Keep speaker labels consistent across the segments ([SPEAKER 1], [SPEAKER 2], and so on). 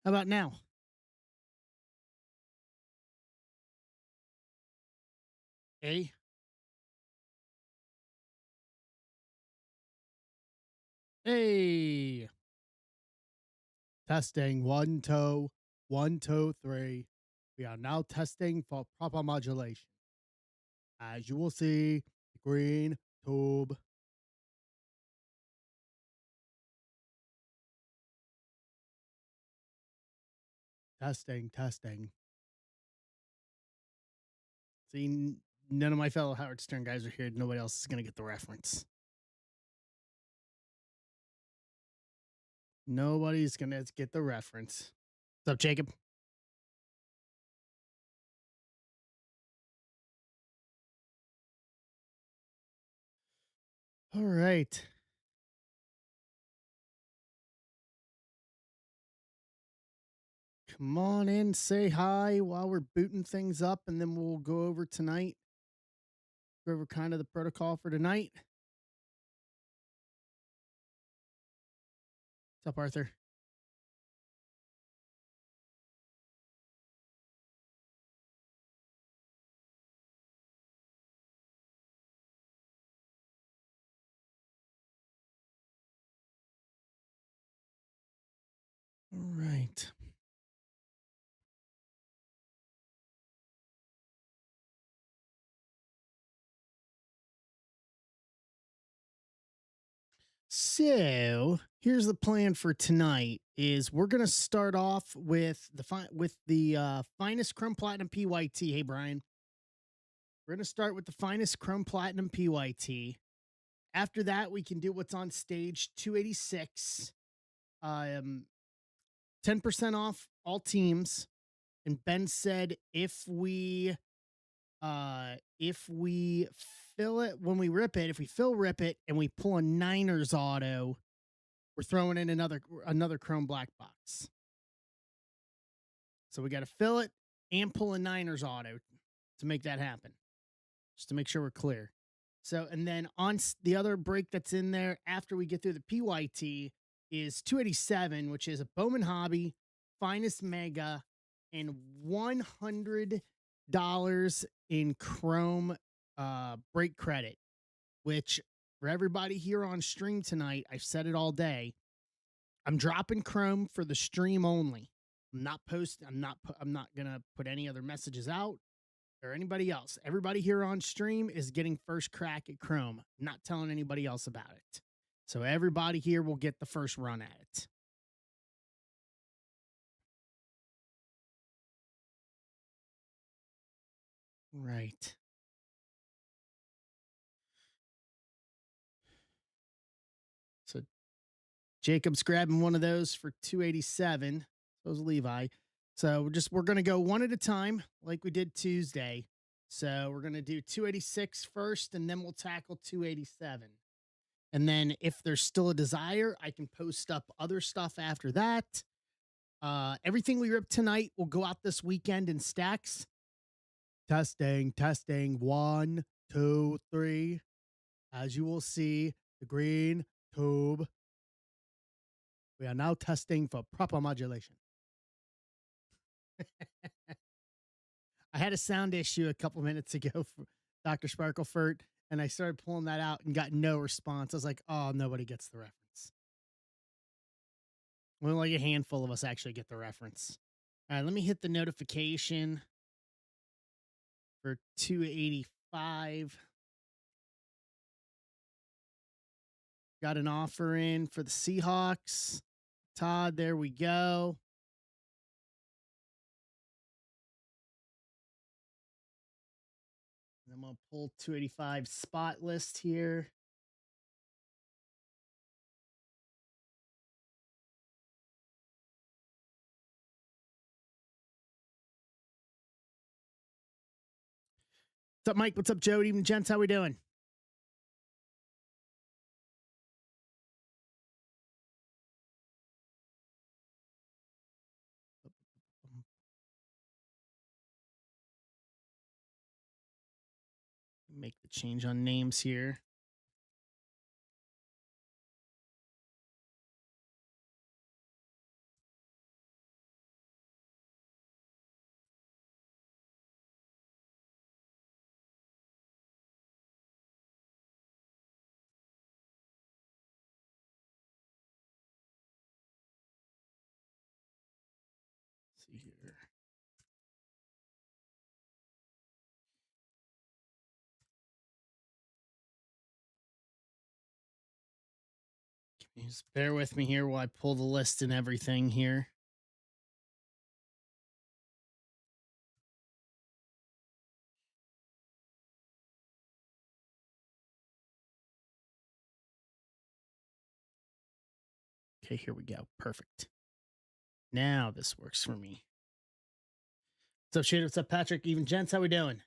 [SPEAKER 1] How about now? Hey, hey, testing one, two, three. We are now testing for proper modulation. As you will see, the green tube. Testing, testing. See, none of my fellow Howard Stern guys are here. Nobody else is going to get the reference. Nobody's going to get the reference. What's up, Jacob? All right. Come on in, say hi while we're booting things up, and then we'll go over tonight. Go over kind of the protocol for tonight. What's up, Arthur? All right. So here's the plan for tonight: is we're gonna start off with the finest Chrome Platinum PYT. Hey Brian, we're gonna start with the finest Chrome Platinum PYT. After that, we can do what's on stage 286. 10% off all teams. And Ben said if we fill it when we rip it, if we fill rip it and we pull a Niners auto, we're throwing in another Chrome Black box. So we got to fill it and pull a Niners auto to make that happen. Just to make sure we're clear. So, and then on the other break that's in there after we get through the PYT is 287, which is a Bowman Hobby, finest mega, and $100 in Chrome break credit, which for everybody here on stream tonight, I've said it all day. I'm dropping Chrome for the stream only. I'm not posting. I'm not gonna put any other messages out or anybody else. Everybody here on stream is getting first crack at Chrome. Not telling anybody else about it. So everybody here will get the first run at it. Right. So Jacob's grabbing one of those for 287. So is Levi. So we're gonna go one at a time, like we did Tuesday. So we're gonna do 286 first, and then we'll tackle 287. And then if there's still a desire, I can post up other stuff after that. Everything we rip tonight will go out this weekend in stacks. Testing, testing. One, two, three. As you will see, the green tube. We are now testing for proper modulation. I had a sound issue a couple minutes ago for Dr. Sparklefurt, and I started pulling that out and got no response. I was like, oh, nobody gets the reference. Only like a handful of us actually get the reference. All right, let me hit the notification for 285. Got an offer in for the Seahawks. Todd, there we go. I'm going to pull 285 spot list here. What's up, Mike? What's up, Joe? Even gents, how we doing? Make the change on names here. Just bear with me here while I pull the list and everything here. Okay, here we go. Perfect. Now this works for me. What's up, Shade? What's up, Patrick? Even gents, how we doing?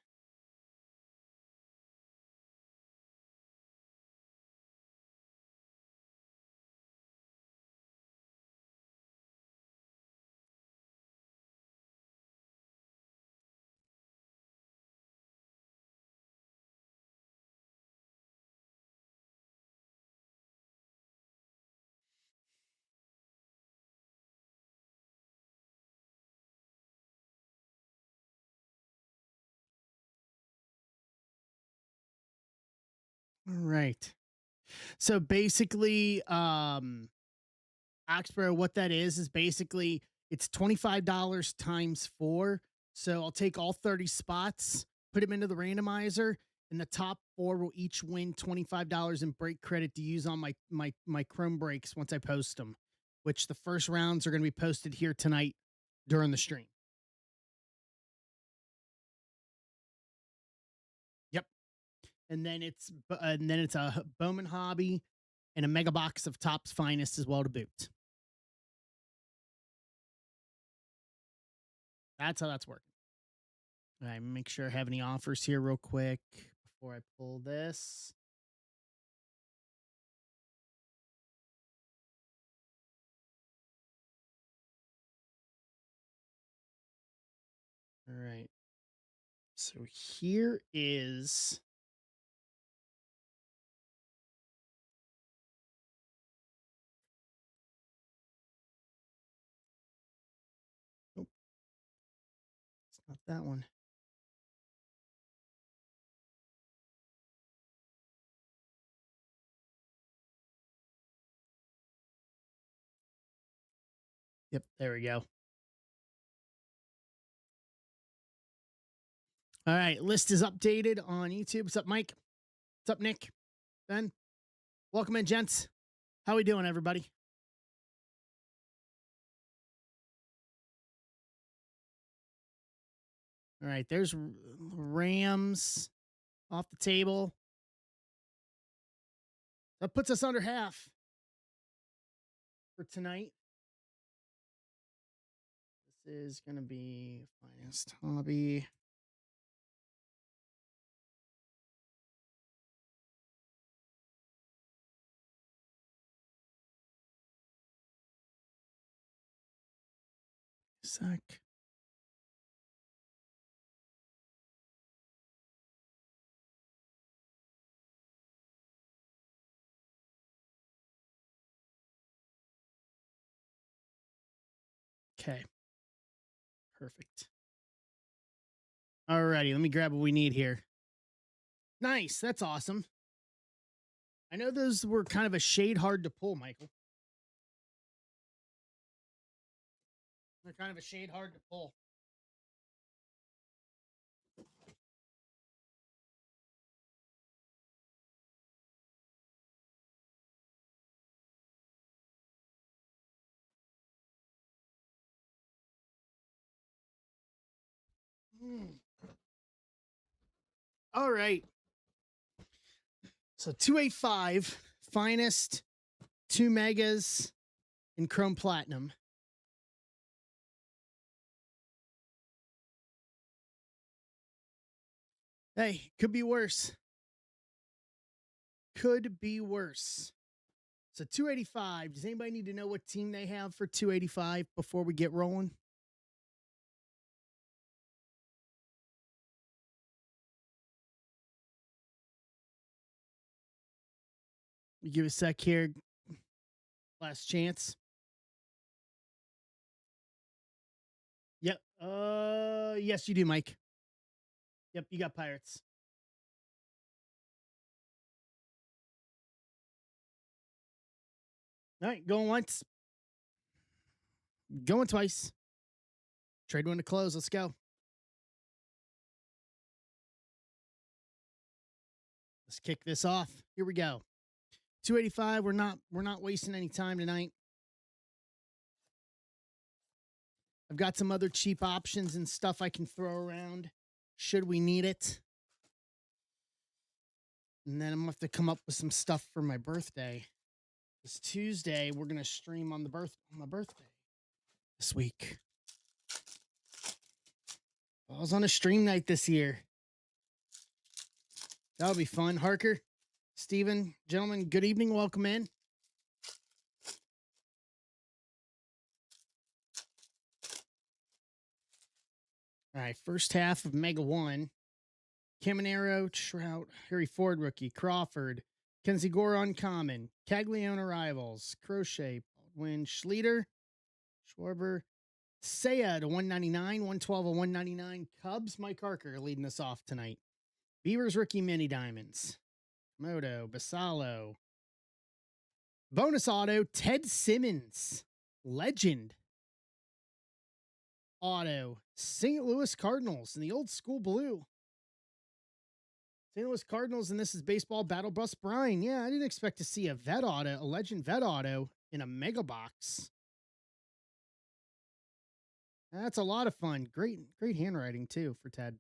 [SPEAKER 1] All right. So basically, Oxborough, what that is basically it's $25 times four. So I'll take all 30 spots, put them into the randomizer, and the top four will each win $25 in break credit to use on my Chrome breaks once I post them, which the first rounds are going to be posted here tonight during the stream. Yep. And then it's a Bowman Hobby and a mega box of Topps Finest as well to boot. That's how that's working. All right, make sure I have any offers here real quick before I pull this. All right. So here is oh, it's not that one. Yep, there we go. All right, list is updated on YouTube. What's up, Mike? What's up, Nick? Ben? Welcome in, gents. How we doing, everybody? All right, there's Rams off the table. That puts us under half for tonight. This is going to be Finest Hobby. Sec. Okay. Perfect. All righty, let me grab what we need here. Nice. That's awesome. I know those were kind of a shade hard to pull, Michael. They're kind of a shade hard to pull. All right. So 285, Finest, 2 megas, and Chrome Platinum. Hey, could be worse. Could be worse. So 285. Does anybody need to know what team they have for 285 before we get rolling? You give a sec here. Last chance. Yep. Yes, you do, Mike. Yep, you got Pirates. All right, going once. Going twice. Trade one to close. Let's go. Let's kick this off. Here we go. 285. We're not wasting any time tonight. I've got some other cheap options and stuff I can throw around should we need it. And then I'm gonna have to come up with some stuff for my birthday. This Tuesday, we're gonna stream on my birthday this week. I was on a stream night this year. That'll be fun. Harker, Steven, gentlemen, good evening. Welcome in. All right, first half of Mega 1. Caminero, Trout, Harry Ford rookie, Crawford, Kenzie Gore uncommon, Caglione arrivals, Crochet, Baldwin, Schleter, Schwarber, Seiya to 199, 112 to 199. Cubs, Mike Harker leading us off tonight. Beavers rookie mini diamonds. Moto, Basalo. Bonus auto, Ted Simmons. Legend. Auto, St. Louis Cardinals in the old school blue. St. Louis Cardinals, and this is Baseball Battle Bus Brian. Yeah, I didn't expect to see a vet auto, a legend vet auto in a mega box. That's a lot of fun. Great handwriting, too, for Ted.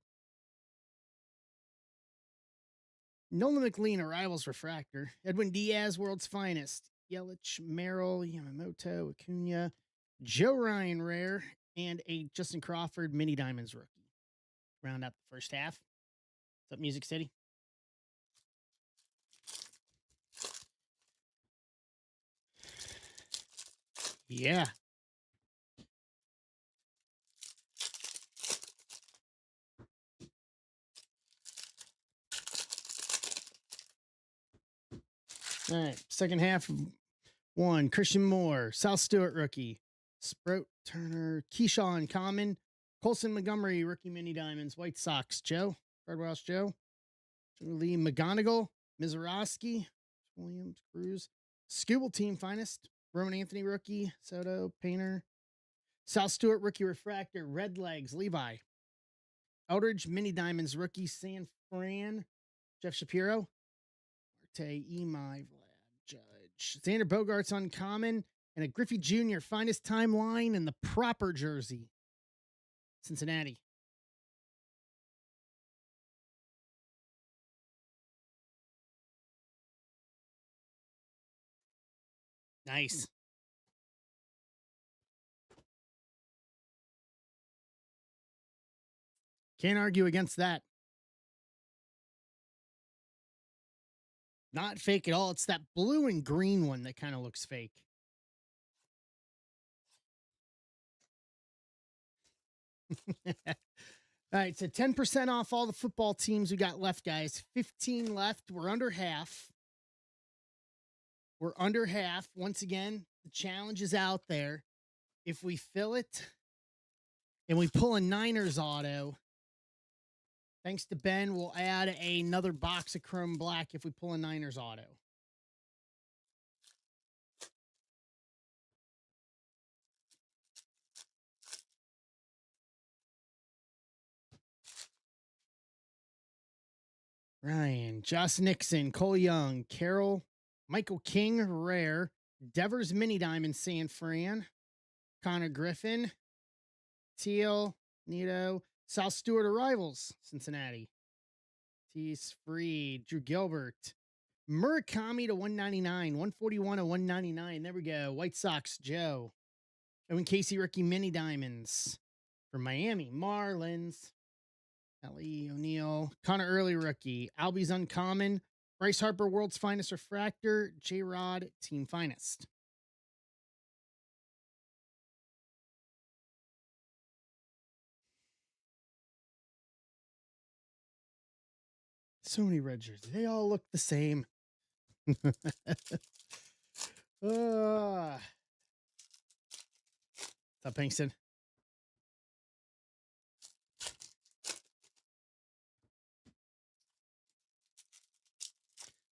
[SPEAKER 1] Nolan McLean, Arrivals Refractor. Edwin Diaz, World's Finest. Yelich, Merrill, Yamamoto, Acuna, Joe Ryan, Rare, and a Justin Crawford Mini Diamonds rookie. Round out the first half. What's up, Music City? Yeah. All right. Second half of 1. Christian Moore, South Stewart rookie. Sprout Turner, Keyshawn Common, Colson Montgomery rookie mini diamonds. White Sox Joe, Cardwell's Joe, Lee McGonigal, Mizorowski, Williams, Cruz, Skubal Team Finest, Roman Anthony rookie, Soto, Painter, South Stewart rookie refractor, Red Legs, Levi, Eldridge mini diamonds rookie, San Fran, Jeff Shapiro, Marte, Imai, Vlad, Judge, Xander Bogaerts uncommon, and a Griffey Jr. finest timeline in the proper jersey. Cincinnati. Nice. Can't argue against that. Not fake at all. It's that blue and green one that kind of looks fake. All right, so 10% off all the football teams we got left, guys. 15 left. We're under half. We're under half. Once again, the challenge is out there. If we fill it and we pull a Niners auto, thanks to Ben, we'll add another box of Chrome Black if we pull a Niners auto. Ryan, Josh Nixon, Cole Young, Carroll, Michael King, Rare, Devers Mini Diamond, San Fran, Connor Griffin, Teal, Nito, South Stewart Arrivals, Cincinnati, Tease Free, Drew Gilbert, Murakami to 199, 141 to 199. There we go. White Sox, Joe. Owen Casey rookie Mini Diamonds for Miami Marlins. Ellie O'Neill, Connor Early rookie, Albie's uncommon, Bryce Harper World's Finest refractor, J Rod Team Finest. So many red jerseys. They all look the same. What's up, Pinkston?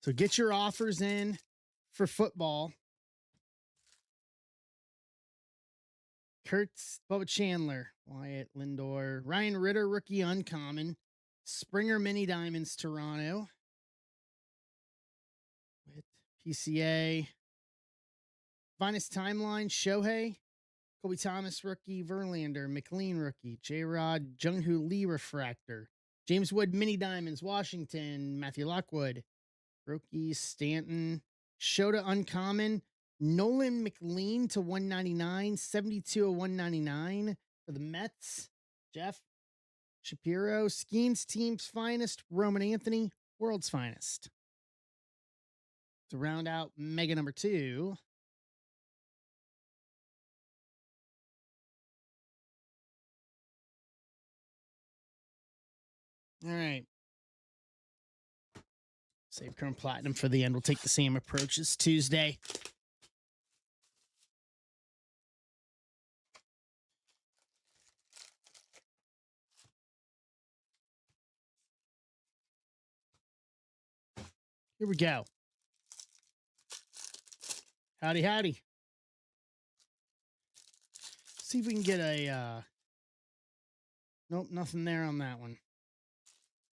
[SPEAKER 1] So get your offers in for football. Kurtz, Bubba Chandler, Wyatt Lindor, Ryan Ritter, rookie uncommon, Springer Mini Diamonds, Toronto. With PCA. Finest timeline, Shohei. Kobe Thomas rookie, Verlander, McLean rookie, J-Rod, Jung-Hoo Lee refractor, James Wood mini diamonds, Washington, Matthew Lockwood, rookie, Stanton, Shota uncommon, Nolan McLean to 199, 72 of 199 for the Mets, Jeff Shapiro, Skeens team's finest, Roman Anthony, world's finest. To round out mega number 2. All right. Save Chrome Platinum for the end. We'll take the same approach as Tuesday. Here we go. Howdy, howdy. See if we can get a... Nope, nothing there on that one.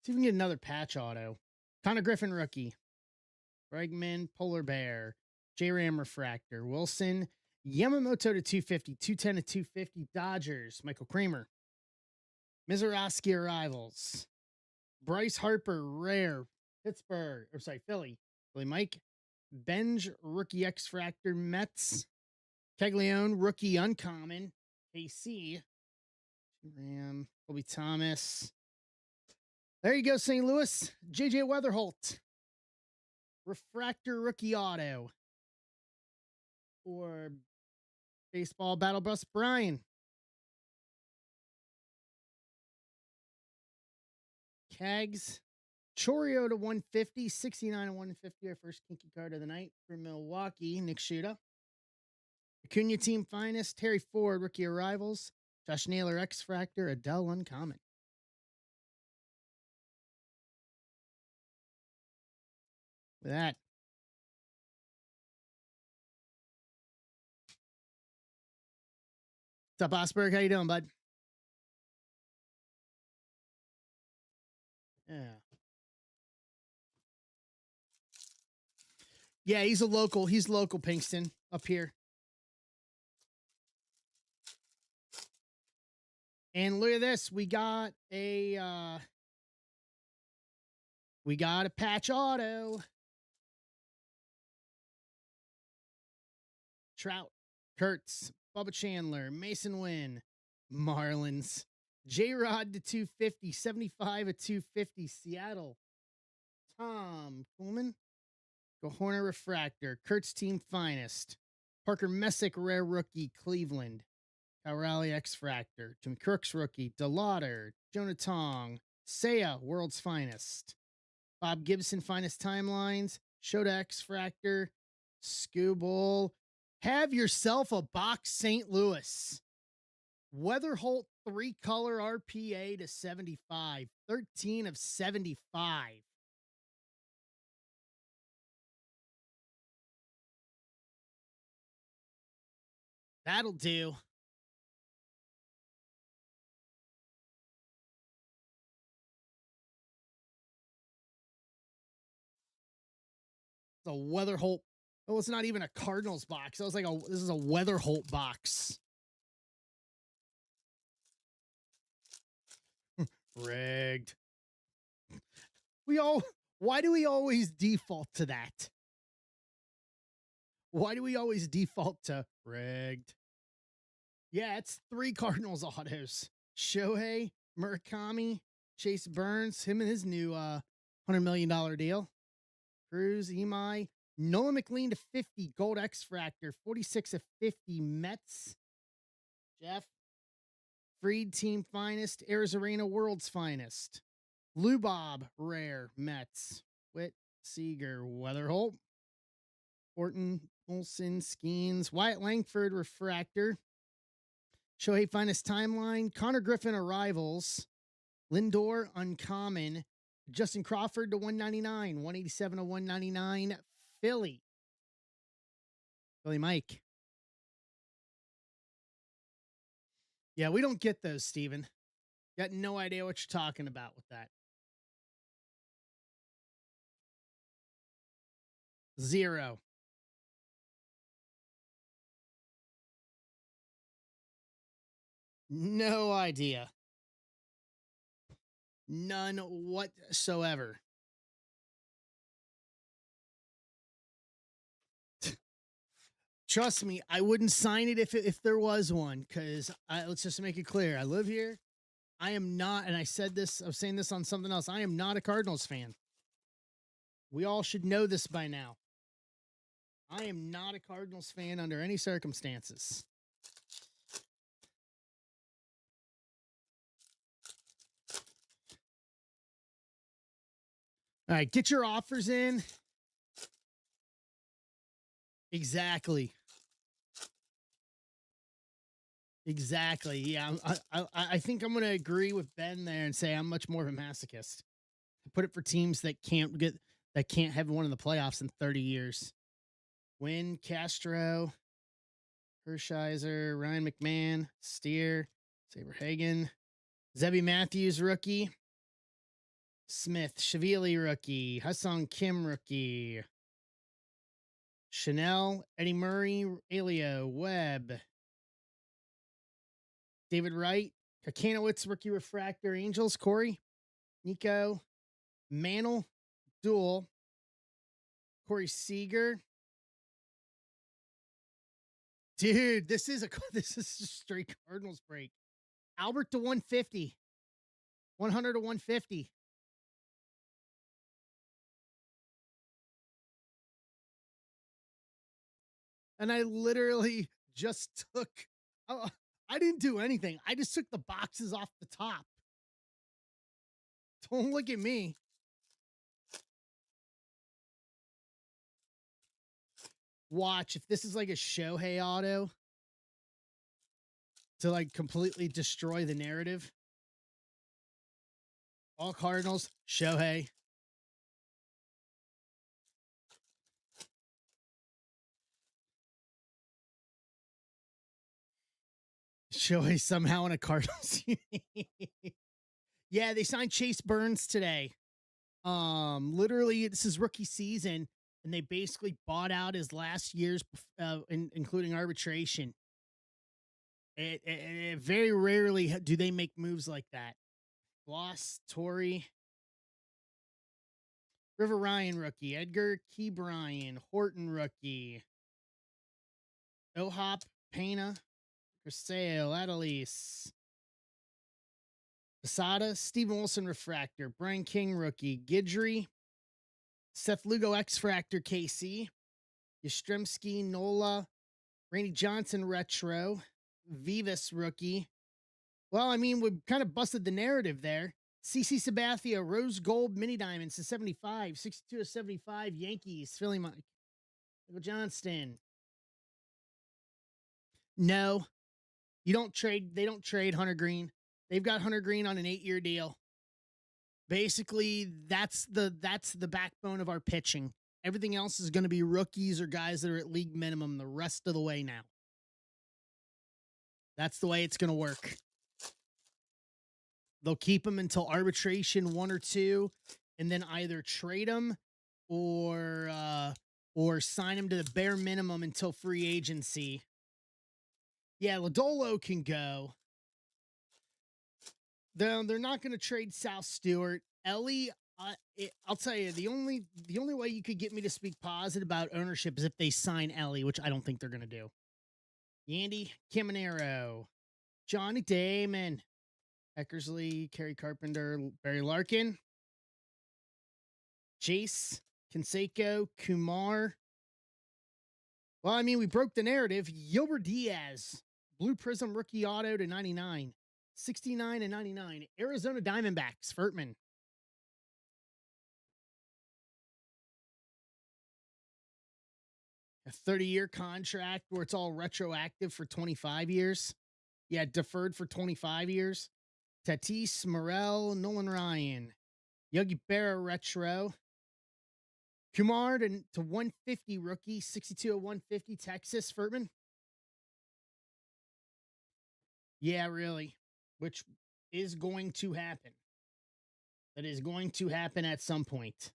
[SPEAKER 1] See if we can get another patch auto. Connor Griffin rookie. Bregman, Polar Bear. J-Ram refractor. Wilson. Yamamoto to 250. 210 to 250. Dodgers. Michael Kramer. Mizorowski arrivals. Bryce Harper rare. Pittsburgh. Or sorry, Philly. Philly Mike. Benj rookie X-Fractor Mets. Caglione rookie uncommon. KC. Ram. Kobe Thomas. There you go, St. Louis. JJ Weatherholt. Refractor rookie auto. For baseball battle bus Brian. Cags. Chorio to 150. 69 to 150. Our first kinky card of the night for Milwaukee. Nick Shuda. Acuna team finest. Terry Ford rookie arrivals. Josh Naylor X-Fractor. Adele uncommon. With that. What's up, Osberg? How you doing, bud? Yeah. Yeah, he's local, Pinkston, up here. And look at this. We got a patch auto. Trout, Kurtz, Bubba Chandler, Mason Wynn, Marlins, J-Rod to 250, 75 at 250, Seattle, Tom Kuhlman, Go Horner refractor, Kurtz team finest, Parker Messick rare rookie, Cleveland, Cal Raleigh X-Fractor, Jim Crooks rookie, DeLauder, Jonah Tong, Seiya world's finest, Bob Gibson finest timelines, Shota X-Fractor, Scoobull. Have yourself a box St. Louis. Weatherholt 3-color RPA to 75. 13 of 75. That'll do. It's a Weatherholt. Oh, it's not even a Cardinals box. I was like, this is a Weatherholt box. Rigged. Why do we always default to that? Why do we always default to rigged? Yeah, it's 3 Cardinals autos. Shohei, Murakami, Chase Burns, him and his new $100 million deal. Cruz, Imai, Nolan McLean to 50, Gold X-Fractor, 46 of 50, Mets. Jeff. Freed team finest, Arizarena world's finest. Lou Bob, rare, Mets. Witt, Seager, Weatherholt. Orton, Olson, Skeens, Wyatt Langford, refractor. Shohei finest timeline, Connor Griffin arrivals. Lindor, uncommon. Justin Crawford to 199, 187 to 199, Philly. Philly Mike. Yeah, we don't get those, Steven. Got no idea what you're talking about with that. Zero. No idea. None whatsoever. Trust me, I wouldn't sign it if there was one. Because let's just make it clear: I live here. I am not, and I said this. I was saying this on something else. I am not a Cardinals fan. We all should know this by now. I am not a Cardinals fan under any circumstances. All right, get your offers in. Exactly. Exactly. Yeah, I think I'm going to agree with Ben there and say I'm much more of a masochist. Put it for teams that can't have one in the playoffs in 30 years. Win Castro, Hershiser, Ryan McMahon, Steer, Saberhagen, Zebby Matthews rookie, Smith, Shavili rookie, Hassan Kim rookie, Chanel, Eddie Murray, Elio, Webb, David Wright, Kakanowitz rookie refractor, Angels, Corey, Nico, Mantle, Duel, Corey Seager. Dude, this is a straight Cardinals break. Albert to 150. 100 to 150. And I literally just took uh, I didn't do anything. I just took the boxes off the top. Don't look at me. Watch if this is like a Shohei auto to like completely destroy the narrative. All Cardinals, Shohei. Shohei somehow in a Cardinals. Yeah, they signed Chase Burns today. Literally, this is rookie season, and they basically bought out his last year's, including arbitration. It very rarely do they make moves like that. Bloss, Torrey, River Ryan rookie, Edgar Key Bryan, Horton rookie, Ohop, Pena, Crisale, Adelise, Posada, Steven Wilson refractor, Brian King rookie, Gidry, Seth Lugo X Fractor KC, Yastrzemski, Nola, Randy Johnson retro, Vivas rookie. Well, I mean, we kind of busted the narrative there. CC Sabathia, Rose Gold Mini Diamonds to 75, 62 to 75, Yankees, Philly Mike. Michael Johnston. No, you don't trade. They don't trade Hunter Green. They've got Hunter Green on an 8-year deal. Basically, that's the backbone of our pitching. Everything else is going to be rookies or guys that are at league minimum the rest of the way now. That's the way it's going to work. They'll keep them until arbitration 1 or 2, and then either trade them or sign them to the bare minimum until free agency. Yeah, Lodolo can go. They're not going to trade South Stewart. Ellie, I'll tell you, the only way you could get me to speak positive about ownership is if they sign Ellie, which I don't think they're going to do. Yandy Caminero, Johnny Damon, Eckersley, Kerry Carpenter, Barry Larkin, Jace, Canseco, Kumar. Well, I mean, we broke the narrative. Gilbert Diaz, Blue Prism rookie auto to 99, 69 and 99. Arizona Diamondbacks, Furtman. A 30-year contract where it's all retroactive for 25 years. Yeah, deferred for 25 years. Tatis, Morel, Nolan Ryan, Yogi Berra retro. Kumar to 150 rookie, 62 of 150 Texas, Furtman. Yeah, really. Which is going to happen. That is going to happen at some point.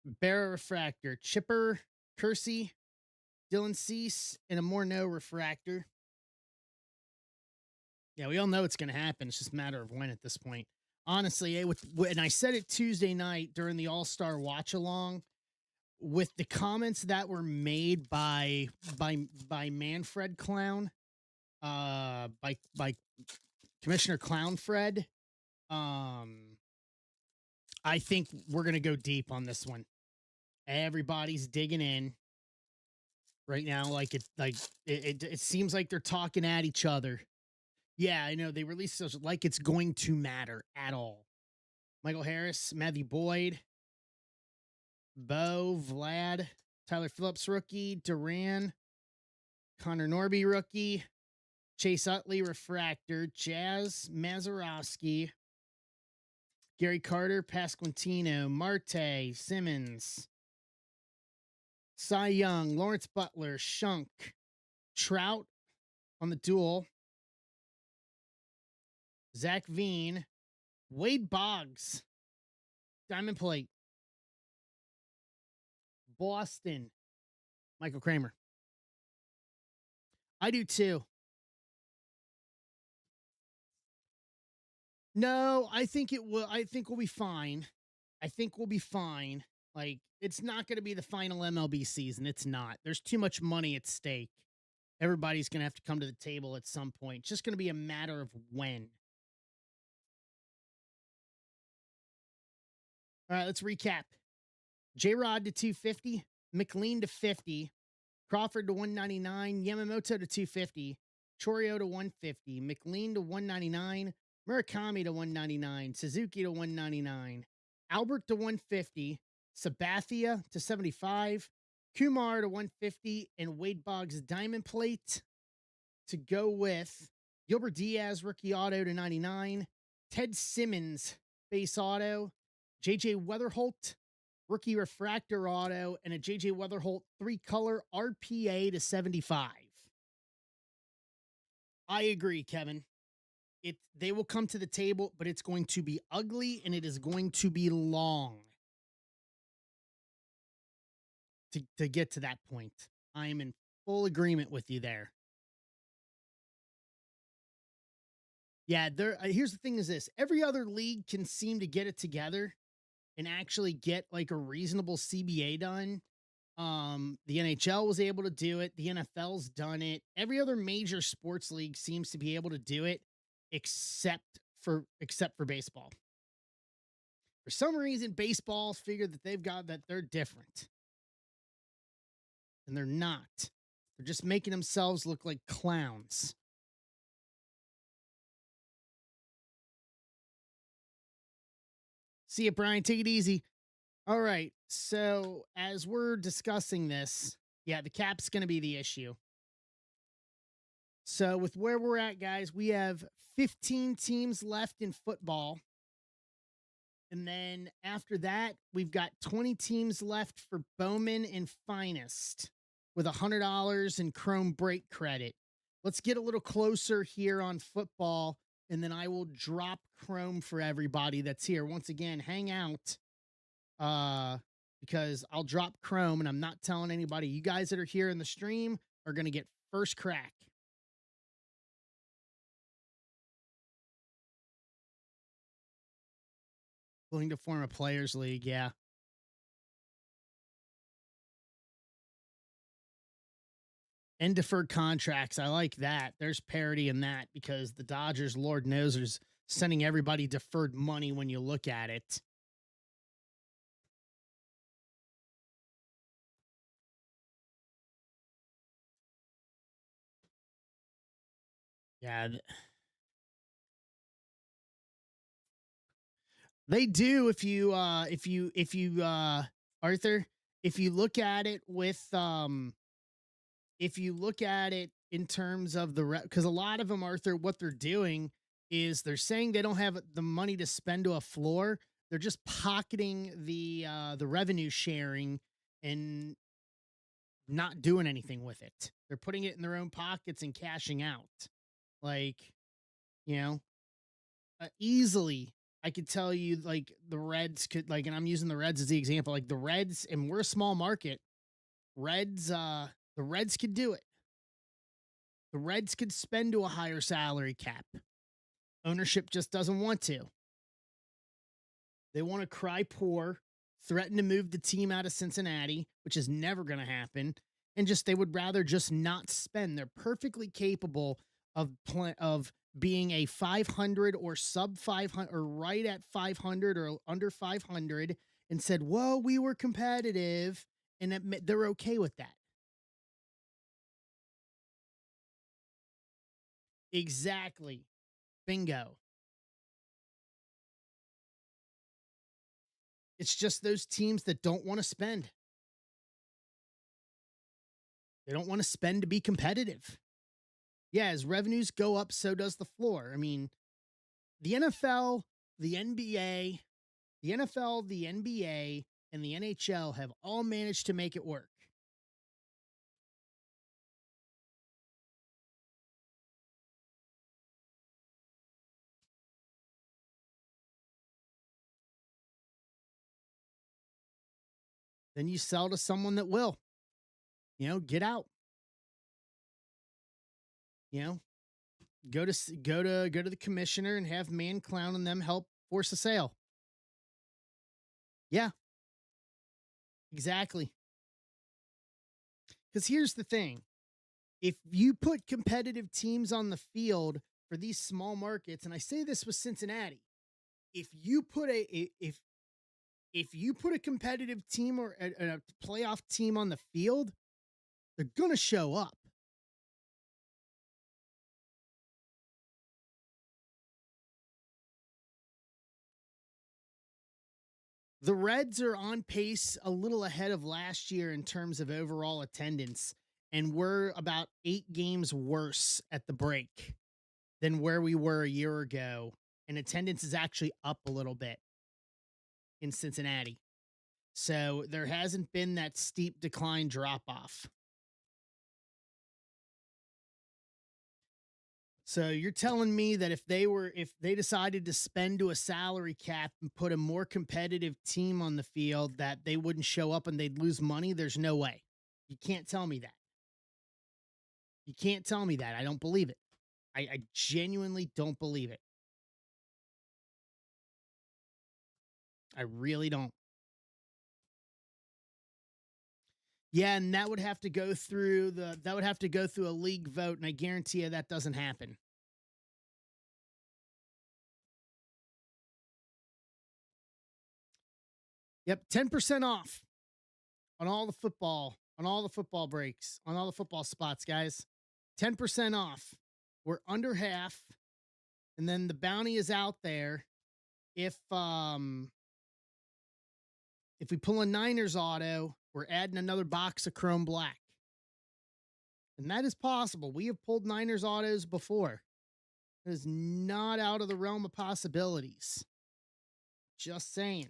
[SPEAKER 1] Barra Refractor, Chipper, Kersey, Dylan Cease, and a Morneau Refractor. Yeah, we all know it's going to happen. It's just a matter of when at this point. Honestly, and I said it Tuesday night during the All-Star watch along with the comments that were made by Manfred Clown, by Commissioner Clown Fred. I think we're going to go deep on this one. Everybody's digging in right now. It seems like they're talking at each other. Yeah, I know they released social like it's going to matter at all. Michael Harris, Matthew Boyd, Bo, Vlad, Tyler Phillips rookie, Duran, Connor Norby rookie, Chase Utley refractor, Jazz Mazeroski, Gary Carter, Pasquantino, Marte, Simmons, Cy Young, Lawrence Butler, Shunk, Trout on the duel, Zach Veen, Wade Boggs, Diamond Plate, Boston, Michael Kramer. I do too. No, I think it will. I think we'll be fine. I think we'll be fine. Like, it's not going to be the final MLB season. It's not. There's too much money at stake. Everybody's going to have to come to the table at some point. It's just going to be a matter of when. All right, let's recap. J-Rod to 250, McLean to 50, Crawford to 199, Yamamoto to 250, Chorio to 150, McLean to 199, Murakami to 199, Suzuki to 199, Albert to 150, Sabathia to 75, Kumar to 150, and Wade Boggs Diamond Plate to go with Gilbert Diaz rookie auto to 99, Ted Simmons base auto, JJ Weatherholt rookie refractor auto, and a JJ Weatherholt 3-color RPA to 75. I agree, Kevin. They will come to the table, but it's going to be ugly and it is going to be long to get to that point. I am in full agreement with you there. Yeah, here's the thing is this. Every other league can seem to get it together and actually get like a reasonable CBA done. The NHL was able to do it. The NFL's done it. Every other major sports league seems to be able to do it except for baseball. For some reason, baseball figured that they're different. And they're not. They're just making themselves look like clowns. See you, Brian. Take it easy. All right. So as we're discussing this, yeah, the cap's going to be the issue. So with where we're at, guys, we have 15 teams left in football. And then after that, we've got 20 teams left for Bowman and Finest with $100 in Chrome break credit. Let's get a little closer here on football, and then I will drop Chrome for everybody that's here. Once again, hang out because I'll drop Chrome, and I'm not telling anybody. You guys that are here in the stream are going to get first crack. Willing to form a players league, yeah. And deferred contracts. I like that. There's parity in that because the Dodgers, Lord knows, is sending everybody deferred money when you look at it. Yeah. They do if you Arthur, if you look at it if you look at it in terms of because a lot of them, Arthur, what they're doing is they're saying they don't have the money to spend to a floor. They're just pocketing the revenue sharing and not doing anything with it. They're putting it in their own pockets and cashing out. Like, you know, easily I could tell you like the Reds could like, and I'm using the Reds as the example, like the Reds, and we're a small market. Reds, the Reds could do it. The Reds could spend to a higher salary cap. Ownership just doesn't want to. They want to cry poor, threaten to move the team out of Cincinnati, which is never going to happen, and just they would rather just not spend. They're perfectly capable of being a 500 or sub 500 or right at 500 or under 500 and said, "Whoa, we were competitive," and they're okay with that. Exactly. Bingo. It's just those teams that don't want to spend. They don't want to spend to be competitive. Yeah, as revenues go up, so does the floor. I mean, the NFL, the NBA, the NFL, the NBA, and the NHL have all managed to make it work. Then you sell to someone that will, get out, you know, go to the commissioner and have Man Clown and them help force a sale. Yeah, exactly. Because here's the thing: if you put competitive teams on the field for these small markets, and I say this with Cincinnati, if you put if you put a competitive team or a playoff team on the field, they're gonna show up. The Reds are on pace a little ahead of last year in terms of overall attendance, and we're about 8 games worse at the break than where we were a year ago. And attendance is actually up a little bit in Cincinnati. So there hasn't been that steep decline drop off. So you're telling me that if they decided to spend to a salary cap and put a more competitive team on the field that they wouldn't show up and they'd lose money? There's no way. You can't tell me that. You can't tell me that. I don't believe it. I genuinely don't believe it. I really don't. Yeah, and that would have to go through a league vote, and I guarantee you that doesn't happen. Yep, 10% off on all the football breaks, on all the football spots, guys. 10% off. We're under half, and then the bounty is out there. If we pull a Niners auto, we're adding another box of Chrome Black. And that is possible. We have pulled Niners autos before. It is not out of the realm of possibilities. Just saying.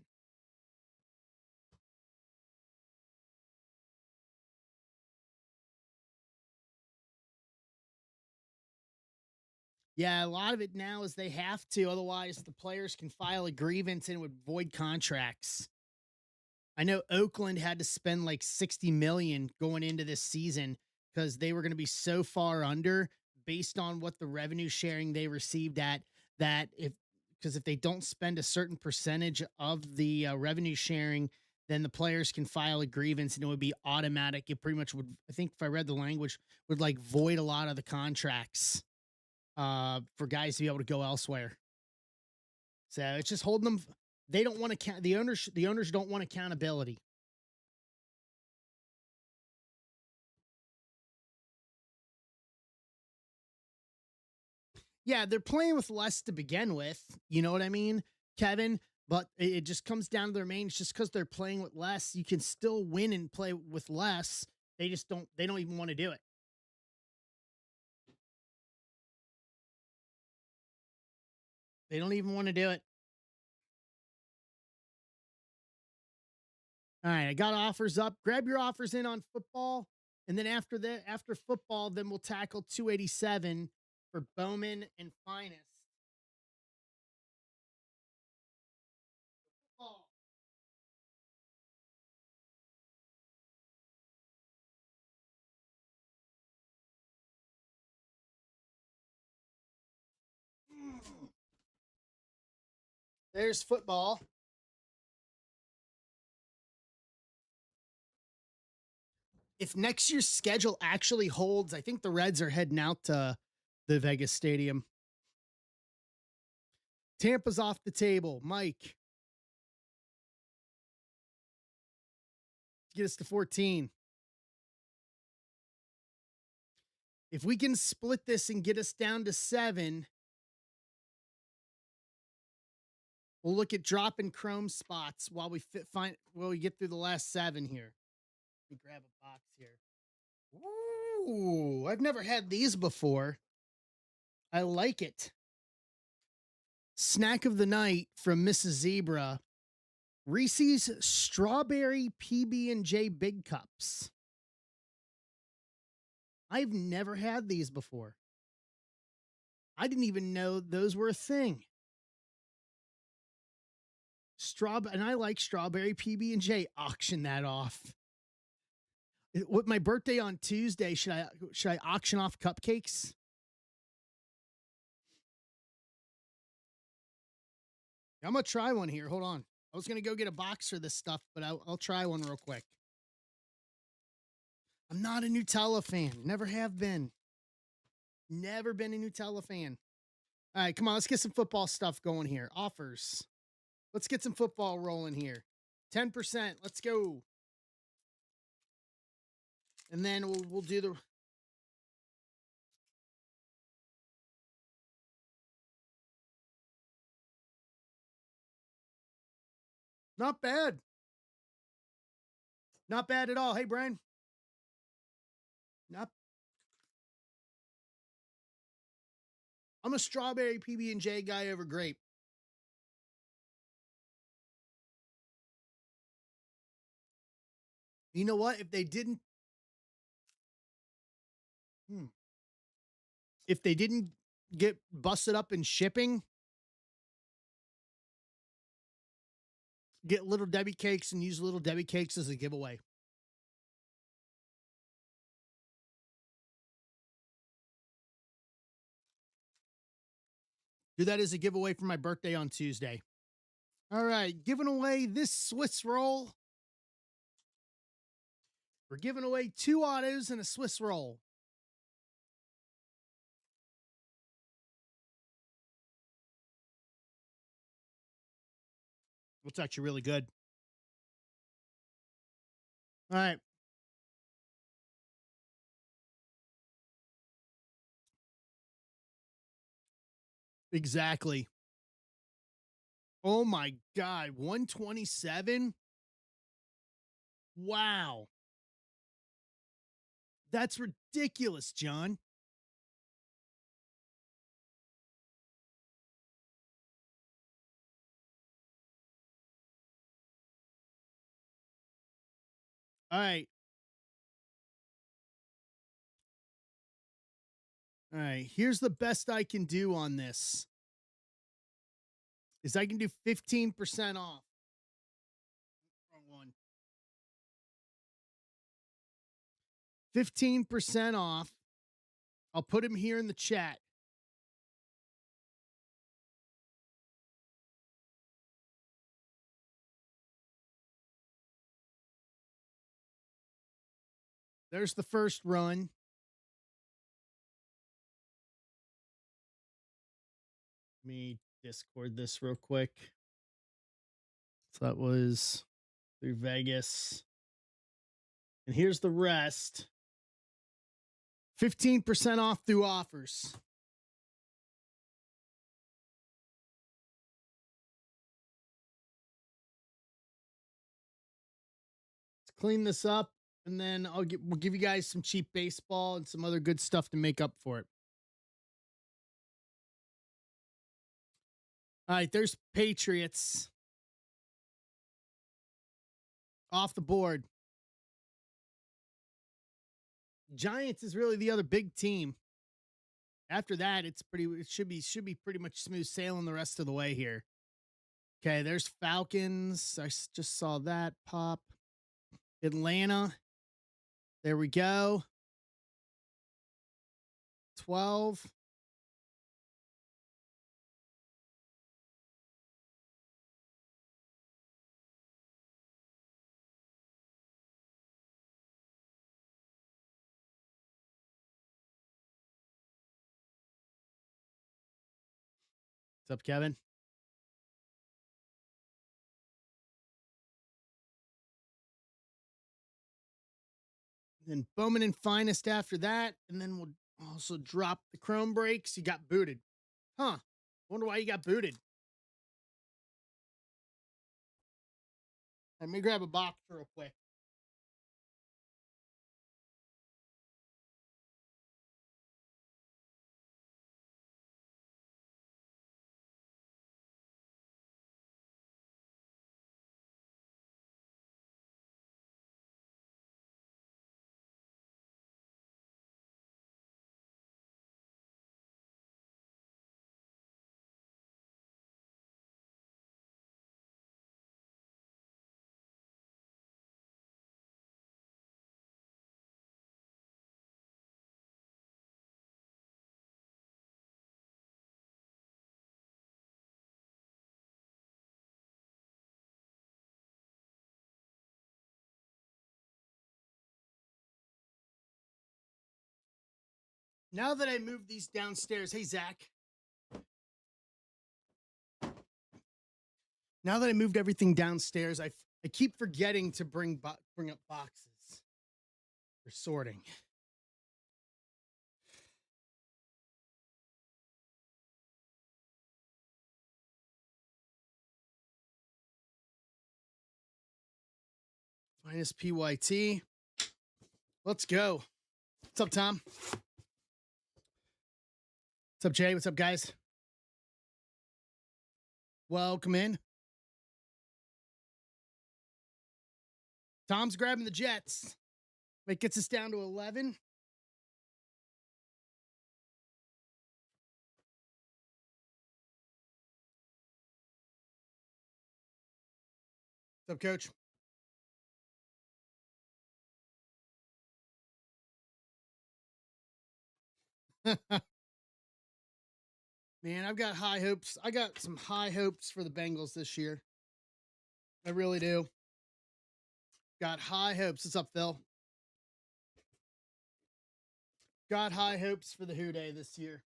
[SPEAKER 1] Yeah, a lot of it now is they have to, otherwise the players can file a grievance and it would void contracts. I know Oakland had to spend like 60 million going into this season because they were going to be so far under based on what the revenue sharing they received at that if they don't spend a certain percentage of the revenue sharing, then the players can file a grievance and it would be automatic. It pretty much would, I think if I read the language, would like void a lot of the contracts for guys to be able to go elsewhere. So it's just holding them. They don't want to count the owners. The owners don't want accountability. Yeah, they're playing with less to begin with. You know what I mean, Kevin? But it just comes down to their main. It's just because they're playing with less, you can still win and play with less. They just don't. They don't even want to do it. They don't even want to do it. All right, I got offers up. Grab your offers in on football, and then after football, then we'll tackle 287 for Bowman and Finest. There's football. If next year's schedule actually holds, I think the Reds are heading out to the Vegas Stadium. Tampa's off the table. Mike, get us to 14. If we can split this and get us down to 7, we'll look at dropping Chrome spots while we get through the last 7 here. Let me grab a box here. Ooh, I've never had these before. I like it. Snack of the night from Mrs. Zebra. Reese's Strawberry PB&J Big Cups. I've never had these before. I didn't even know those were a thing. And I like Strawberry PB&J. Auction that off. With my birthday on Tuesday, should I auction off cupcakes? I'm gonna try one here. Hold on. I was gonna go get a box for this stuff, but I'll try one real quick. I'm not a Nutella fan. Never have been. Never been a Nutella fan. All right, come on. Let's get some football stuff going here. Offers. Let's get some football rolling here. 10%. Let's go. And then we'll do the. Not bad. Not bad at all. Hey, Brian. Not. I'm a strawberry PB&J guy over grape. You know what? If they didn't get busted up in shipping, get Little Debbie cakes and use Little Debbie cakes as a giveaway. Do that as a giveaway for my birthday on Tuesday. All right, giving away this Swiss roll. We're giving away 2 autos and a Swiss roll. It's actually really good. All right. Exactly. Oh my God. 127. Wow. That's ridiculous, John. All right. All right. Here's the best I can do on this. Is I can do 15% off. Wrong one. 15% off. I'll put him here in the chat. There's the first run. Let me Discord this real quick. So that was through Vegas. And here's the rest. 15% off through offers. Let's clean this up, and then we'll give you guys some cheap baseball and some other good stuff to make up for it. All right, there's Patriots. Off the board. Giants is really the other big team. After that, it should be pretty much smooth sailing the rest of the way here. Okay, there's Falcons. I just saw that pop. Atlanta. There we go. 12. What's up, Kevin? Then Bowman and Finest after that. And then we'll also drop the Chrome breaks. You got booted. Huh. Wonder why you got booted. Let me grab a box real quick. Now that I moved these downstairs, hey, Zach. Now that I moved everything downstairs, I keep forgetting to bring up boxes for sorting. Minus PYT. Let's go. What's up, Tom? What's up, Jay? What's up, guys? Welcome in. Tom's grabbing the Jets. It gets us down to 11. What's up, Coach? Man, I've got high hopes. I got some high hopes for the Bengals this year. I really do. Got high hopes. What's up, Phil? Got high hopes for the Who Day this year.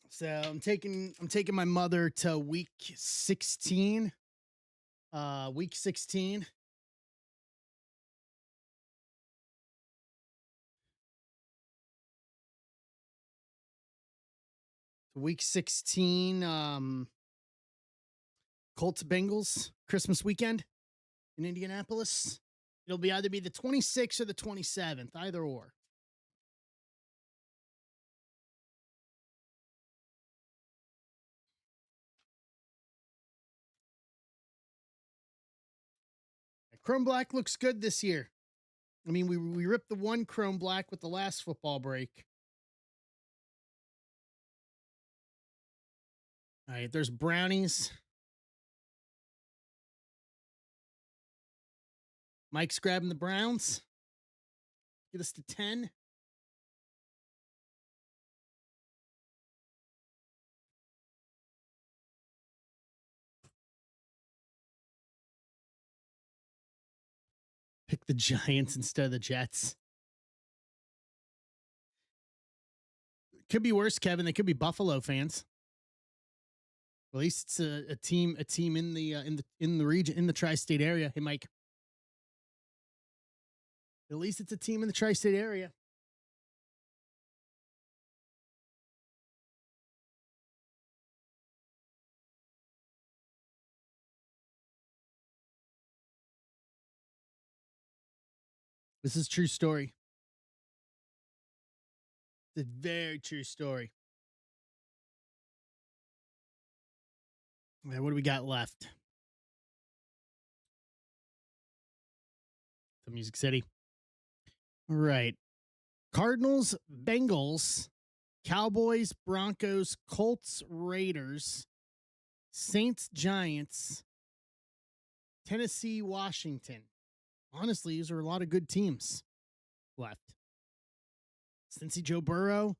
[SPEAKER 1] So I'm taking my mother to week 16. Week 16. Week 16, Colts Bengals Christmas weekend in Indianapolis. It'll be either the 26th or the 27th, either or. Chrome Black looks good this year. I mean, we ripped the one Chrome Black with the last football break. All right, there's brownies. Mike's grabbing the Browns. Get us to 10. Pick the Giants instead of the Jets. Could be worse, Kevin. They could be Buffalo fans. At least it's a team in the region, in the tri-state area. Hey, Mike. At least it's a team in the tri-state area. This is a true story. It's a very true story. All right, what do we got left? The Music City. All right. Cardinals, Bengals, Cowboys, Broncos, Colts, Raiders, Saints, Giants, Tennessee, Washington. Honestly, these are a lot of good teams left. Cincy, Joe Burrow,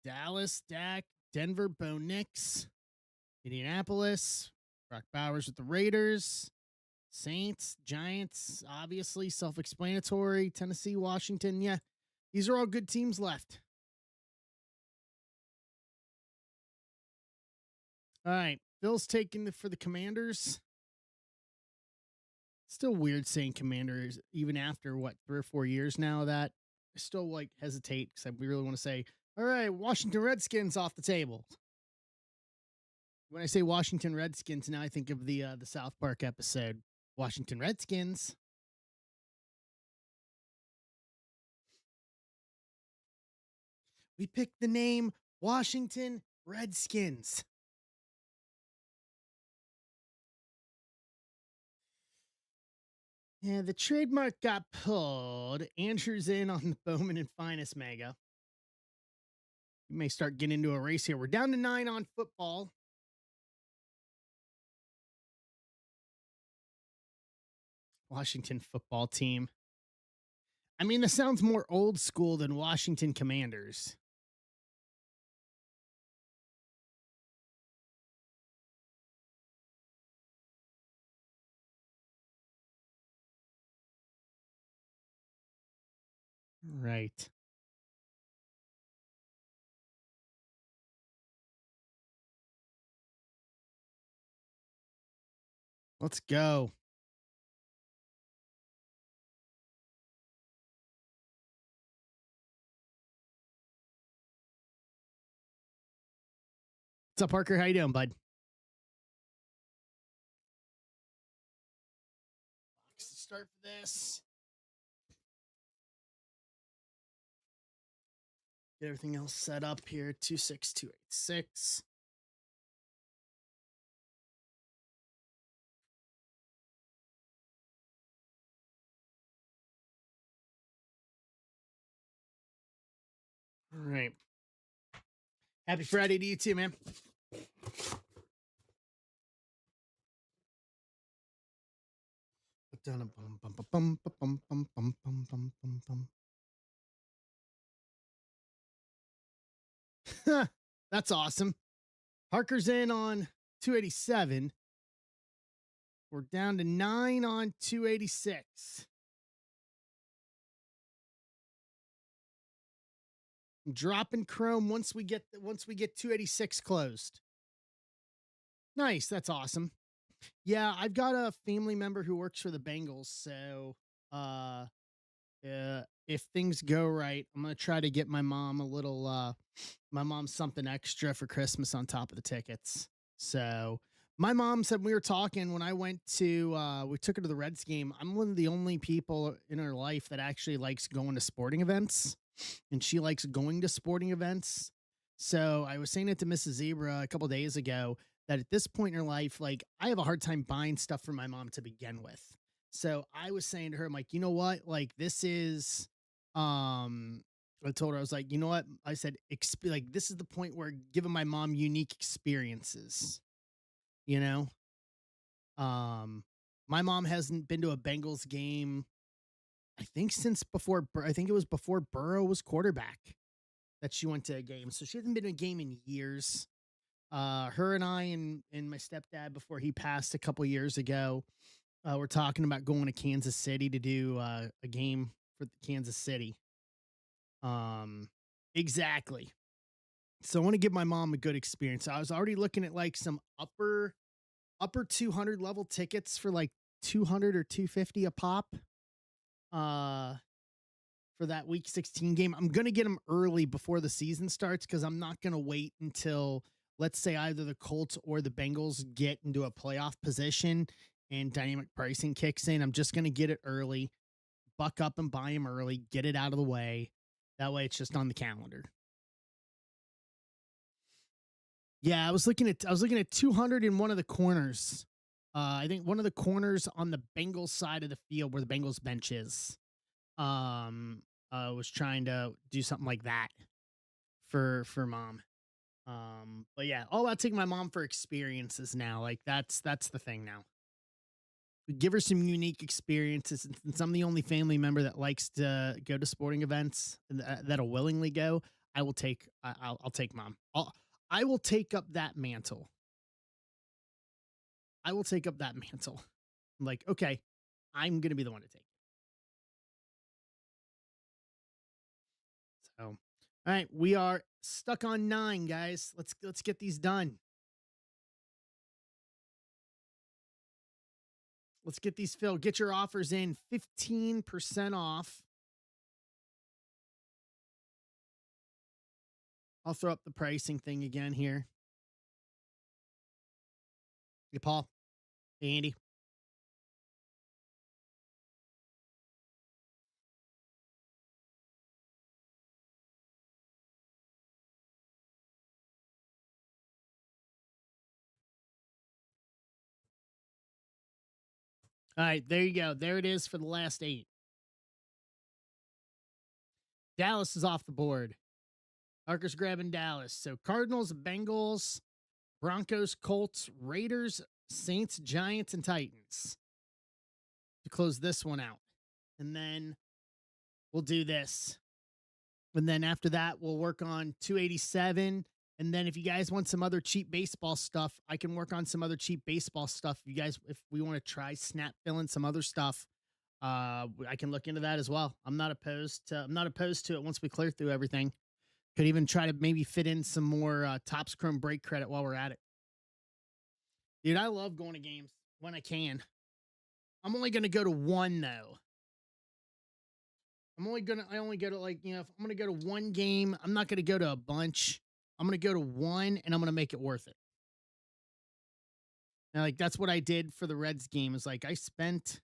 [SPEAKER 1] Dallas, Dak, Denver, Bo Nix, Indianapolis, Brock Bowers with the Raiders, Saints, Giants, obviously self-explanatory. Tennessee, Washington, yeah, these are all good teams left. All right. Phil's taking for the Commanders. Still weird saying Commanders, even after what, 3 or 4 years now of that. I still like hesitate because we really want to say, all right, Washington Redskins off the table. When I say Washington Redskins, now I think of the South Park episode, Washington Redskins. We picked the name Washington Redskins. Yeah, the trademark got pulled. Andrew's in on the Bowman and Finest mega. We may start getting into a race here. We're down to 9 on football. Washington football team. I mean, this sounds more old school than Washington Commanders. Right. Let's go. What's up, Parker? How you doing, bud? Start for this. Get everything else set up here. 26286. All right. Happy Friday to you too, man. That's awesome. Parker's in on 287. We're down to 9 on 286. Dropping Chrome once we get 286 closed. Nice, that's awesome. Yeah, I've got a family member who works for the Bengals, so if things go right, I'm gonna try to get my mom something extra for Christmas on top of the tickets. So my mom said we were talking when I went to we took her to the Reds game. I'm one of the only people in her life that actually likes going to sporting events, and she likes going to sporting events. So I was saying it to Mrs. Zebra a couple days ago that at this point in her life, like I have a hard time buying stuff for my mom to begin with. So I was saying to her, I'm like, you know what? Like this is um I told her, I was like, you know what? I said, like, this is the point where giving my mom unique experiences, you know? Um, my mom hasn't been to a Bengals game, I think since I think it was before Burrow was quarterback that she went to a game. So she hasn't been to a game in years. Her and I and my stepdad before he passed a couple years ago, we're talking about going to Kansas City to do a game for Kansas City. Exactly. So I want to give my mom a good experience. I was already looking at like some upper 200 level tickets for like 200 or 250 a pop. Uh for that week 16 game. I'm going to get them early before the season starts cuz I'm not going to wait until let's say either the Colts or the Bengals get into a playoff position and dynamic pricing kicks in. I'm just going to get it early, buck up and buy them early, get it out of the way. That way it's just on the calendar. Yeah, I was looking at 200 in one of the corners. I think one of the corners on the Bengals side of the field where the Bengals bench is. Um, was trying to do something like that for mom. But yeah, all about taking my mom for experiences now. Like that's the thing now. Give her some unique experiences. And since I'm the only family member that likes to go to sporting events that'll willingly go, I'll take mom. I will take up that mantle. I will take up that mantle. I'm like, okay, I'm gonna be the one to take it. So, all right, we are stuck on 9, guys. Let's get these done. Let's get these filled. Get your offers in 15% off. I'll throw up the pricing thing again here. Hey, Paul. Hey, Andy. All right, there you go. There it is for the last 8. Dallas is off the board. Parker's grabbing Dallas. So Cardinals, Bengals, Broncos, Colts, Raiders, Saints, Giants, and Titans to close this one out. And then we'll do this. And then after that, we'll work on 287. And then if you guys want some other cheap baseball stuff, I can work on some other cheap baseball stuff. If you guys, if we want to try snap filling some other stuff, I can look into that as well. I'm not opposed to it once we clear through everything. Could even try to maybe fit in some more Topps Chrome break credit while we're at it. Dude, I love going to games when I can. I'm only going to go to one though. I only go to like, if I'm going to go to one game, I'm not going to go to a bunch. I'm going to go to one and I'm going to make it worth it. And like, that's what I did for the Reds game is like, I spent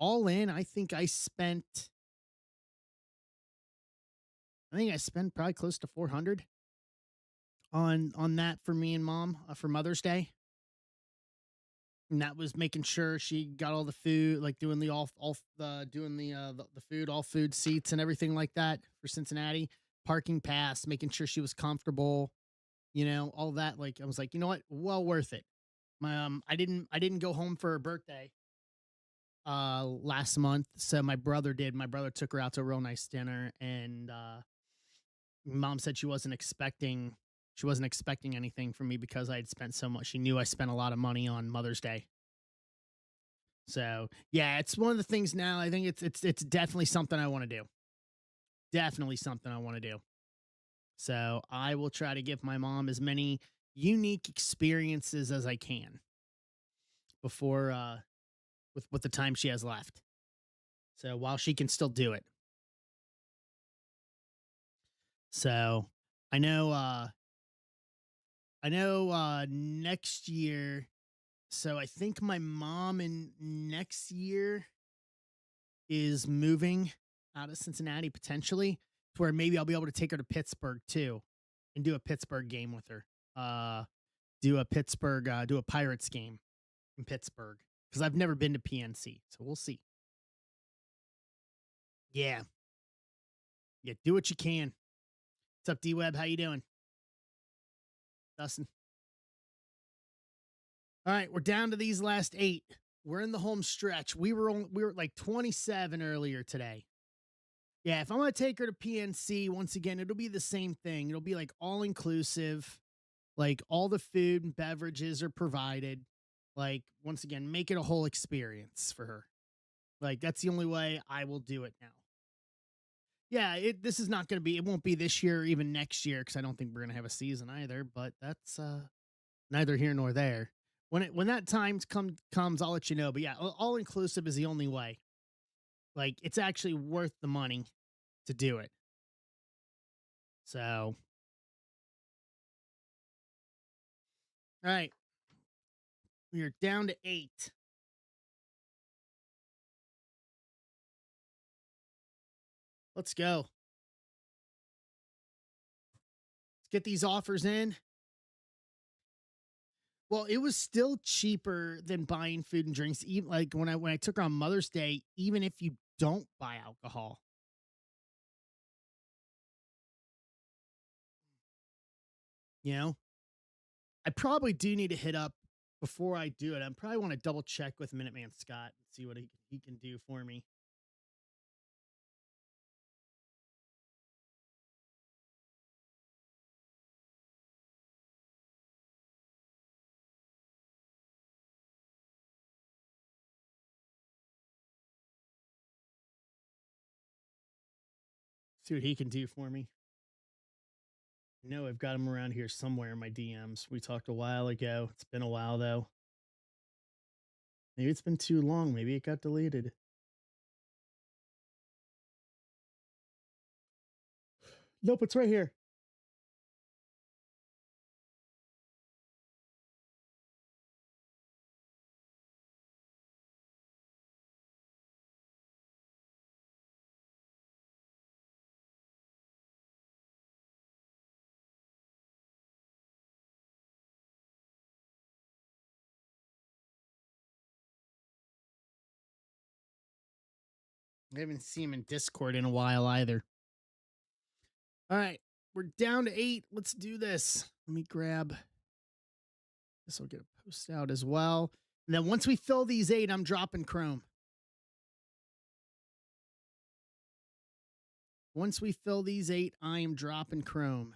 [SPEAKER 1] all in. I think I spent probably close to 400 on that for me and mom for Mother's Day. And that was making sure she got all the food, like doing the food, all food seats and everything like that for Cincinnati, parking pass, making sure she was comfortable, all that. Like I was like, you know what, well worth it. My I didn't go home for her birthday last month, so my brother did. My brother took her out to a real nice dinner, and mom said she wasn't expecting anything from me because I had spent so much. She knew I spent a lot of money on Mother's Day. So yeah, it's one of the things now. I think it's definitely something I want to do. Definitely something I want to do. So I will try to give my mom as many unique experiences as I can before with the time she has left. So while she can still do it. So I know next year. So I think my mom in next year is moving out of Cincinnati potentially to where maybe I'll be able to take her to Pittsburgh too and do a Pittsburgh game with her. Do a Pirates game in Pittsburgh because I've never been to PNC. So we'll see. Yeah. Yeah. Do what you can. What's up, D-Web? How you doing? Dustin. All right. We're down to these last 8. We're in the home stretch. We were like 27 earlier today. Yeah, if I'm going to take her to PNC, once again, it'll be the same thing. It'll be like all inclusive, like all the food and beverages are provided. Like, once again, make it a whole experience for her. Like, that's the only way I will do it now. Yeah, this is not going to be, it won't be this year or even next year because I don't think we're going to have a season either, but that's neither here nor there. When that time comes, I'll let you know. But yeah, all inclusive is the only way. Like, it's actually worth the money to do it. So, all right. We are down to 8. Let's go. Let's get these offers in. Well, it was still cheaper than buying food and drinks. Even like when I took her on Mother's Day, even if you don't buy alcohol. I probably do need to hit up before I do it. I probably want to double check with Minuteman Scott and see what he can do for me. See what he can do for me. No, I've got him around here somewhere in my DMs. We talked a while ago. It's been a while though. Maybe it's been too long. Maybe it got deleted. Nope, it's right here. I haven't seen him in Discord in a while either. All right, we're down to 8. Let's do this. Let me grab this. I'll get a post out as well. And then once we fill these 8, I'm dropping Chrome. Once we fill these 8, I am dropping Chrome.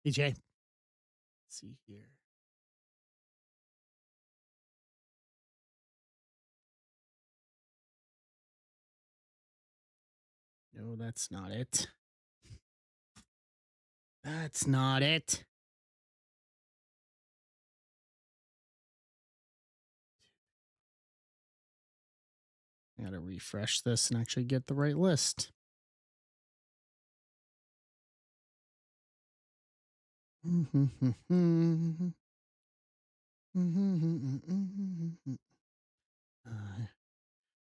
[SPEAKER 1] DJ, let's see here. No, that's not it. That's not it. I gotta refresh this and actually get the right list. I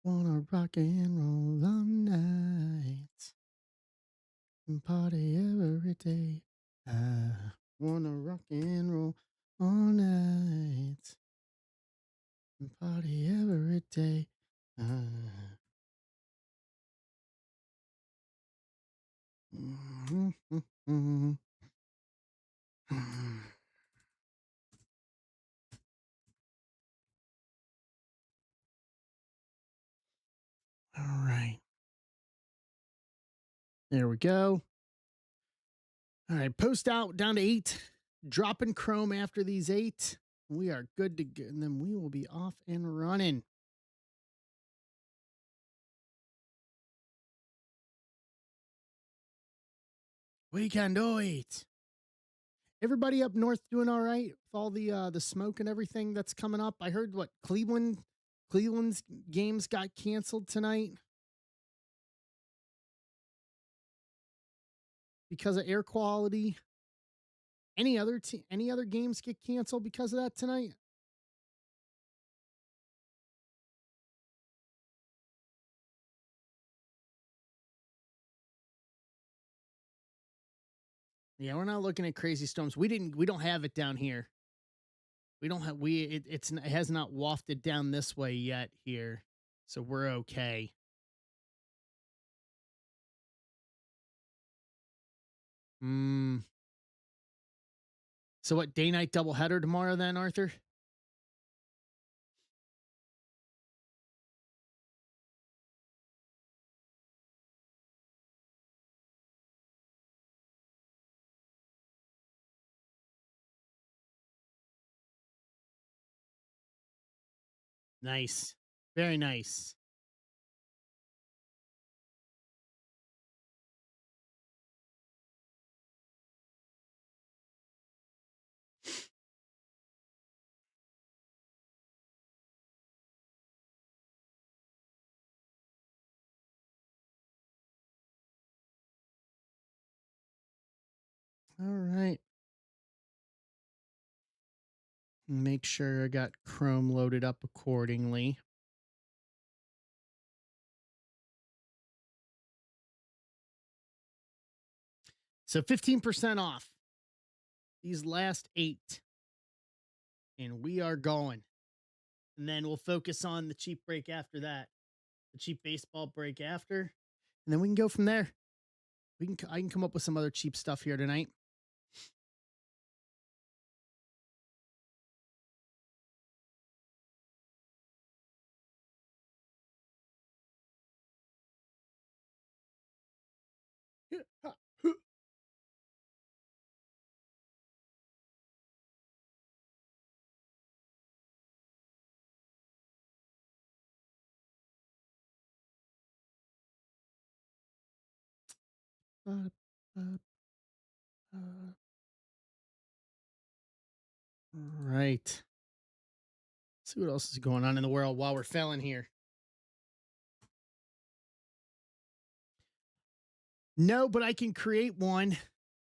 [SPEAKER 1] wanna rock and roll all night and party every day. I wanna rock and roll all night and party every day. All right. There we go. All right. Post out down to 8. Dropping Chrome after these 8. We are good to go. And then we will be off and running. We can do it. Everybody up north doing all right with all the smoke and everything that's coming up. I heard what Cleveland's games got canceled tonight because of air quality. Any other games get canceled because of that tonight? Yeah, we're not looking at crazy storms. We don't have it down here. We don't have we it has not wafted down this way yet here. So we're okay. Mm. So what day night doubleheader tomorrow then, Arthur? Nice. Very nice. All right. Make sure I got Chrome loaded up accordingly. So 15% off these last 8. And we are going. And then we'll focus on the cheap break after that. The cheap baseball break after. And then we can go from there. I can come up with some other cheap stuff here tonight. Uh, uh, uh, all right. See what else is going on in the world while we're filling here. No, but I can create one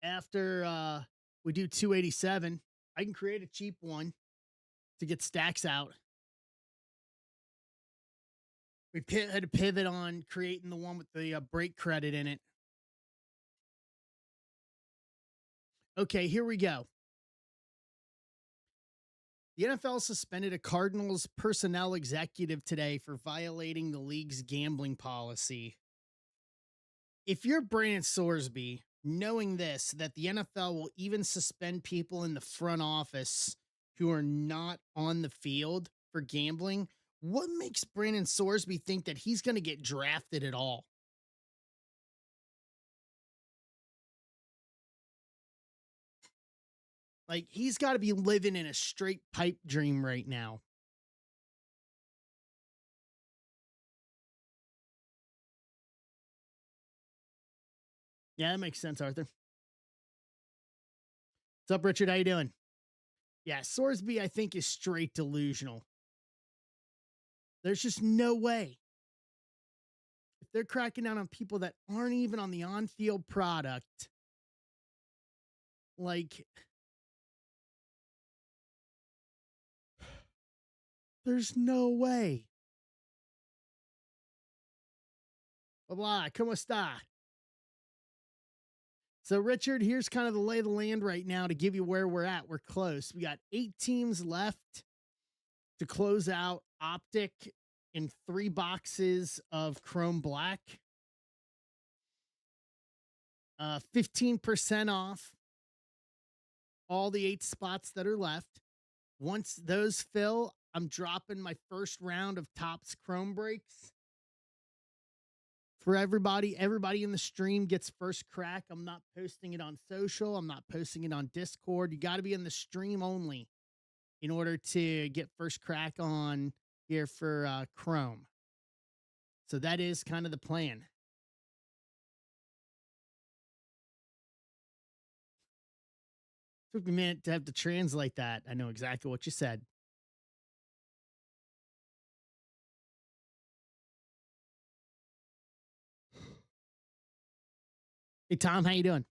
[SPEAKER 1] after we do 287. I can create a cheap one to get stacks out. Had to pivot on creating the one with the break credit in it. Okay, here we go. The NFL suspended a Cardinals personnel executive today for violating the league's gambling policy. If you're Brandon Sorsby, knowing this, that the NFL will even suspend people in the front office who are not on the field for gambling, what makes Brandon Sorsby think that he's going to get drafted at all? Like, he's got to be living in a straight pipe dream right now. Yeah, that makes sense, Arthur. What's up, Richard? How you doing? Yeah, Sorsby, I think, is straight delusional. There's just no way. If they're cracking down on people that aren't even on the on-field product, like, there's no way. Blah, blah, ¿cómo está? So, Richard, here's kind of the lay of the land right now to give you where we're at. We're close. We got 8 teams left to close out Optic in 3 boxes of Chrome Black. 15% off all the 8 spots that are left. Once those fill, I'm dropping my first round of Topps Chrome breaks for everybody. Everybody in the stream gets first crack. I'm not posting it on social. I'm not posting it on Discord. You got to be in the stream only in order to get first crack on here for Chrome. So that is kind of the plan. Took me a minute to have to translate that. I know exactly what you said. Hey Tom, how you doing?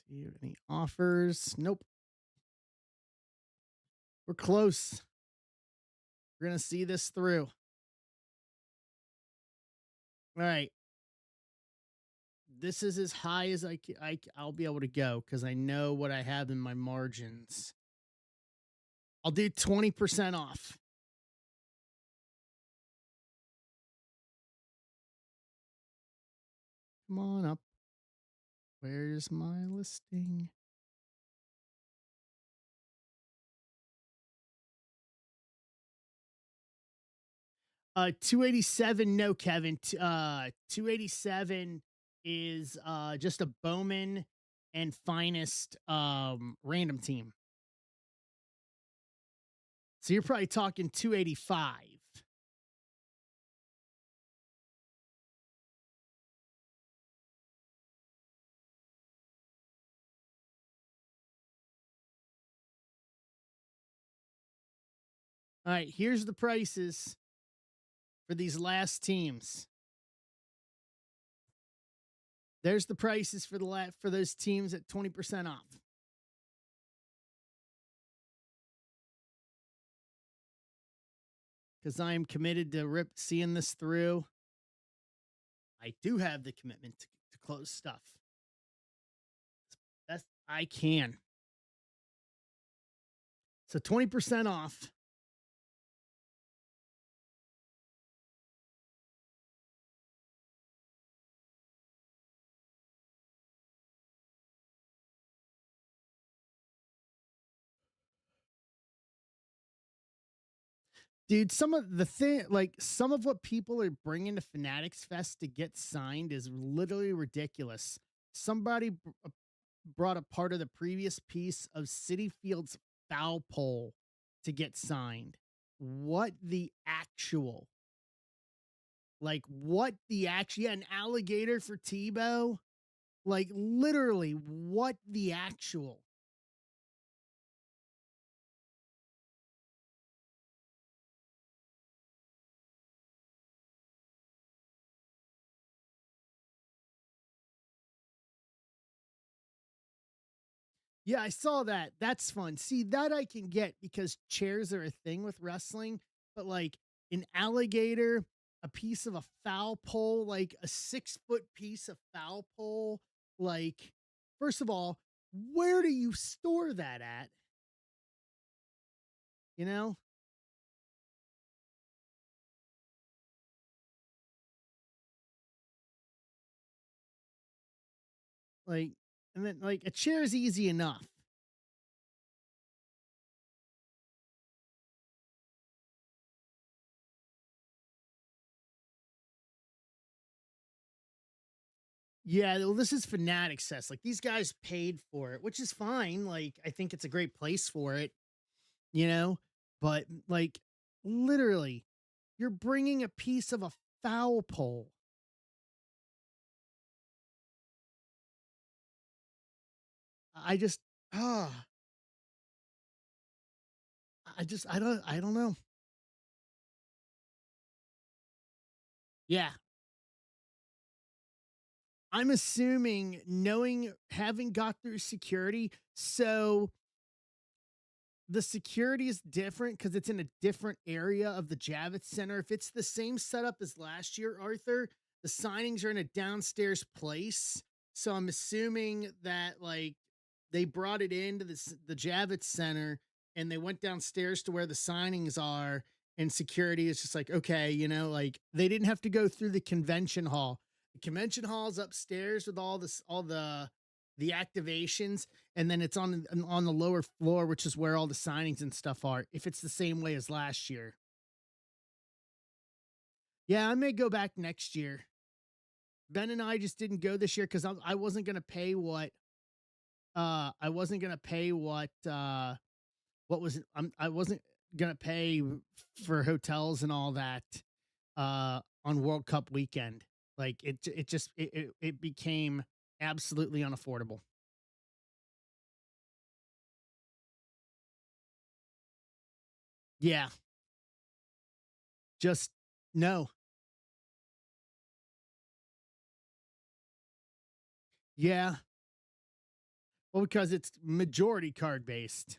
[SPEAKER 1] See any offers? Nope. We're close. We're gonna see this through. All right. This is as high as I'll be able to go because I know what I have in my margins. I'll do 20% off. Come on up. Where's my listing? 287. No, Kevin. 287 is just a Bowman and finest random team. So you're probably talking 285. All right, here's the prices for these last teams. There's the prices for for those teams at 20% off. Because I am committed to seeing this through. I do have the commitment to close stuff. That's I can. So 20% off. Dude, some of the thing, like some of what people are bringing to Fanatics Fest to get signed is literally ridiculous. Somebody brought a part of the previous piece of City Field's foul pole to get signed. What the actual? Like, what the actual? Yeah, an alligator for Tebow? Like, literally, what the actual? Yeah, I saw that. That's fun. See, that I can get because chairs are a thing with wrestling, but like an alligator, a piece of a foul pole, like a 6 foot piece of foul pole, like, first of all, where do you store that at? You know? Like, and then like a chair is easy enough. Yeah, well, this is Fanatics Fest. Like these guys paid for it, which is fine. Like, I think it's a great place for it, you know? But like literally, you're bringing a piece of a foul pole. I just ah, I don't know. Yeah. I'm assuming knowing having got through security, so the security is different because it's in a different area of the Javits Center. If it's the same setup as last year, Arthur, the signings are in a downstairs place. So I'm assuming that like they brought it into the Javits Center and they went downstairs to where the signings are. And security is just like, okay, like they didn't have to go through the convention hall. The convention hall is upstairs with all the activations, and then it's on the lower floor, which is where all the signings and stuff are. If it's the same way as last year, yeah, I may go back next year. Ben and I just didn't go this year because I wasn't gonna pay I wasn't gonna pay what was it? I wasn't gonna pay for hotels and all that on World Cup weekend. Like it became absolutely unaffordable. Yeah, just no. Yeah, well, because it's majority card based.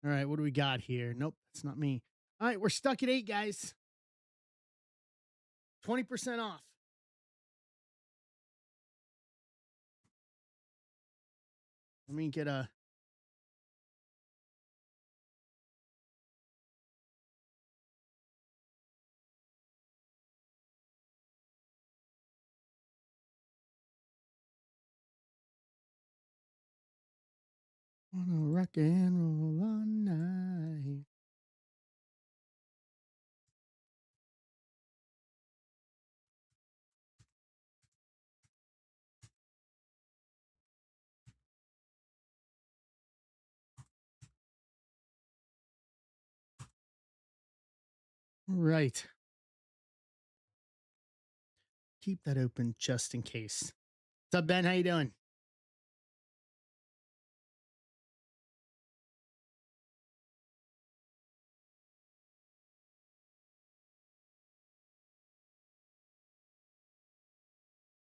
[SPEAKER 1] All right, what do we got here? Nope, that's not me. All right, we're stuck at 8, guys. 20% off. Let me get a wanna rock and roll all night. Right. Keep that open just in case. What's up, Ben? How you doing?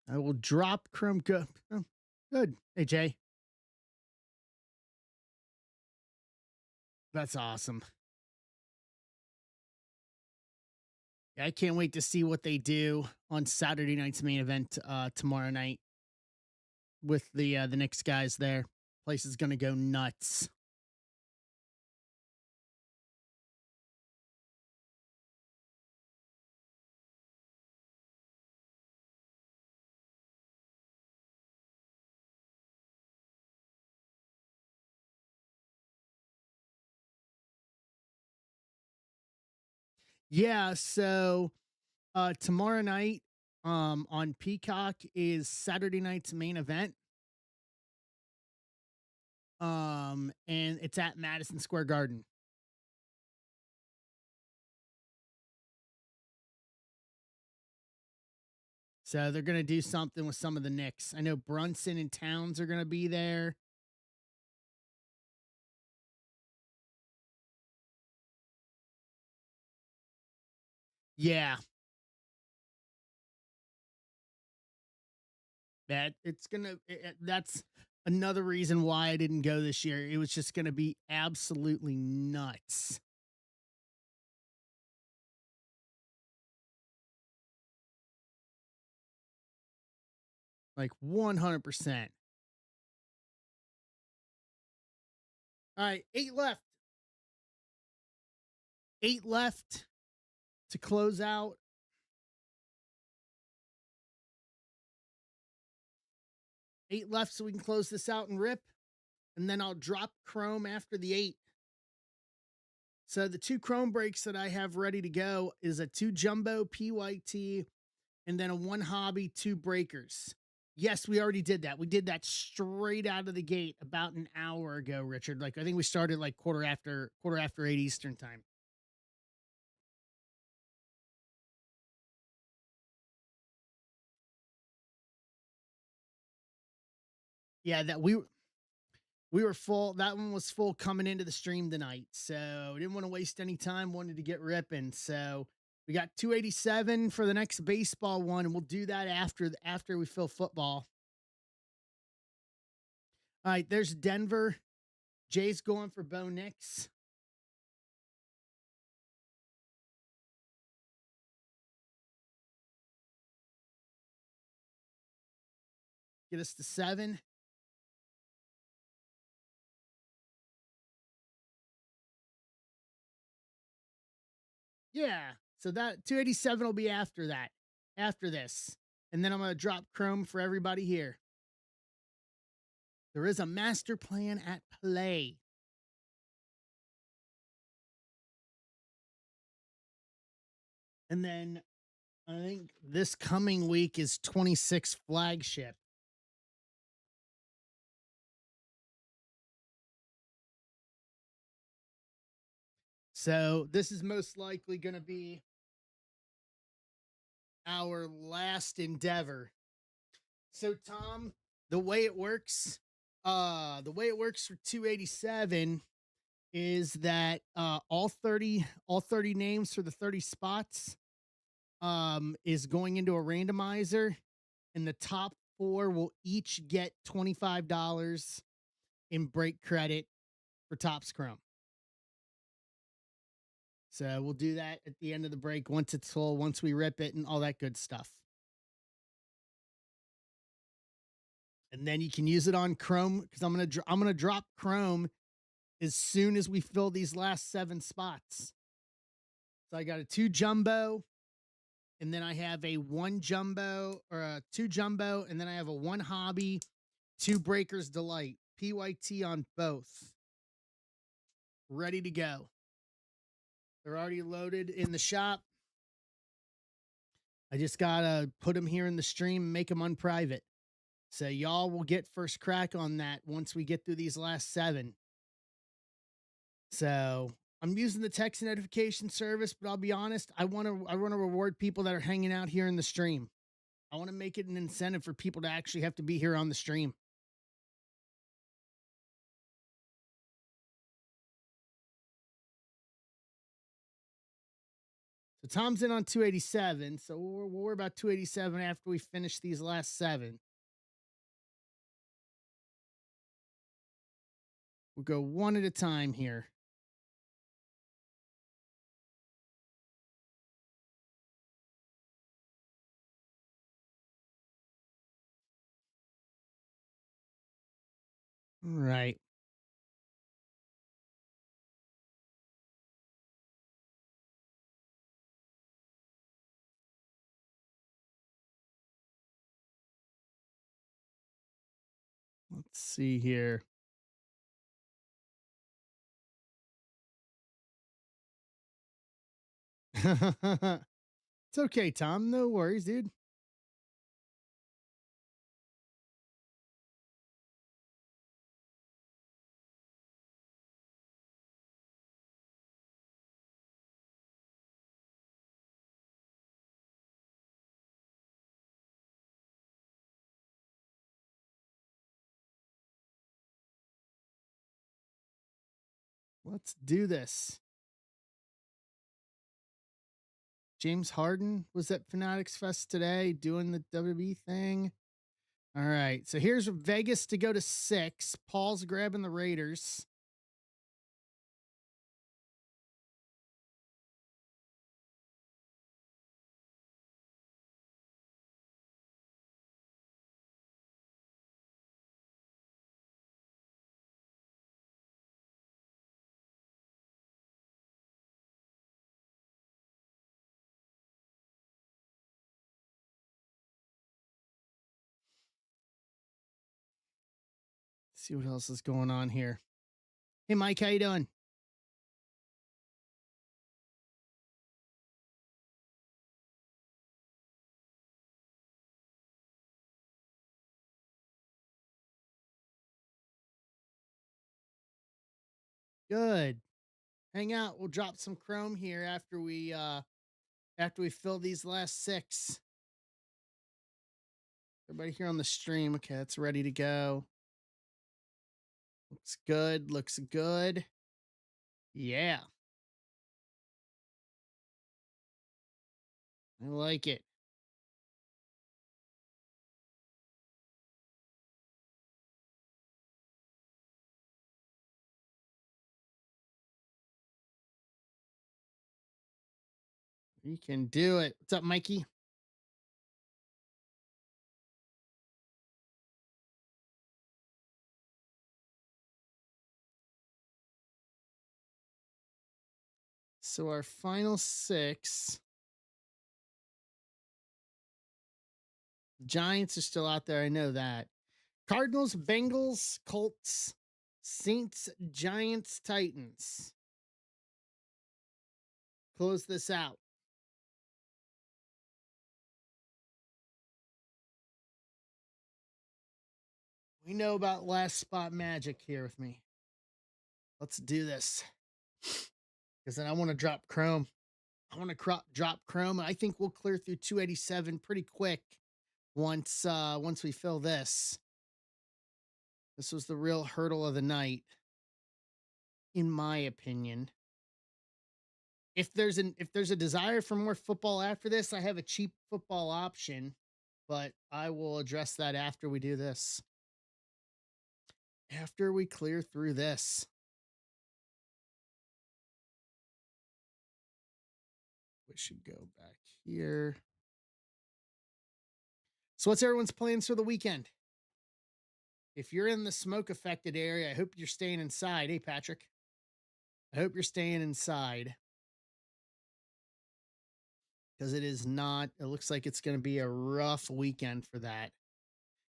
[SPEAKER 1] I will drop Chrome. Oh, good. Hey, Jay. That's awesome. Yeah, I can't wait to see what they do on Saturday night's main event tomorrow night with the Knicks guys there. Place is gonna go nuts. Yeah, so tomorrow night on Peacock is Saturday night's main event. And it's at Madison Square Garden. So they're gonna do something with some of the Knicks. I know Brunson and Towns are gonna be there. Yeah, that it's gonna. That's another reason why I didn't go this year. It was just gonna be absolutely nuts, like 100%. All right, eight left. Eight left to close out. Eight left, so we can close this out and rip. And then I'll drop Chrome after the eight. So the two Chrome breaks that I have ready to go is a two jumbo PYT and then a one hobby, two breakers. Yes, we already did that. We did that straight out of the gate about an hour ago, Richard. Like I think we started like quarter after 8 Eastern time. Yeah, that we were full. That one was full coming into the stream tonight. So we didn't want to waste any time, wanted to get ripping. So we got 287 for the next baseball one, and we'll do that after we fill football. All right, there's Denver. Jay's going for Bo Nix. Get us to 7. Yeah. So that 287 will be after that, after this. And then I'm going to drop Chrome for everybody here. There is a master plan at play. And then I think this coming week is 26 flagship. So this is most likely going to be our last endeavor. So Tom, the way it works, for 287 is that all 30 names for the 30 spots is going into a randomizer, and the top 4 will each get $25 in break credit for Topps Chrome. So we'll do that at the end of the break once it's full, once we rip it and all that good stuff. And then you can use it on Chrome because I'm gonna drop Chrome as soon as we fill these last 7 spots. So I got a 2 jumbo, and then I have a 1 jumbo or a 2 jumbo, and then I have a 1 hobby, 2 breakers delight, PYT on both. Ready to go. They're already loaded in the shop. I just gotta put them here in the stream and make them unprivate. So y'all will get first crack on that once we get through these last 7. So I'm using the text notification service, but I'll be honest, I want to reward people that are hanging out here in the stream. I want to make it an incentive for people to actually have to be here on the stream. So Tom's in on 287. So we'll worry about 287 after we finish these last 7. We'll go one at a time here. All right. Let's see here. It's okay, Tom. No worries, dude. Let's do this. James Harden was at Fanatics Fest today doing the WWE thing. All right. So here's Vegas to go to 6. Paul's grabbing the Raiders. See what else is going on here. Hey, Mike, how you doing? Good. Hang out. We'll drop some Chrome here after we fill these last 6. Everybody here on the stream. Okay, it's ready to go. Looks good. Looks good. Yeah. I like it. You can do it. What's up, Mikey? So our final 6. Giants are still out there. I know that. Cardinals, Bengals, Colts, Saints, Giants, Titans. Close this out. We know about last spot magic here with me. Let's do this. Because then I want to drop Chrome. I want to drop Chrome. I think we'll clear through 287 pretty quick once we fill this. This was the real hurdle of the night, in my opinion. If there's a desire for more football after this, I have a cheap football option, but I will address that after we do this. After we clear through this. We should go back here. So what's everyone's plans for the weekend? If you're in the smoke affected area, I hope you're staying inside. Hey, Patrick. I hope you're staying inside because it looks like it's going to be a rough weekend for that.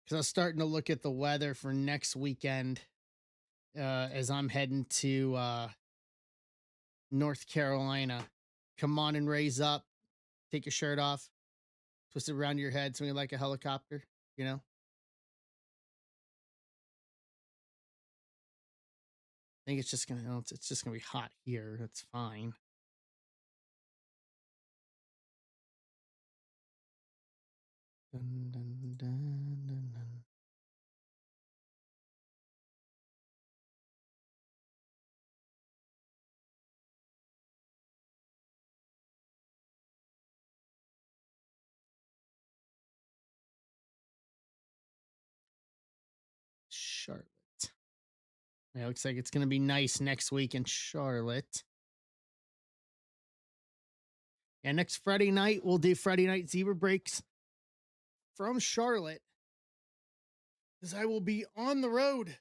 [SPEAKER 1] Because I was starting to look at the weather for next weekend as I'm heading to North Carolina. Come on and raise up. Take your shirt off. Twist it around your head, swing it like a helicopter, you know? I think it's just gonna be hot here. That's fine. Dun, dun, dun, dun, dun. Charlotte. Yeah, looks like it's gonna be nice next week in Charlotte. Yeah, next Friday night we'll do Friday night zebra breaks from Charlotte, because I will be on the road.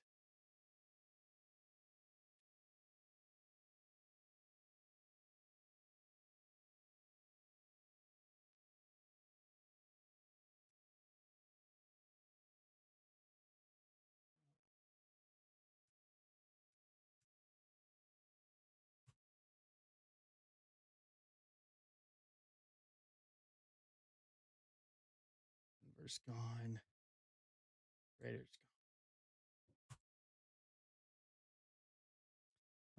[SPEAKER 1] First gone. Raiders gone.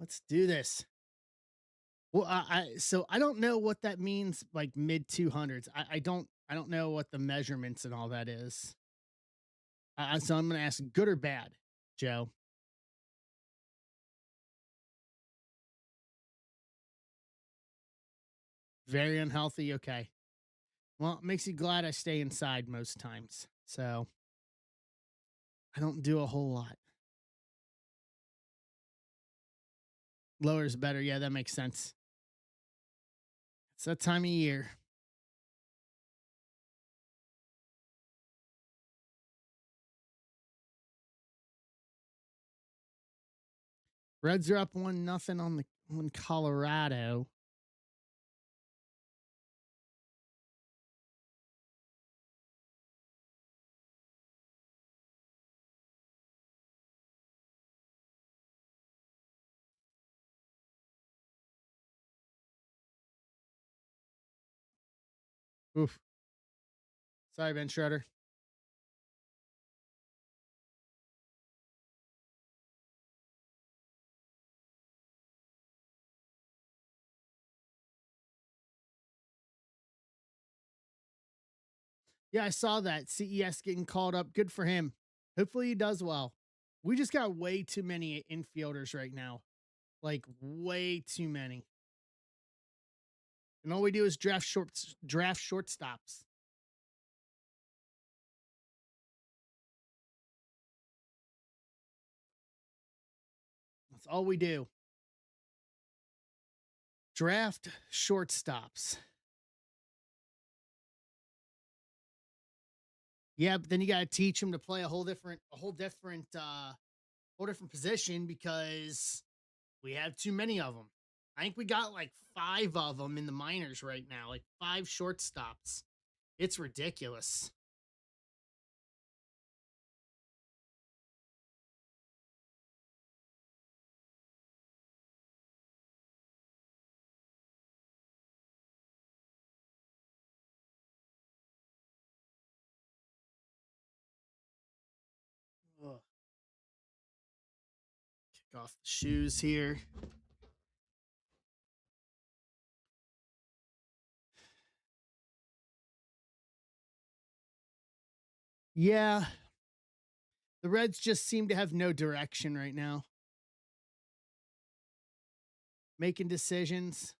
[SPEAKER 1] Let's do this. Well, so I don't know what that means, like mid 200s. I don't know what the measurements and all that is. So I'm going to ask good or bad, Joe. Very unhealthy. Okay. Well, it makes you glad I stay inside most times. So I don't do a whole lot. Lower is better. Yeah, that makes sense. It's that time of year. Reds are up 1-0 on Colorado. Oof. Sorry, Ben Schroeder. Yeah, I saw that. CES getting called up. Good for him. Hopefully he does well. We just got way too many infielders right now. Like way too many. And all we do is draft shortstops. That's all we do. Draft shortstops. Yeah, but then you got to teach them to play whole different position because we have too many of them. I think we got like 5 of them in the minors right now, like 5 shortstops. It's ridiculous. Ugh. Kick off the shoes here. Yeah, the Reds just seem to have no direction right now. Making decisions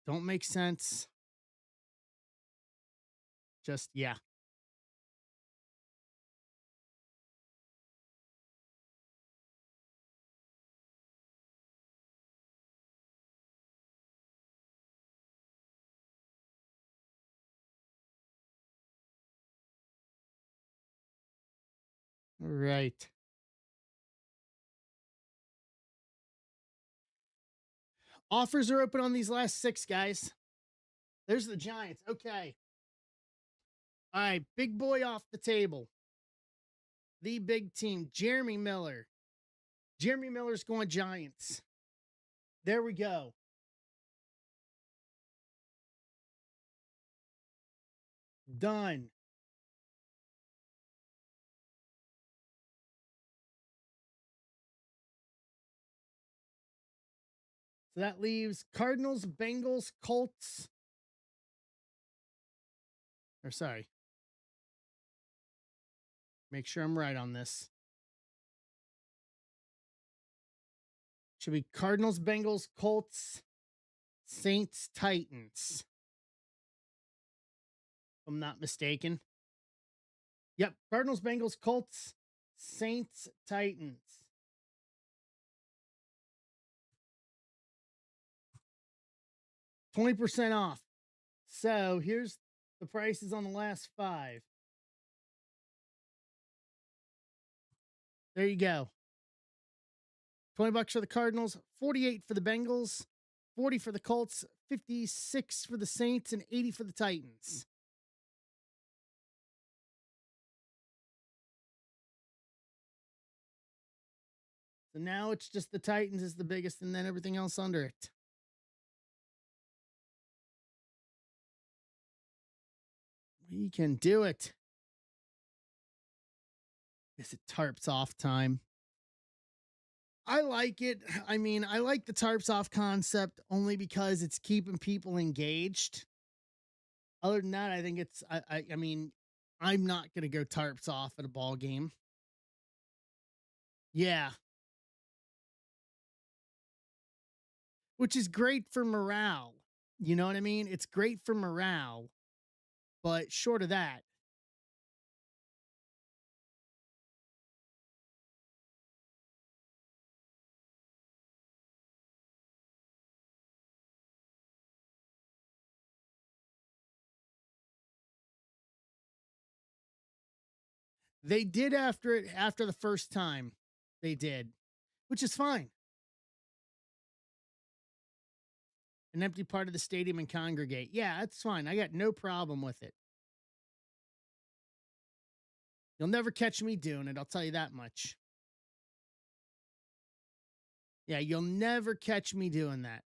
[SPEAKER 1] don't make sense. Just, yeah. Right. Offers are open on these last 6, guys. There's the Giants. Okay. All right. Big boy off the table. The big team, Jeremy Miller. Jeremy Miller's going Giants. There we go. Done. So that leaves Cardinals, Bengals, Colts. Or sorry. Make sure I'm right on this. Should be Cardinals, Bengals, Colts, Saints, Titans. If I'm not mistaken. Yep. Cardinals, Bengals, Colts, Saints, Titans. 20% off. So here's the prices on the last 5. There you go. $20 for the Cardinals, 48 for the Bengals, 40 for the Colts, 56 for the Saints, and 80 for the Titans. So now it's just the Titans is the biggest and then everything else under it. We can do it. Is it tarps off time? I like it. I mean, I like the tarps off concept only because it's keeping people engaged. Other than that, I think it's I mean, I'm not gonna go tarps off at a ball game. Yeah. Which is great for morale. You know what I mean? It's great for morale, but short of that, they did after the first time. They did, which is fine. An empty part of the stadium and congregate. Yeah, that's fine. I got no problem with it. You'll never catch me doing it. I'll tell you that much. Yeah, you'll never catch me doing that.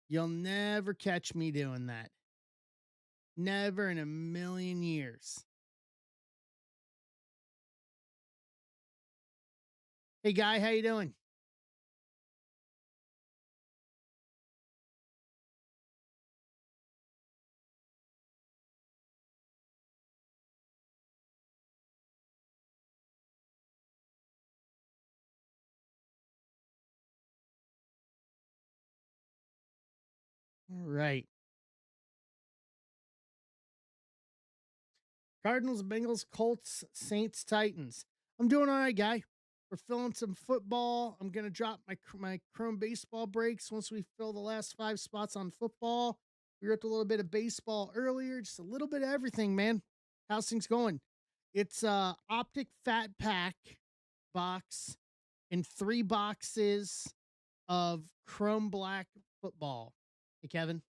[SPEAKER 1] You'll never catch me doing that. Never in a million years. Hey guy, how you doing? All right. Cardinals, Bengals, Colts, Saints, Titans. I'm doing all right, guy. We're filling some football. I'm gonna drop my Chrome baseball breaks once we fill the last 5 spots on football. We ripped a little bit of baseball earlier, just a little bit of everything, man. How's things going? It's optic fat pack box in 3 boxes of Chrome black football. Hey, Kevin.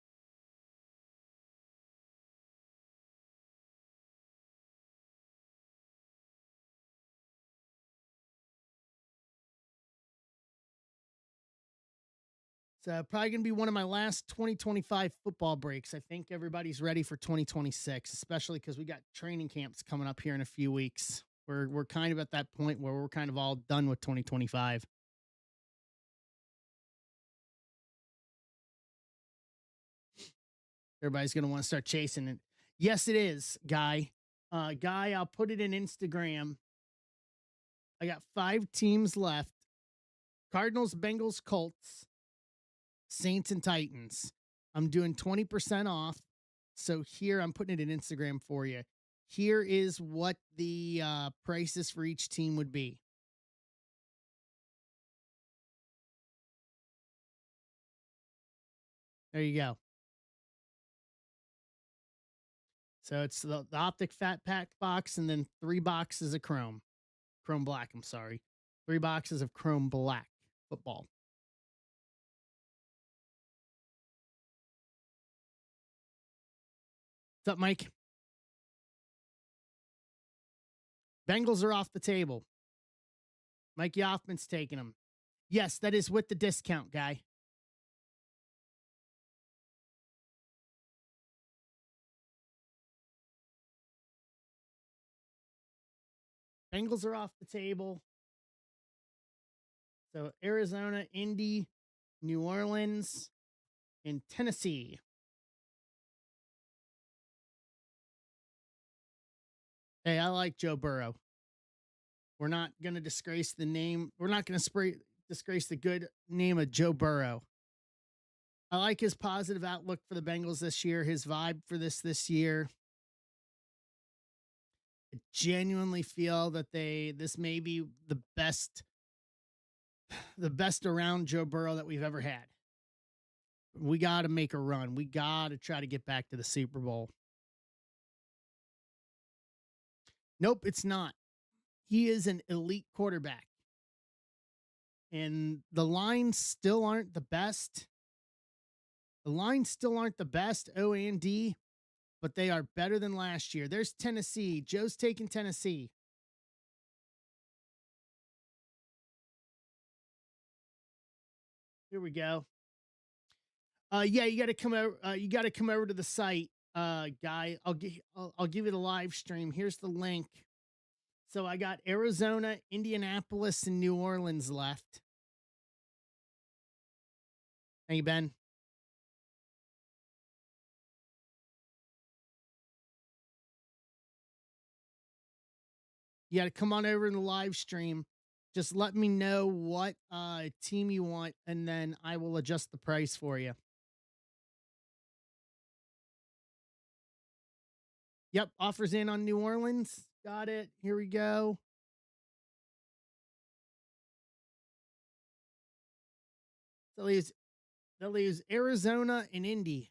[SPEAKER 1] It's probably going to be one of my last 2025 football breaks. I think everybody's ready for 2026, especially because we got training camps coming up here in a few weeks. We're kind of at that point where we're kind of all done with 2025. Everybody's going to want to start chasing it. Yes, it is, guy. Guy, I'll put it in Instagram. I got 5 teams left: Cardinals, Bengals, Colts, Saints, and Titans. I'm doing 20% off. So here I'm putting it in Instagram for you. Here is what the prices for each team would be. There you go. So it's the optic fat pack box and then 3 boxes of Chrome black. I'm sorry. 3 boxes of Chrome black football. What's up, Mike? Bengals are off the table. Mikey Hoffman's taking them. Yes, that is with the discount, guy. Bengals are off the table. So Arizona, Indy, New Orleans, and Tennessee. Hey, I like Joe Burrow. We're not going to disgrace the name. We're not going to disgrace the good name of Joe Burrow. I like his positive outlook for the Bengals this year, his vibe for this year. I genuinely feel that this may be the best around Joe Burrow that we've ever had. We got to make a run. We got to try to get back to the Super Bowl. Nope, it's not. He is an elite quarterback. And the lines still aren't the best. The lines still aren't the best, O and D, but they are better than last year. There's Tennessee. Joe's taking Tennessee. Here we go. Yeah, you got to come over. You got to come over to the site, guy. I'll give you the live stream. Here's the link. So I got Arizona, Indianapolis, and New Orleans left. Thank you, Ben. You got to come on over in the live stream. Just let me know what team you want, and then I will adjust the price for you. Yep, offers in on New Orleans. Got it. Here we go. That leaves Arizona and Indy.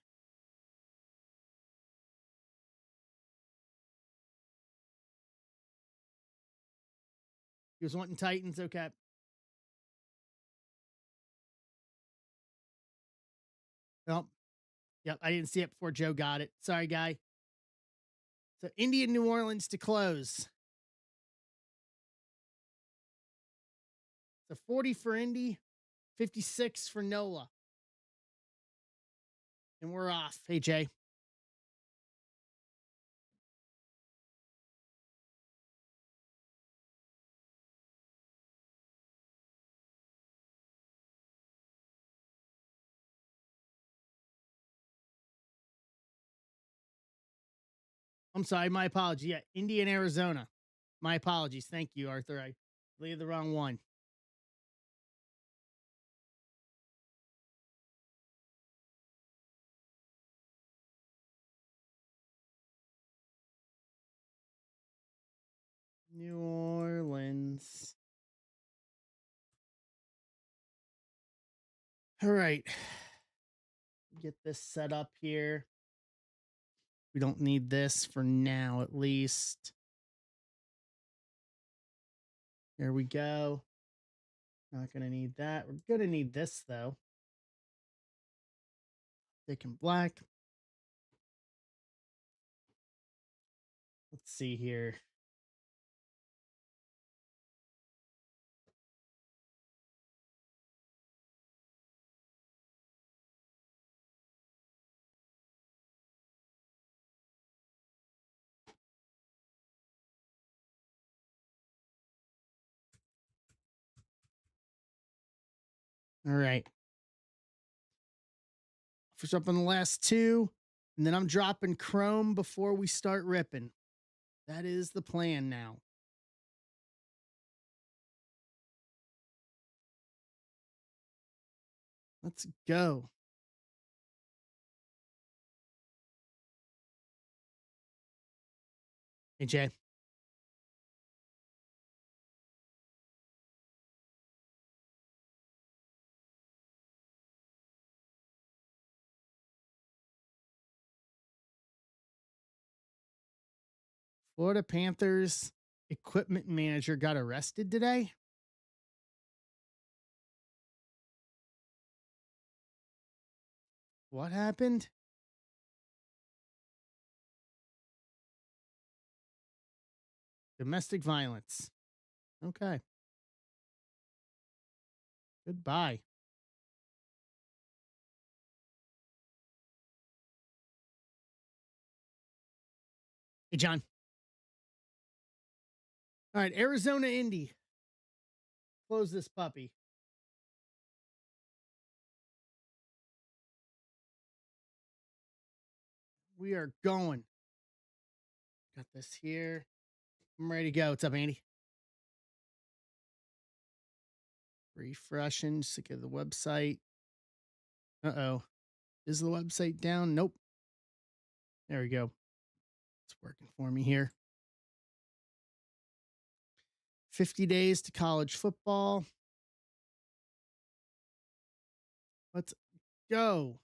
[SPEAKER 1] He was wanting Titans. Okay. Well, yep. I didn't see it before Joe got it. Sorry, guy. So Indy and New Orleans to close. So 40 for Indy, 56 for NOLA. And we're off. Hey, Jay. I'm sorry. My apology. Yeah, Indy and Arizona. My apologies. Thank you, Arthur. I laid the wrong one. New Orleans. All right. Get this set up here. We don't need this for now, at least. There we go. Not going to need that. We're going to need this, though. Thick and black. Let's see here. All right. First up on the last two. And then I'm dropping Chrome before we start ripping. That is the plan now. Let's go. Hey, Jay. Florida Panthers equipment manager got arrested today. What happened? Domestic violence. Okay. Goodbye. Hey, John. All right. Arizona, Indy. Close this puppy. We are going. Got this here. I'm ready to go. What's up, Andy? Refreshing just to get the website. Uh-oh. Is the website down? Nope. There we go. It's working for me here. 50 days to college football. Let's go.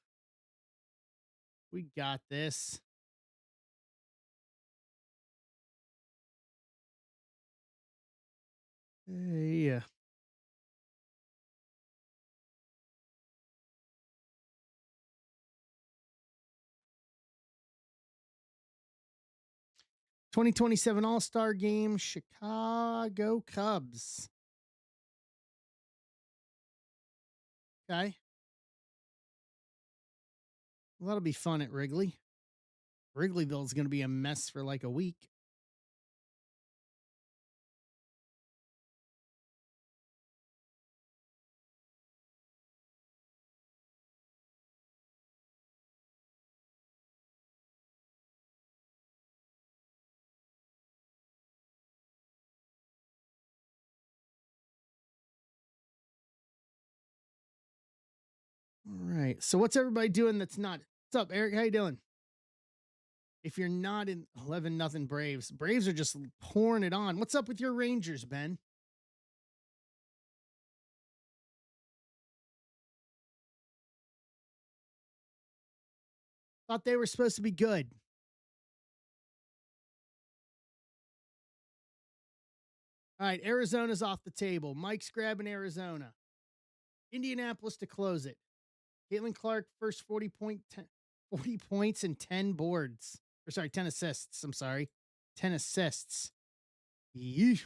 [SPEAKER 1] We got this. Hey. 2027 All-Star Game, Chicago Cubs. Okay. Well, that'll be fun at Wrigley. Wrigleyville's going to be a mess for like a week. All right. So what's everybody doing that's not? What's up, Eric? How you doing? If you're not in 11 nothing Braves, Braves are just pouring it on. What's up with your Rangers, Ben? Thought they were supposed to be good. All right, Arizona's off the table. Mike's grabbing Arizona. Indianapolis to close it. Caitlin Clark, first 40 points and 10 boards. Or sorry, 10 assists. I'm sorry. 10 assists. Yeesh.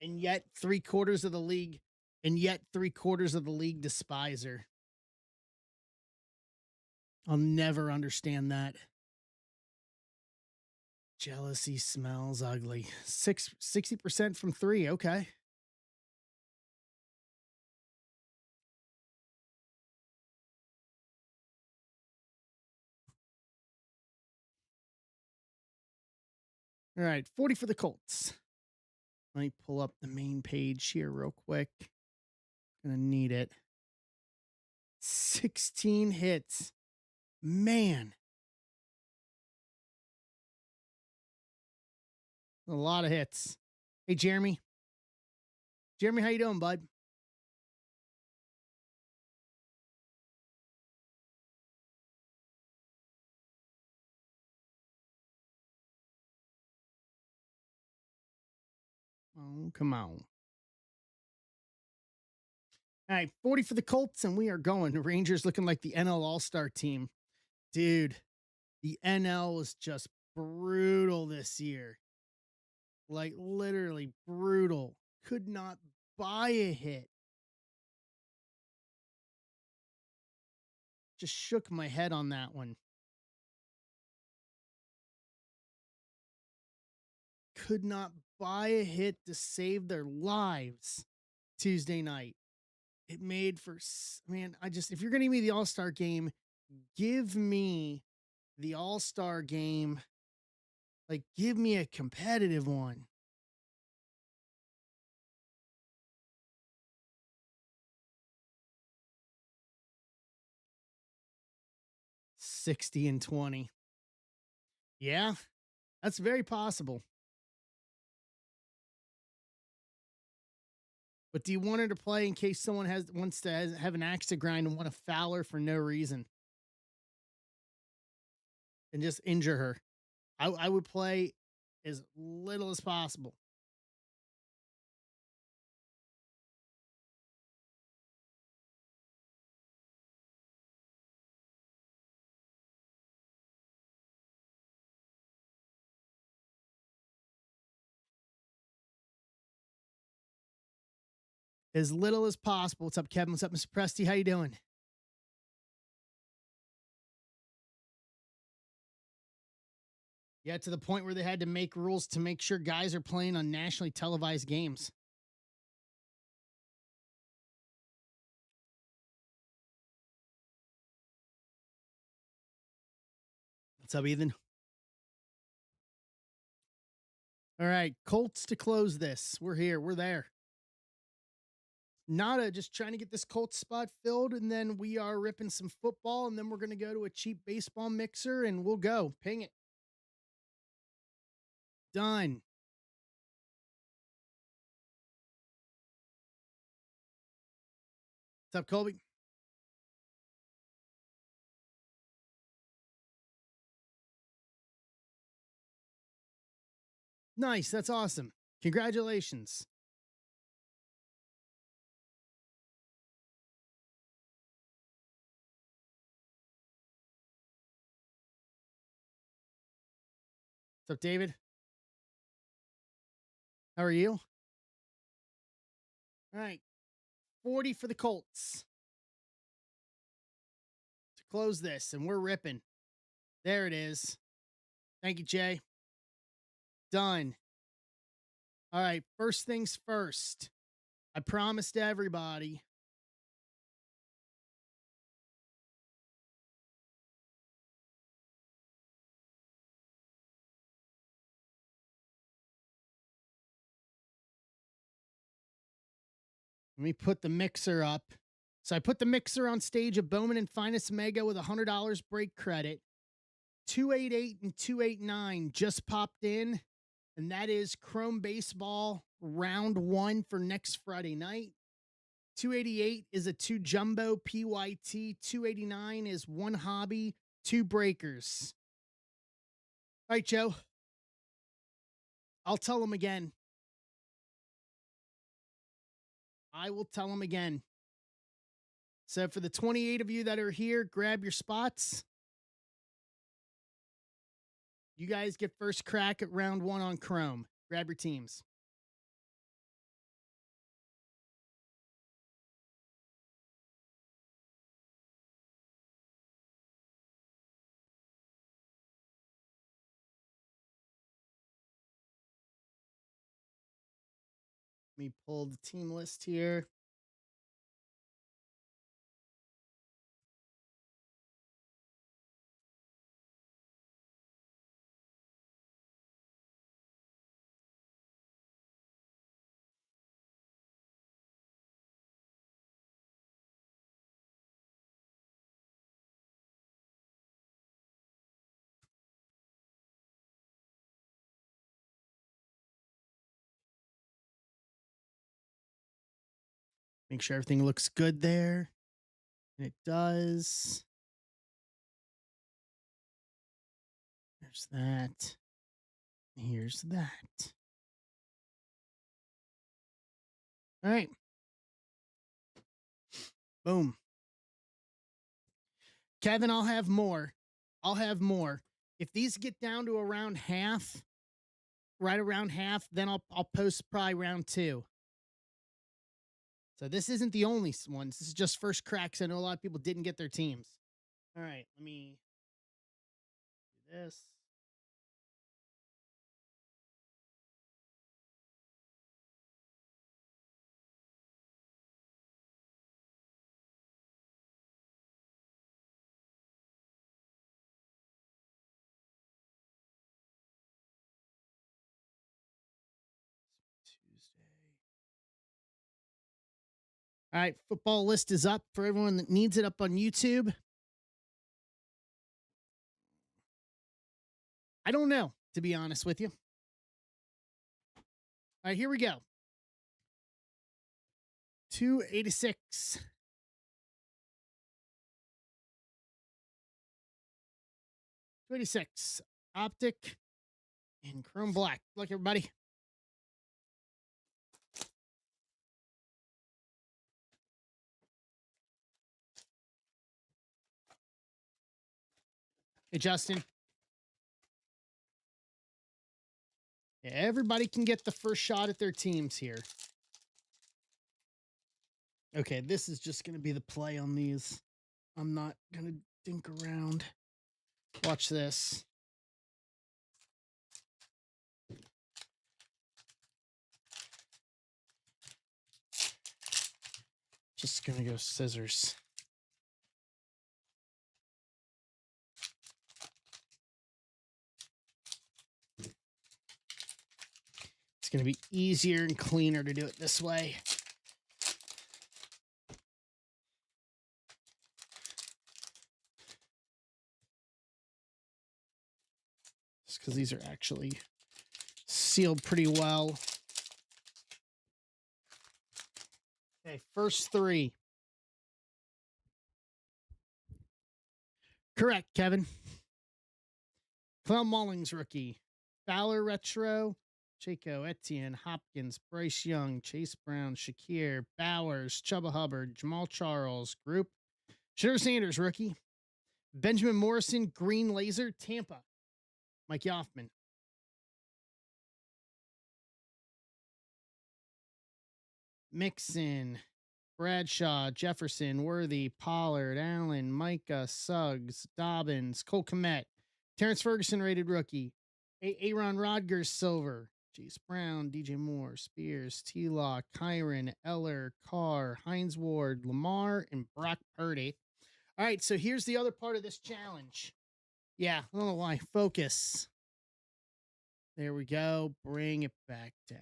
[SPEAKER 1] And yet three-quarters of the league, despise her. I'll never understand that. Jealousy smells ugly. 60% from three. Okay. All right. 40 for the Colts. Let me pull up the main page here real quick. Gonna need it. 16 hits. Man. A lot of hits. Hey, Jeremy. Jeremy, how you doing, bud? Oh, come on. All right, 40 for the Colts, and we are going. The Rangers looking like the NL All-Star team. Dude, the NL was just brutal this year. Like, literally brutal. Could not buy a hit. Just shook my head on that one. Could not buy a hit to save their lives Tuesday night. It made for, man, if you're going to give me the All-Star game, give me the All-Star game. Like, give me a competitive one. $60-20. Yeah, that's very possible. But do you want her to play in case someone wants to have an axe to grind and want to foul her for no reason and just injure her? I would play as little as possible. As little as possible. What's up, Kevin? What's up, Mr. Presti? How you doing? Yeah, to the point where they had to make rules to make sure guys are playing on nationally televised games. What's up, Ethan? All right, Colts to close this. We're here. We're there. Nada, just trying to get this Colts spot filled, and then we are ripping some football, and then we're going to go to a cheap baseball mixer, and we'll go. Ping it. Done. What's up, Colby? Nice. That's awesome. Congratulations. What's up, David? How are you? All right. 40 for the Colts. close this and we're ripping. There it is. Thank you, Jay. Done. All right. First things first. I promised everybody. Let me put the mixer up. So I put the mixer on stage at Bowman and Finest Mega with $100 break credit. 288 and 289 just popped in, and that is Chrome Baseball round 1 for next Friday night. 288 is a 2 jumbo PYT. 289 is 1 hobby, 2 breakers. All right, Joe. I'll tell them again. I will tell them again. So for the 28 of you that are here, grab your spots. You guys get first crack at round 1 on Chrome. Grab your teams. Let me pull the team list here. Make sure everything looks good there. And it does. There's that. Here's that. All right. Boom. Kevin, I'll have more. If these get down to around half, right around half, then I'll post probably round 2. So this isn't the only one. This is just first cracks. I know a lot of people didn't get their teams. All right, let me do this. Tuesday. All right, football list is up for everyone that needs it, up on YouTube. I don't know, to be honest with you. All right, here we go. 286. 286. Optic and Chrome Black. Look, everybody. Hey, Justin. Yeah, everybody can get the first shot at their teams here. Okay, this is just going to be the play on these. I'm not going to dink around. Watch this. Just going to go scissors. It's going to be easier and cleaner to do it this way. Just because these are actually sealed pretty well. Okay, first 3. Correct, Kevin. Clell Mullings rookie. Fowler retro. Chaco, Etienne, Hopkins, Bryce Young, Chase Brown, Shakir, Bowers, Chubba Hubbard, Jamal Charles, Group. Shedeur Sanders rookie. Benjamin Morrison, Green Laser, Tampa. Mike Yoffman. Mixon. Bradshaw, Jefferson, Worthy, Pollard, Allen, Micah, Suggs, Dobbins, Cole Kmet, Terrence Ferguson, rated rookie, Aaron Rodgers, silver, Chase Brown, DJ Moore, Spears, T-Law, Kyron, Eller, Carr, Hines Ward, Lamar, and Brock Purdy. All right, so here's the other part of this challenge. Yeah, I don't know why. Focus. There we go. Bring it back down.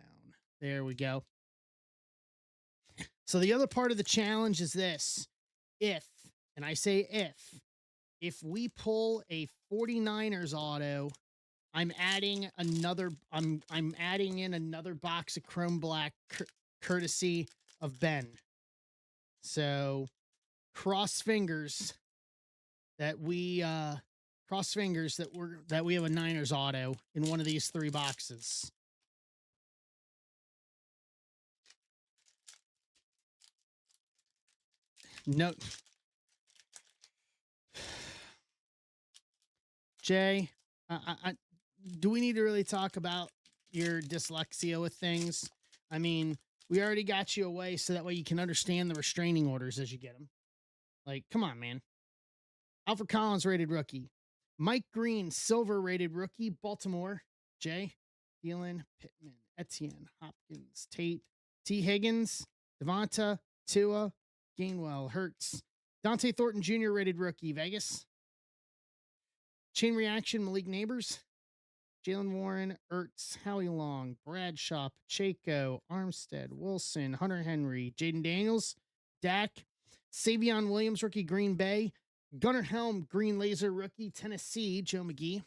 [SPEAKER 1] There we go. So the other part of the challenge is this. If, and I say if we pull a 49ers auto, I'm adding in another box of Chrome Black courtesy of Ben. So cross fingers that we have a Niners auto in one of these 3 boxes. No. Jay, do we need to really talk about your dyslexia with things? I mean, we already got you away so that way you can understand the restraining orders as you get them. Like, come on, man. Alfred Collins, rated rookie. Mike Green, silver, rated rookie. Baltimore. Jay, Thielen, Pittman, Etienne, Hopkins, Tate, T. Higgins, Devonta, Tua, Gainwell, Hurts. Dante Thornton Jr., rated rookie. Vegas. Chain reaction, Malik Neighbors. Jalen Warren, Ertz, Howie Long, Bradshaw, Pacheco, Armstead, Wilson, Hunter Henry, Jaden Daniels, Dak, Savion Williams, rookie, Green Bay, Gunnar Helm, Green Laser, rookie, Tennessee, Joe McGee.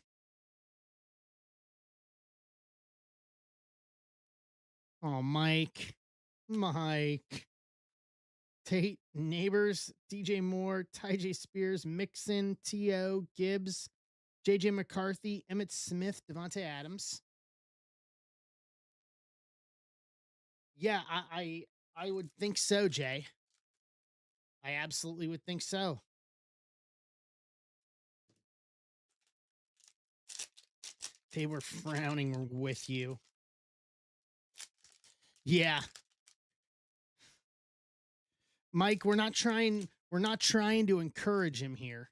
[SPEAKER 1] Oh, Mike. Tate, Neighbors, DJ Moore, Tyjae Spears, Mixon, T.O., Gibbs, J.J. McCarthy, Emmett Smith, Devontae Adams. Yeah, I would think so, Jay. I absolutely would think so. They were frowning with you. Yeah. Mike, we're not trying to encourage him here.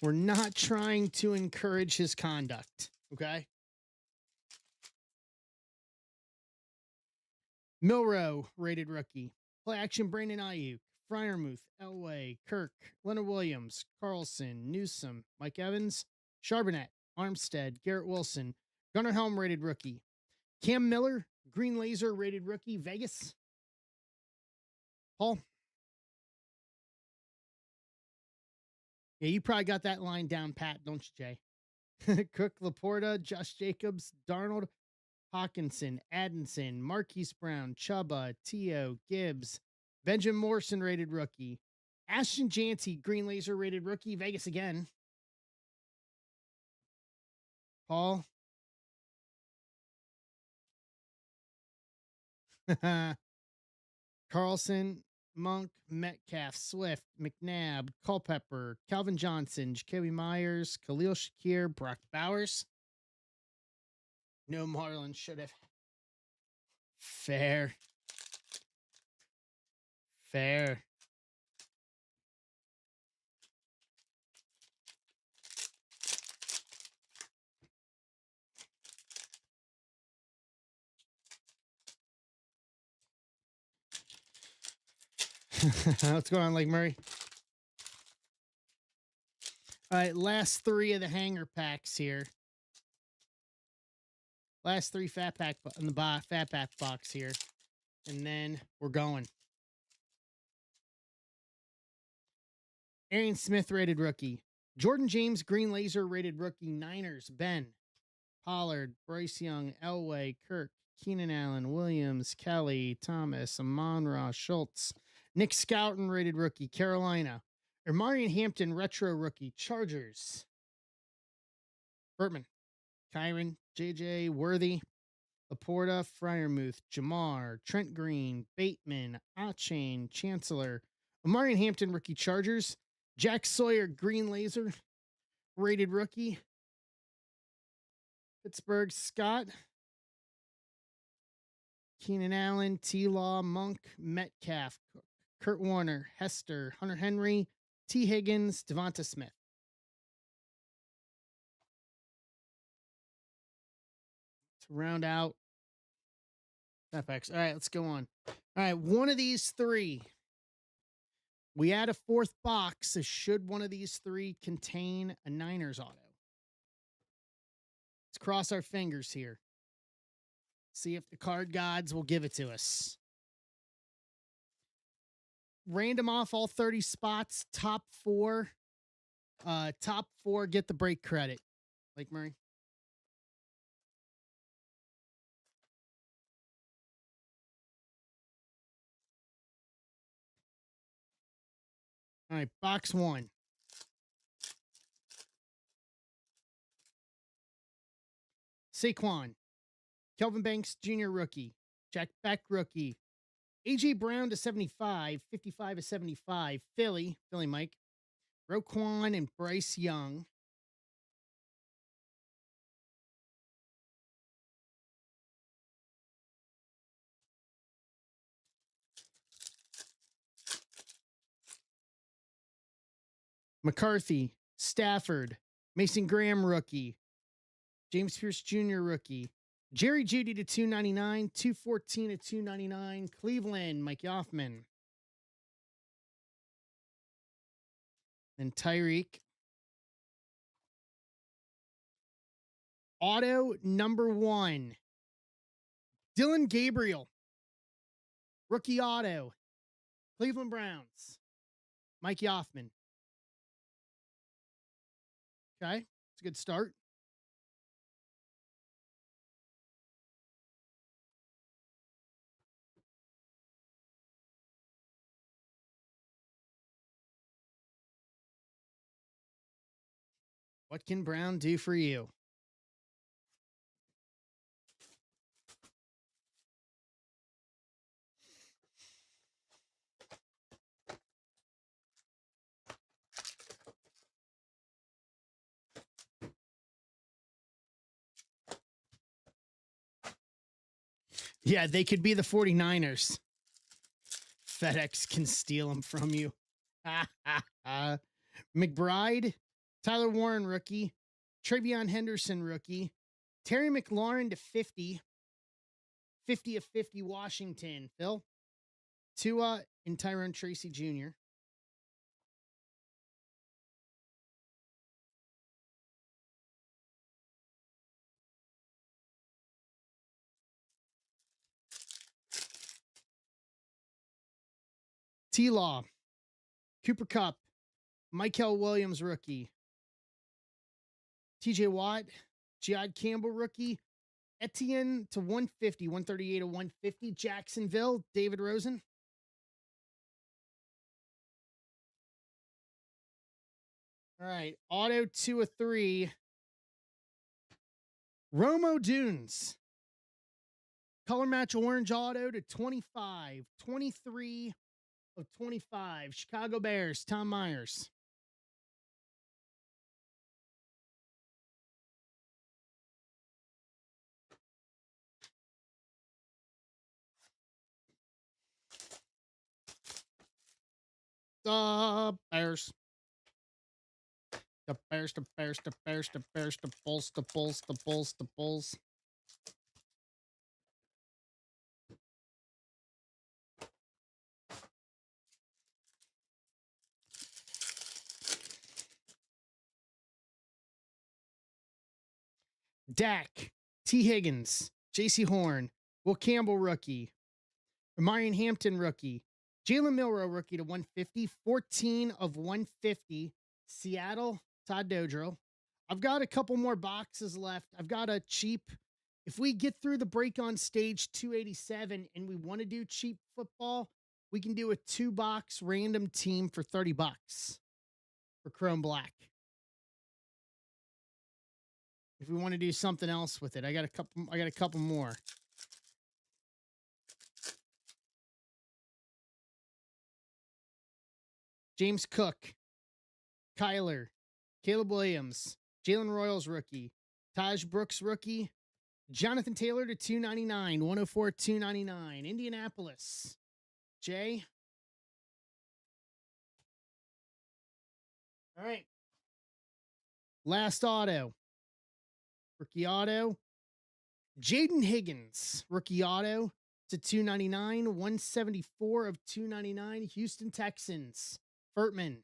[SPEAKER 1] We're not trying to encourage his conduct, okay? Milrow, rated rookie. Play action, Brandon Ayuk, Fryermuth, Elway, Kirk, Leonard Williams, Carlson, Newsom, Mike Evans, Charbonnet, Armstead, Garrett Wilson, Gunnar Helm, rated rookie. Cam Miller, Green Laser, rated rookie, Vegas. Paul? Yeah, you probably got that line down pat, don't you, Jay? Cook, Laporta, Josh Jacobs, Darnold, Hawkinson, Addison, Marquise Brown, Chuba, T.O., Gibbs, Benjamin Morrison, rated rookie. Ashton Janty, Green Laser, rated rookie. Vegas again. Paul? Carlson, Monk, Metcalf, Swift, McNabb, Culpepper, Calvin Johnson, Jacoby Myers, Khalil Shakir, Brock Bowers. No, Marlon should have. Fair. What's going on, Lake Murray? All right, last 3 of the hanger packs here. Last 3 fat pack in the fat pack box here. And then we're going. Arian Smith, rated rookie. Jordan James, Green Laser, rated rookie. Niners, Ben. Pollard, Bryce Young, Elway, Kirk, Keenan Allen, Williams, Kelly, Thomas, Amon-Ra, Schultz. Nick Scouton, rated rookie. Carolina. Marion Hampton, retro rookie. Chargers. Burtman. Kyron, JJ, Worthy, Laporta, Fryermuth, Jamar, Trent Green, Bateman, Achane, Chancellor, Amarian Hampton, rookie Chargers. Jack Sawyer, green laser, rated rookie. Pittsburgh, Scott. Keenan Allen, T-Law, Monk, Metcalf, Kurt Warner, Hester, Hunter Henry, T. Higgins, Devonta Smith. To round out FX. All right, let's go on. All right, one of these three. We add a fourth box. So should one of these three contain a Niners auto? Let's cross our fingers here. See if the card gods will give it to us. Random off all 30 spots. Top four get the break credit. Lake Murray. All right, box one. Saquon. Kelvin Banks Jr. rookie. Jack Beck rookie. A.J. Brown to 75. 55 to 75. Philly Mike. Roquan and Bryce Young. McCarthy, Stafford, Mason Graham rookie, James Pierce Jr. rookie, Jerry Jeudy to 299, 214 to 299, Cleveland, Mike Hoffman, and Tyreek. Auto number one, Dylan Gabriel, rookie auto, Cleveland Browns, Mike Hoffman. Okay, it's a good start. What can Brown do for you? Yeah, they could be the 49ers. FedEx can steal them from you. McBride, Tyler Warren rookie, Travion Henderson rookie, Terry McLaurin to 50, 50 of 50 Washington. Phil, Tua and Tyrone Tracy Jr. T-Law, Cooper Kupp, Michael Williams rookie, TJ Watt, Jihad Campbell rookie, Etienne to 150, 138 to 150, Jacksonville, David Rosen. All right, auto 2 of 3. Romo Dunes. Color match orange auto to 25, 23 of 25. Chicago Bears, Tom Myers. The Bears. The Bears, the Bears, the Bears, the Bears, the Bulls, the Bulls, the Bulls, the Bulls. Dak, T. Higgins, J.C. Horn, Will Campbell rookie, Amarian Hampton rookie, Jalen Milroe rookie to 150, 14 of 150, Seattle, Todd Dodrill. I've got a couple more boxes left. I've got a cheap, if we get through the break on stage 287 and we want to do cheap football, we can do a 2-box random team for $30 for Chrome Black. If we want to do something else with it, I got a couple more. James Cook, Kyler, Caleb Williams, Jalen Royals rookie, Taj Brooks rookie, Jonathan Taylor to 299, 104, 299. Indianapolis. Jay. All right. Last auto. Rookie auto. Jaden Higgins, rookie auto to 299, 174 of 299. Houston Texans. Furtman.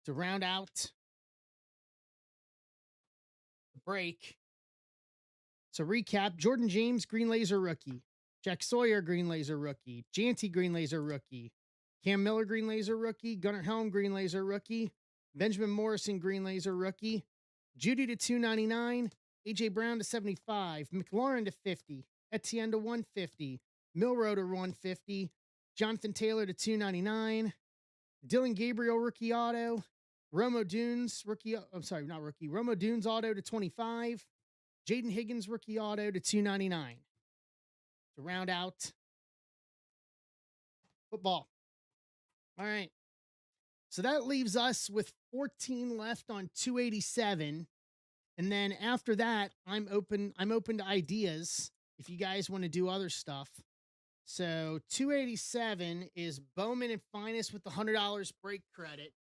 [SPEAKER 1] To round out the break. So recap, Jordan James, Green Laser rookie. Jack Sawyer, Green Laser rookie. Janty, Green Laser rookie. Cam Miller, Green Laser rookie. Gunnar Helm, Green Laser rookie. Benjamin Morrison, Green Laser rookie. Judy to 299. AJ Brown to 75. McLaurin to 50. Etienne to 150. Milrow to 150. Jonathan Taylor to 299. Dylan Gabriel, rookie auto. Romo Dunes, rookie. I'm sorry, not rookie. Romo Dunes auto to 25. Jaden Higgins, rookie auto to 299. To round out football. All right. So that leaves us with 14 left on 287. And then after that, I'm open to ideas if you guys want to do other stuff. So 287 is Bowman and Finest with the $100 break credit.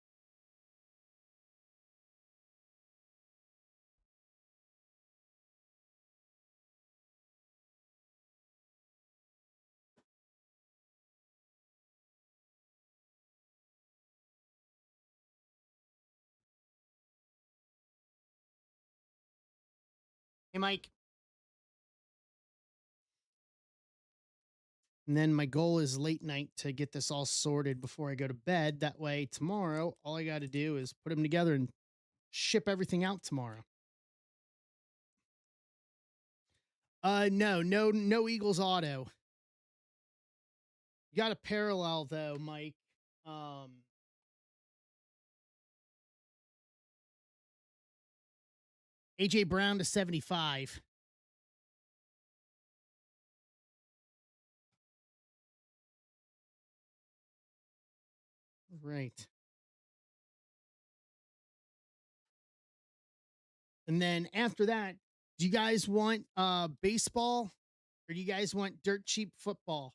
[SPEAKER 1] Hey, Mike. And then my goal is late night to get this all sorted before I go to bed. That way, tomorrow, all I got to do is put them together and ship everything out tomorrow. No Eagles auto. You got a parallel though, Mike. AJ Brown to 75. Right. And then after that, do you guys want baseball or do you guys want dirt cheap football?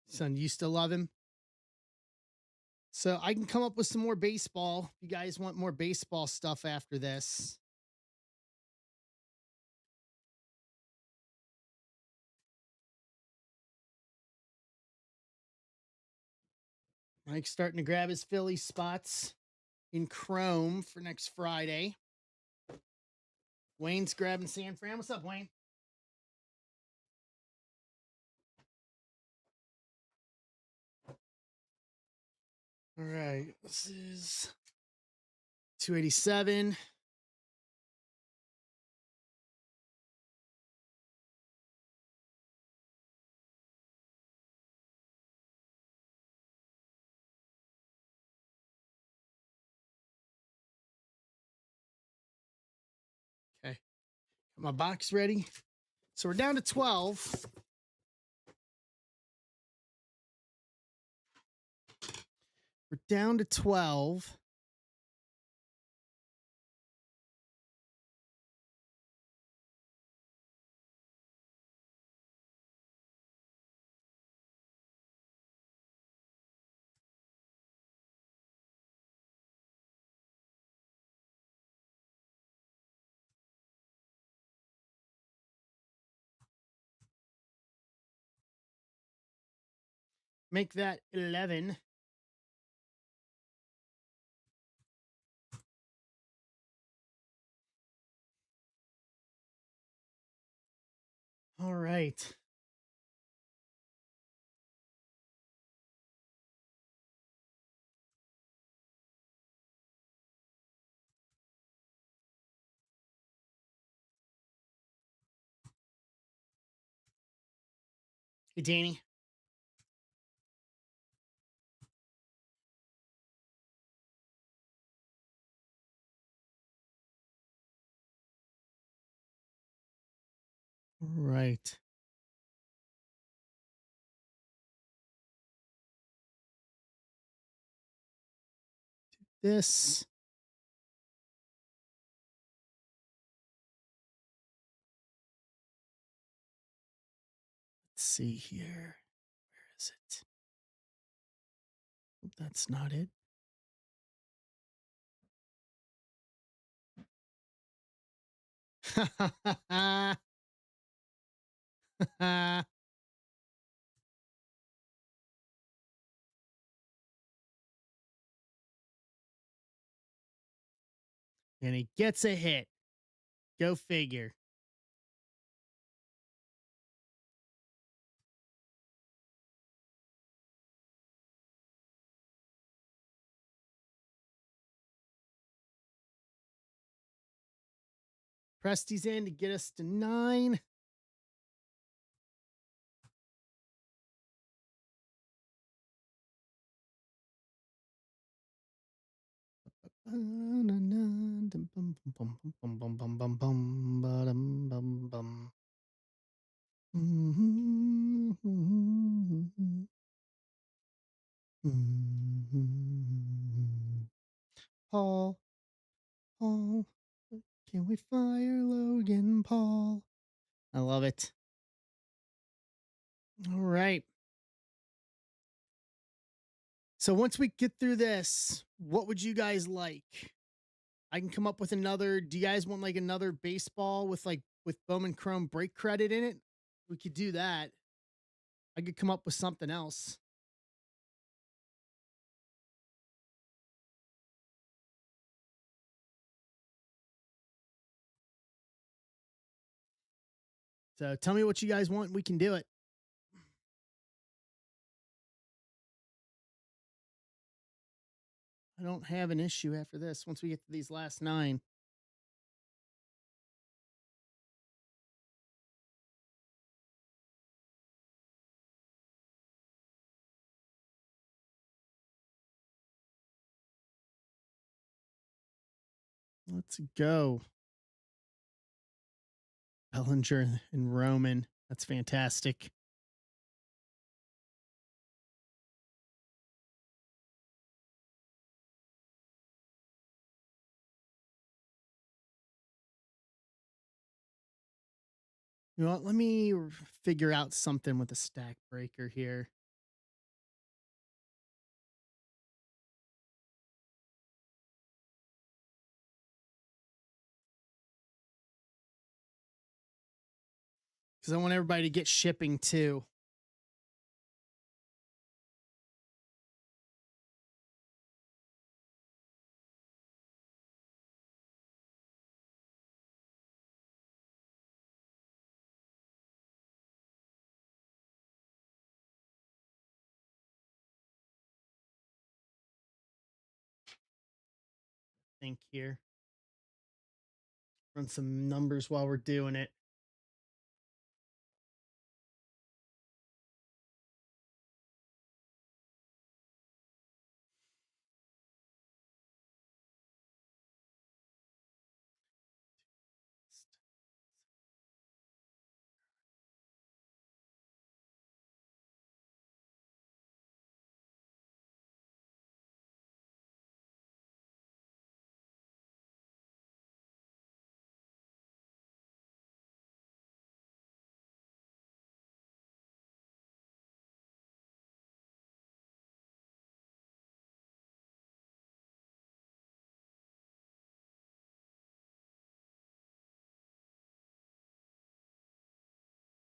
[SPEAKER 1] Son, you still love him? So I can come up with some more baseball. If you guys want more baseball stuff after this. Mike's starting to grab his Philly spots in Chrome for next Friday. Wayne's grabbing San Fran. What's up, Wayne? All right. This is 287. Okay. Got my box ready. So we're down to 12. We're down to 12. Make that 11. All right. Hey, Danny. Right. This. Let's see here. Where is it? That's not it. And he gets a hit. Go figure. Presty's in to get us to 9. Paul, Paul, can we fire Logan Paul? I love it. All right. So once we get through this, what would you guys like? I can come up with another. Do you guys want like another baseball with Bowman Chrome break credit in it? We could do that. I could come up with something else. So tell me what you guys want. We can do it. I don't have an issue after this once we get to these last 9. Let's go. Bellinger and Roman. That's fantastic. You know what? Let me figure out something with a stack breaker here. Because I want everybody to get shipping too. Think here. Run some numbers while we're doing it.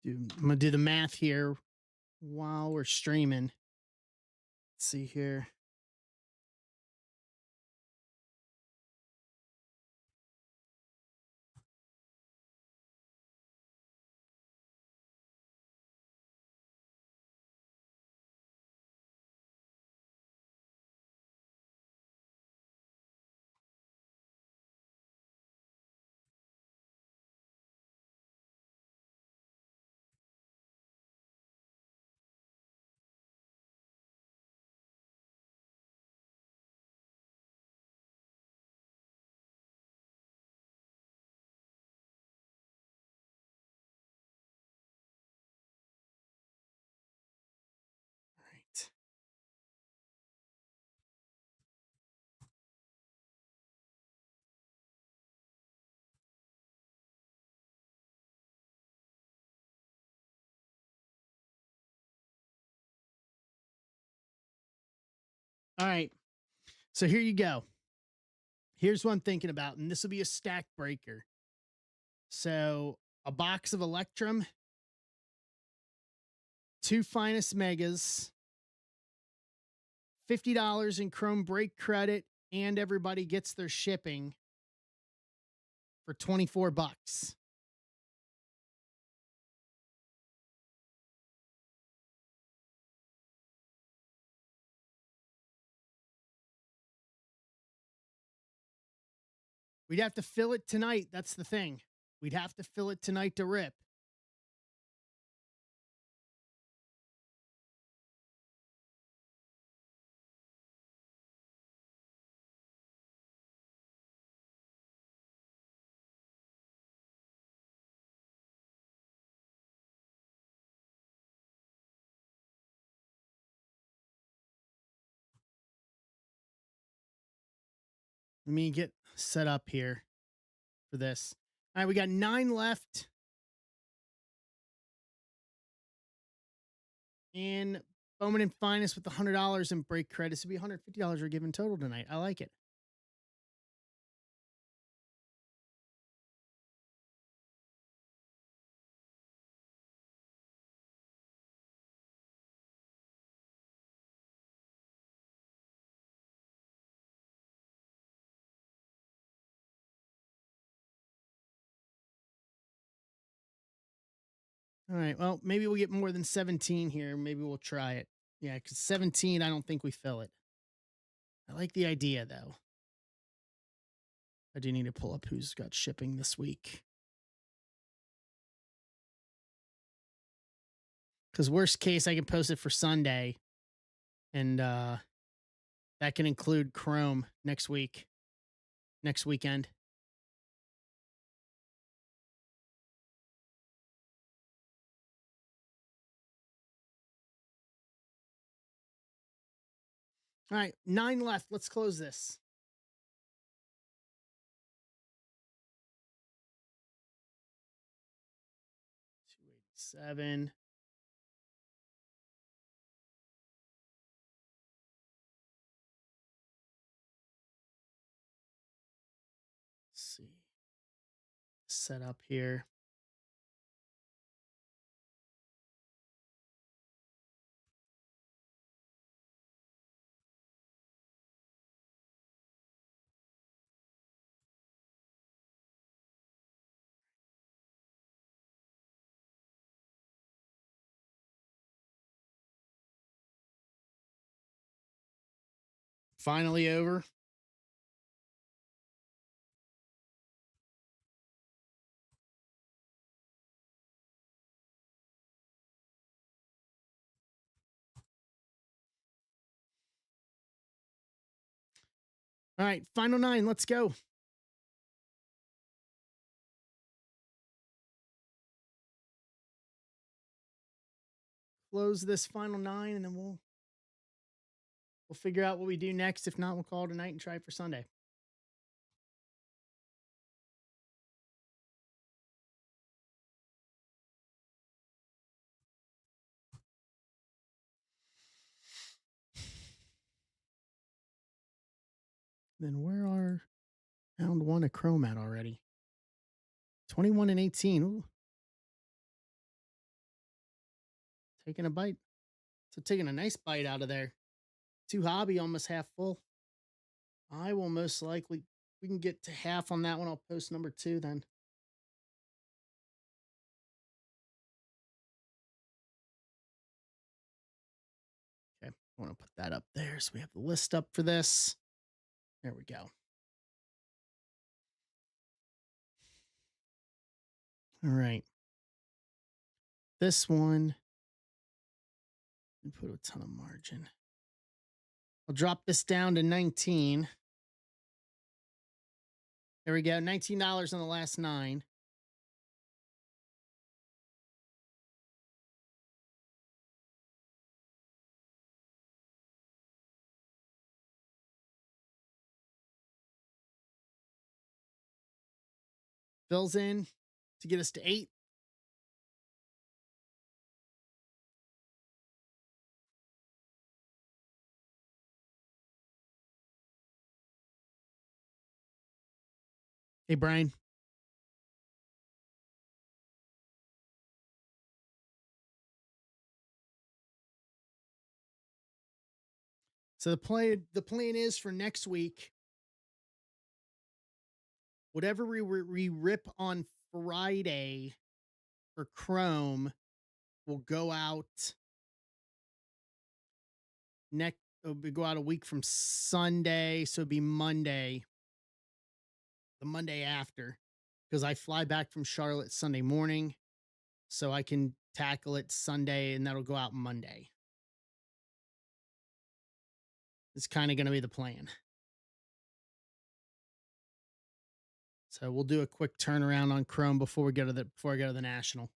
[SPEAKER 1] I'm gonna do the math here while we're streaming. Let's see here. All right. So here you go. Here's what I'm thinking about, and this will be a stack breaker. So a box of Electrum, two Finest Megas, $50 in Chrome break credit, and everybody gets their shipping for 24 bucks. We'd have to fill it tonight. That's the thing. We'd have to fill it tonight to rip. Let me get set up here for this. All right, we got 9 left. And Bowman and Finest with the $100 in break credits. It'll be $150 we're giving total tonight. I like it. All right. Well, maybe we'll get more than 17 here. Maybe we'll try it. Yeah, because 17, I don't think we fill it. I like the idea, though. I do need to pull up who's got shipping this week. Because worst case, I can post it for Sunday. And that can include Chrome next weekend. All right, 9 left. Let's close this. $287. Let's see. Set up here. Finally over. All right, final 9. Let's go. Close this final 9, and then we'll figure out what we do next. If not, we'll call it a night and try for Sunday. Then where are round 1 of Chrome at already? 21 and 18. Ooh. Taking a bite. So taking a nice bite out of there. 2 hobby, almost half full. I will most likely, we can get to half on that one. I'll post number 2 then. Okay, I want to put that up there so we have the list up for this. There we go. All right. This one, put a ton of margin. I'll drop this down to 19. There we go. $19 on the last 9. Fills in to get us to 8. Hey, Brian. So the plan is for next week, whatever we rip on Friday for Chrome will go out next. It'll go out a week from Sunday, so it'd be Monday, the Monday after, because I fly back from Charlotte Sunday morning, so I can tackle it Sunday, and that'll go out Monday. It's kind of going to be the plan. So we'll do a quick turnaround on Chrome before I go to the national.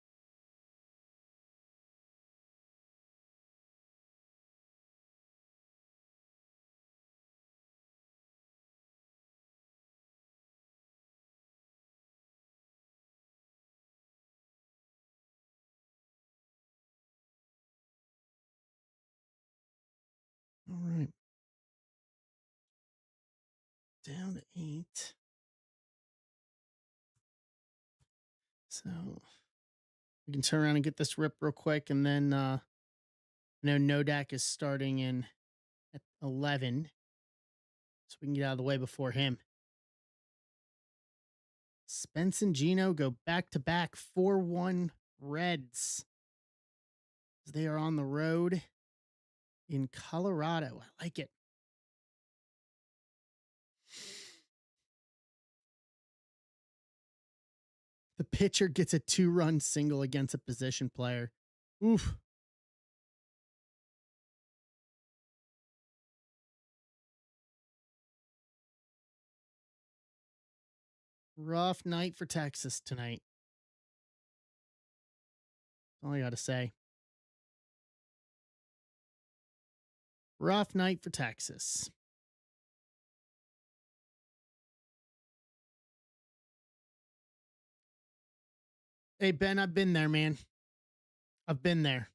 [SPEAKER 1] All right. Down to 8. So we can turn around and get this rip real quick, and then I know Nodak is starting in at 11, so we can get out of the way before him. Spence and Gino go back to back 4-1 Reds. They are on the road in Colorado. I like it. The pitcher gets a 2-run single against a position player. Oof. Rough night for Texas tonight. That's all I got to say. Rough night for Texas. Hey, Ben, I've been there, man. I've been there.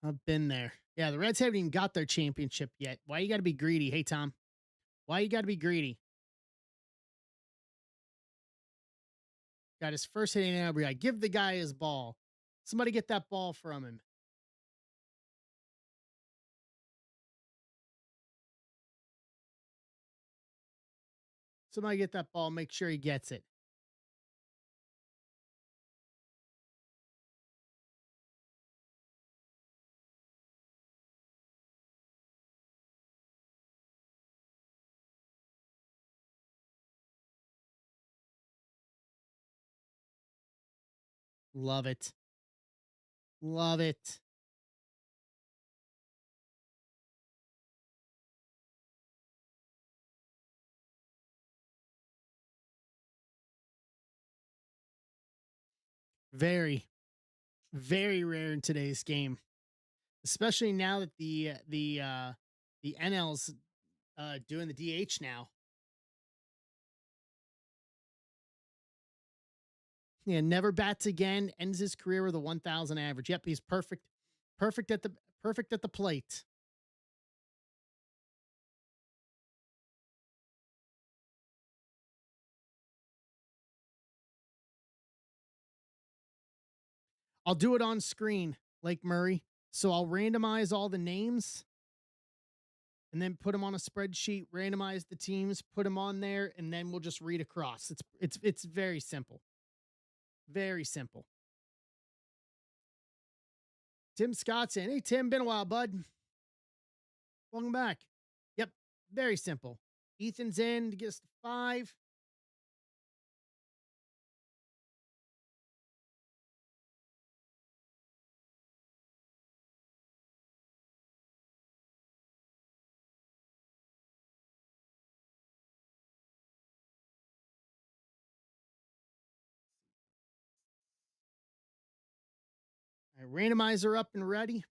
[SPEAKER 1] I've been there. Yeah, the Reds haven't even got their championship yet. Why you got to be greedy? Hey, Tom. Why you got to be greedy? Got his first hit in RBI. Give the guy his ball. Somebody get that ball from him. Somebody get that ball. Make sure he gets it. Love it. Love it. Very, very rare in today's game, especially now that the NL's doing the DH now. Yeah, never bats again. Ends his career with a 1,000 average. Yep, he's perfect. Perfect at the plate. I'll do it on screen, Lake Murray. So I'll randomize all the names and then put them on a spreadsheet, randomize the teams, put them on there, and then we'll just read across. It's very simple. Very simple. Tim Scott's in. Hey Tim, been a while, bud. Welcome back. Yep, very simple. Ethan's in to get us to 5. All right, randomizer up and ready.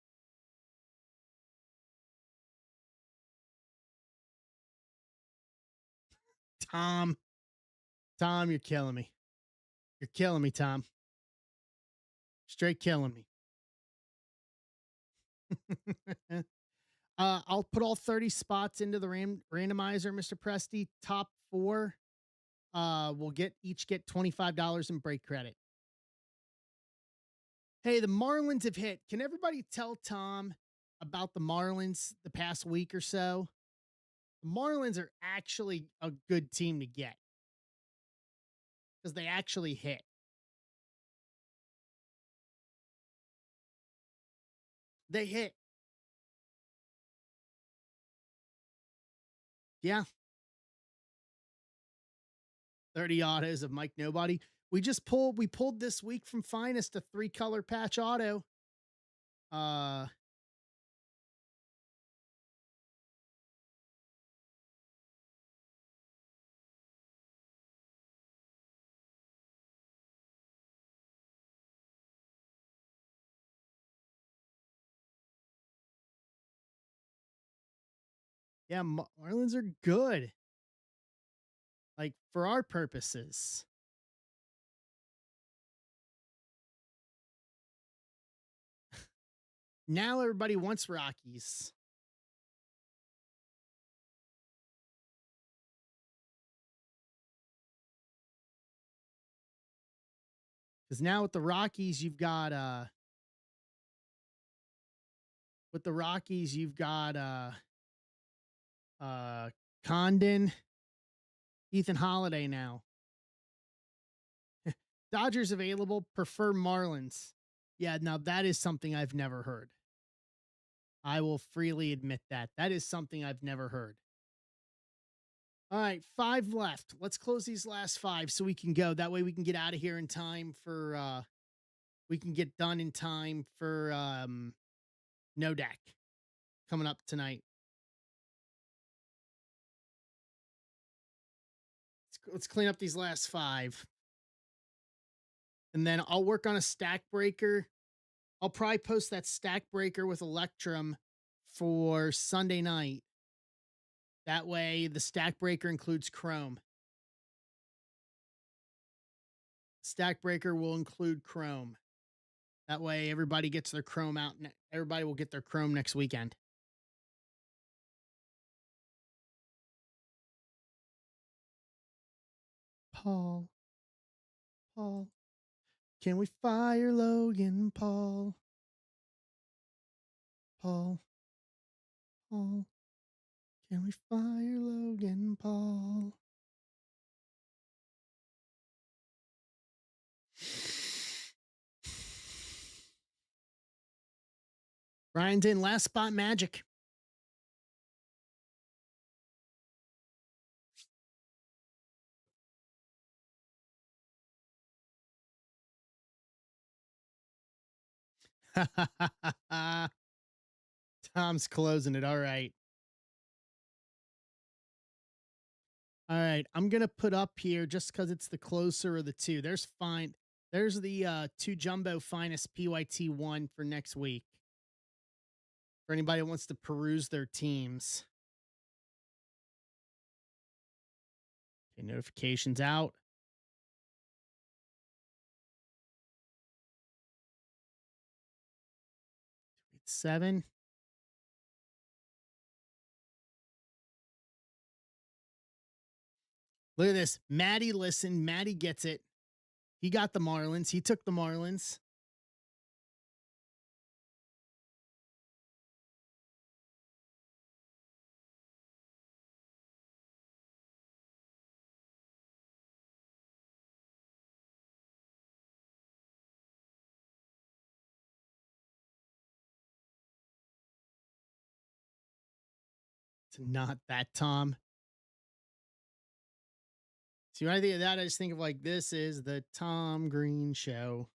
[SPEAKER 1] Tom, Tom, you're killing me. You're killing me, Tom. Straight killing me. I'll put all 30 spots into the randomizer, Mr. Presti. Top four will get $25 in break credit. Hey, the Marlins have hit. Can everybody tell Tom about the Marlins the past week or so? The Marlins are actually a good team to get because they actually hit. They hit. Yeah. 30 autos of Mike Nobody. We pulled this week from Finest a 3-color patch auto. Uh yeah, Marlins are good. Like for our purposes. Now everybody wants Rockies. Because now with the Rockies, you've got uh Condon, Ethan Holiday now. Dodgers available, prefer Marlins. Yeah, now that is something I've never heard. I will freely admit that. That is something I've never heard. All right, 5 left. Let's close these last 5 so we can go. That way we can get out of here in time for we can get done in time for no deck coming up tonight. Let's clean up these last 5. And then I'll work on a stack breaker. I'll probably post that stack breaker with Electrum for Sunday night. That way the stack breaker includes Chrome. Stack breaker will include Chrome. That way everybody gets their Chrome out. Everybody will get their Chrome next weekend. Paul, Paul, can we fire Logan Paul? Paul, Paul, can we fire Logan Paul? Ryan's in last spot magic. Tom's closing it. All right. All right. I'm going to put up here just because it's the closer of the two. There's fine. There's the 2 jumbo finest PYT1 for next week. For anybody who wants to peruse their teams. Okay, notifications out. It's 7. Look at this. Maddie listened. Maddie gets it. He got the Marlins. He took the Marlins. It's not that Tom. See, when I think of that, I just think of like this is the Tom Green Show.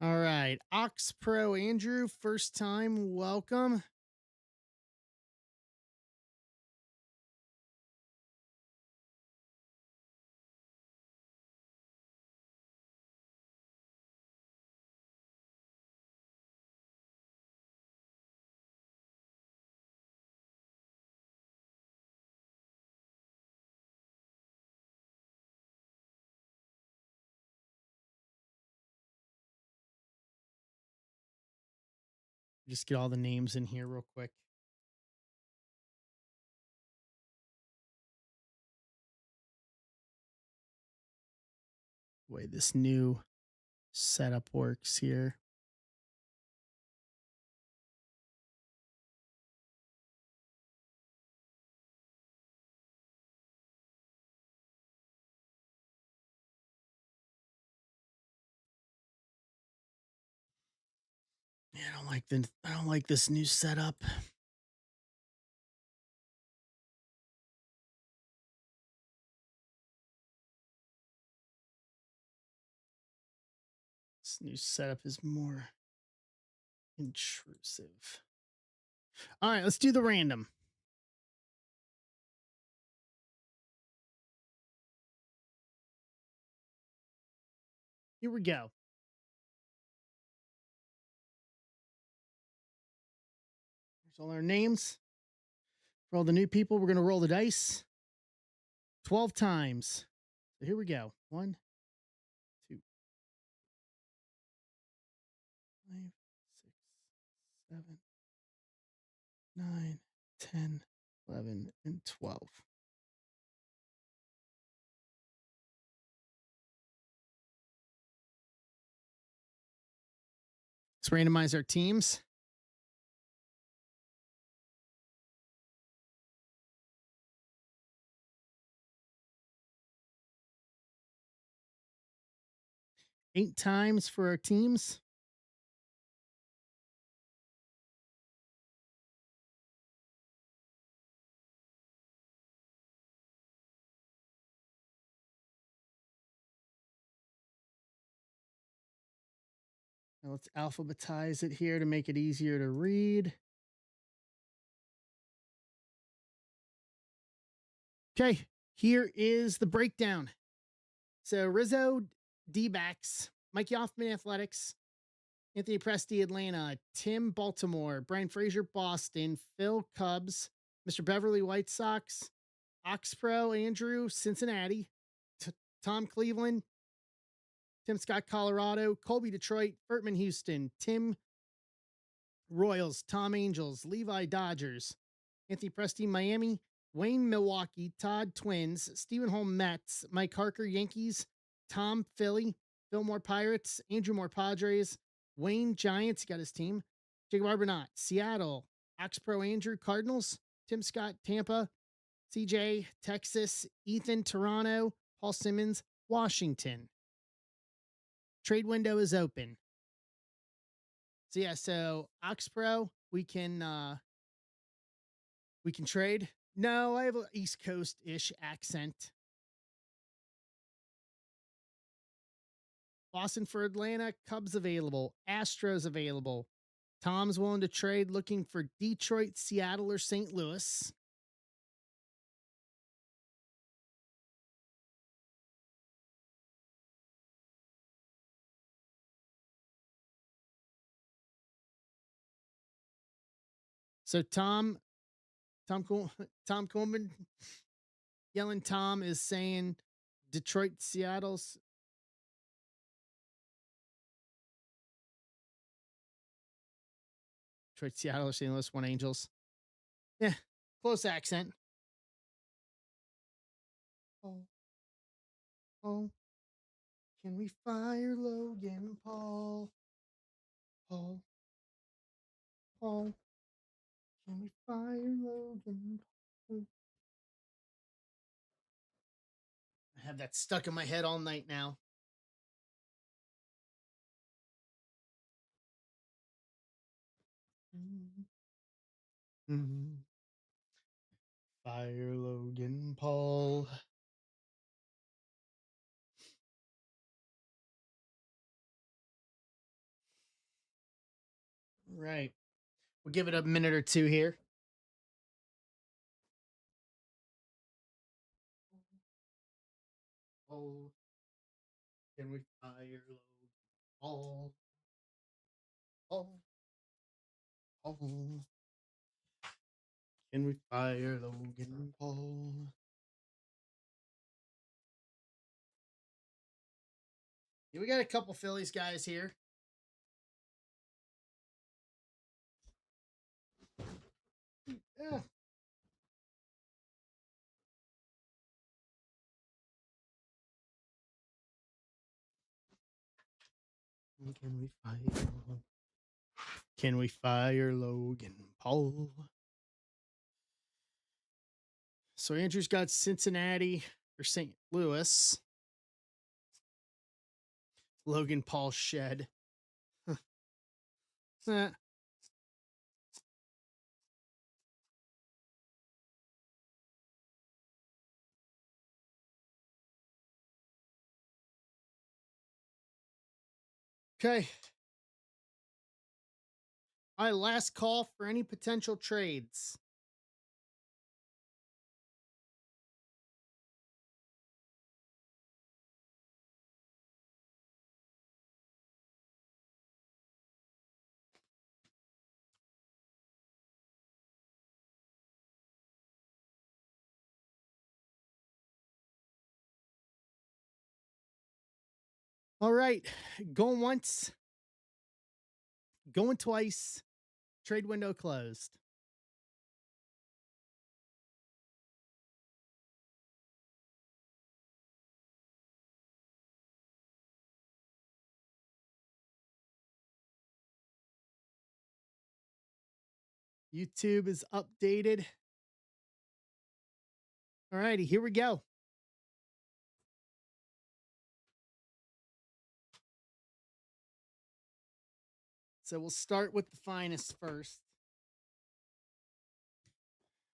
[SPEAKER 1] All right. Ox Pro Andrew, first time, welcome. Just get all the names in here real quick. Way this new setup works here. Yeah, I don't like this new setup. This new setup is more intrusive. All right, let's do the random. Here we go. Here's all our names. For all the new people, we're going to roll the dice 12 times. So here we go. 1, 2, 5, 6, 7, 9, 10, 11, and 12. Let's randomize our teams. Eight times for our teams. Now let's alphabetize it here to make it easier to read. Okay, here is the breakdown. So Rizzo, D-backs, Mike Hoffman, Athletics, Anthony Presti, Atlanta, Tim, Baltimore, Brian Fraser, Boston, Phil, Cubs, Mr. Beverly, White Sox, Oxpro, Andrew, Cincinnati, Tom, Cleveland, Tim Scott, Colorado, Colby, Detroit, Bertman, Houston, Tim, Royals, Tom, Angels, Levi, Dodgers, Anthony Presti, Miami, Wayne, Milwaukee, Todd, Twins, Stephen Holm, Mets, Mike Harker, Yankees, Tom, Philly, Bill Moore, Pirates, Andrew Moore, Padres, Wayne, Giants, got his team, Jacob Arbonat, Seattle, Oxpro, Andrew, Cardinals, Tim Scott, Tampa, CJ, Texas, Ethan, Toronto, Paul Simmons, Washington. Trade window is open. So yeah, so Oxpro, we can trade. No, I have an East Coast-ish accent. Boston for Atlanta, Cubs available, Astros available. Tom's willing to trade, looking for Detroit, Seattle, or St. Louis. So Tom Coleman, yelling Tom is saying Detroit, Seattle's. Detroit, Seattle, or St. Louis, one Angels. Yeah, close accent. Oh, oh, can we fire Logan Paul? Paul, Paul, can we fire Logan Paul? I have that stuck in my head all night now. Fire Logan Paul. Right. We'll give it a minute or two here. Oh, can we fire Logan Paul? Oh, oh, can we fire Logan Paul? Yeah, we got a couple Phillies guys here. Yeah. Can we fire? Can we fire Logan Paul? So Andrew's got Cincinnati or St. Louis. Logan Paul shed. Eh. Okay. All right, last call for any potential trades. All right. Going once, going twice. Trade window closed. YouTube is updated. All righty, here we go. So we'll start with the finest first.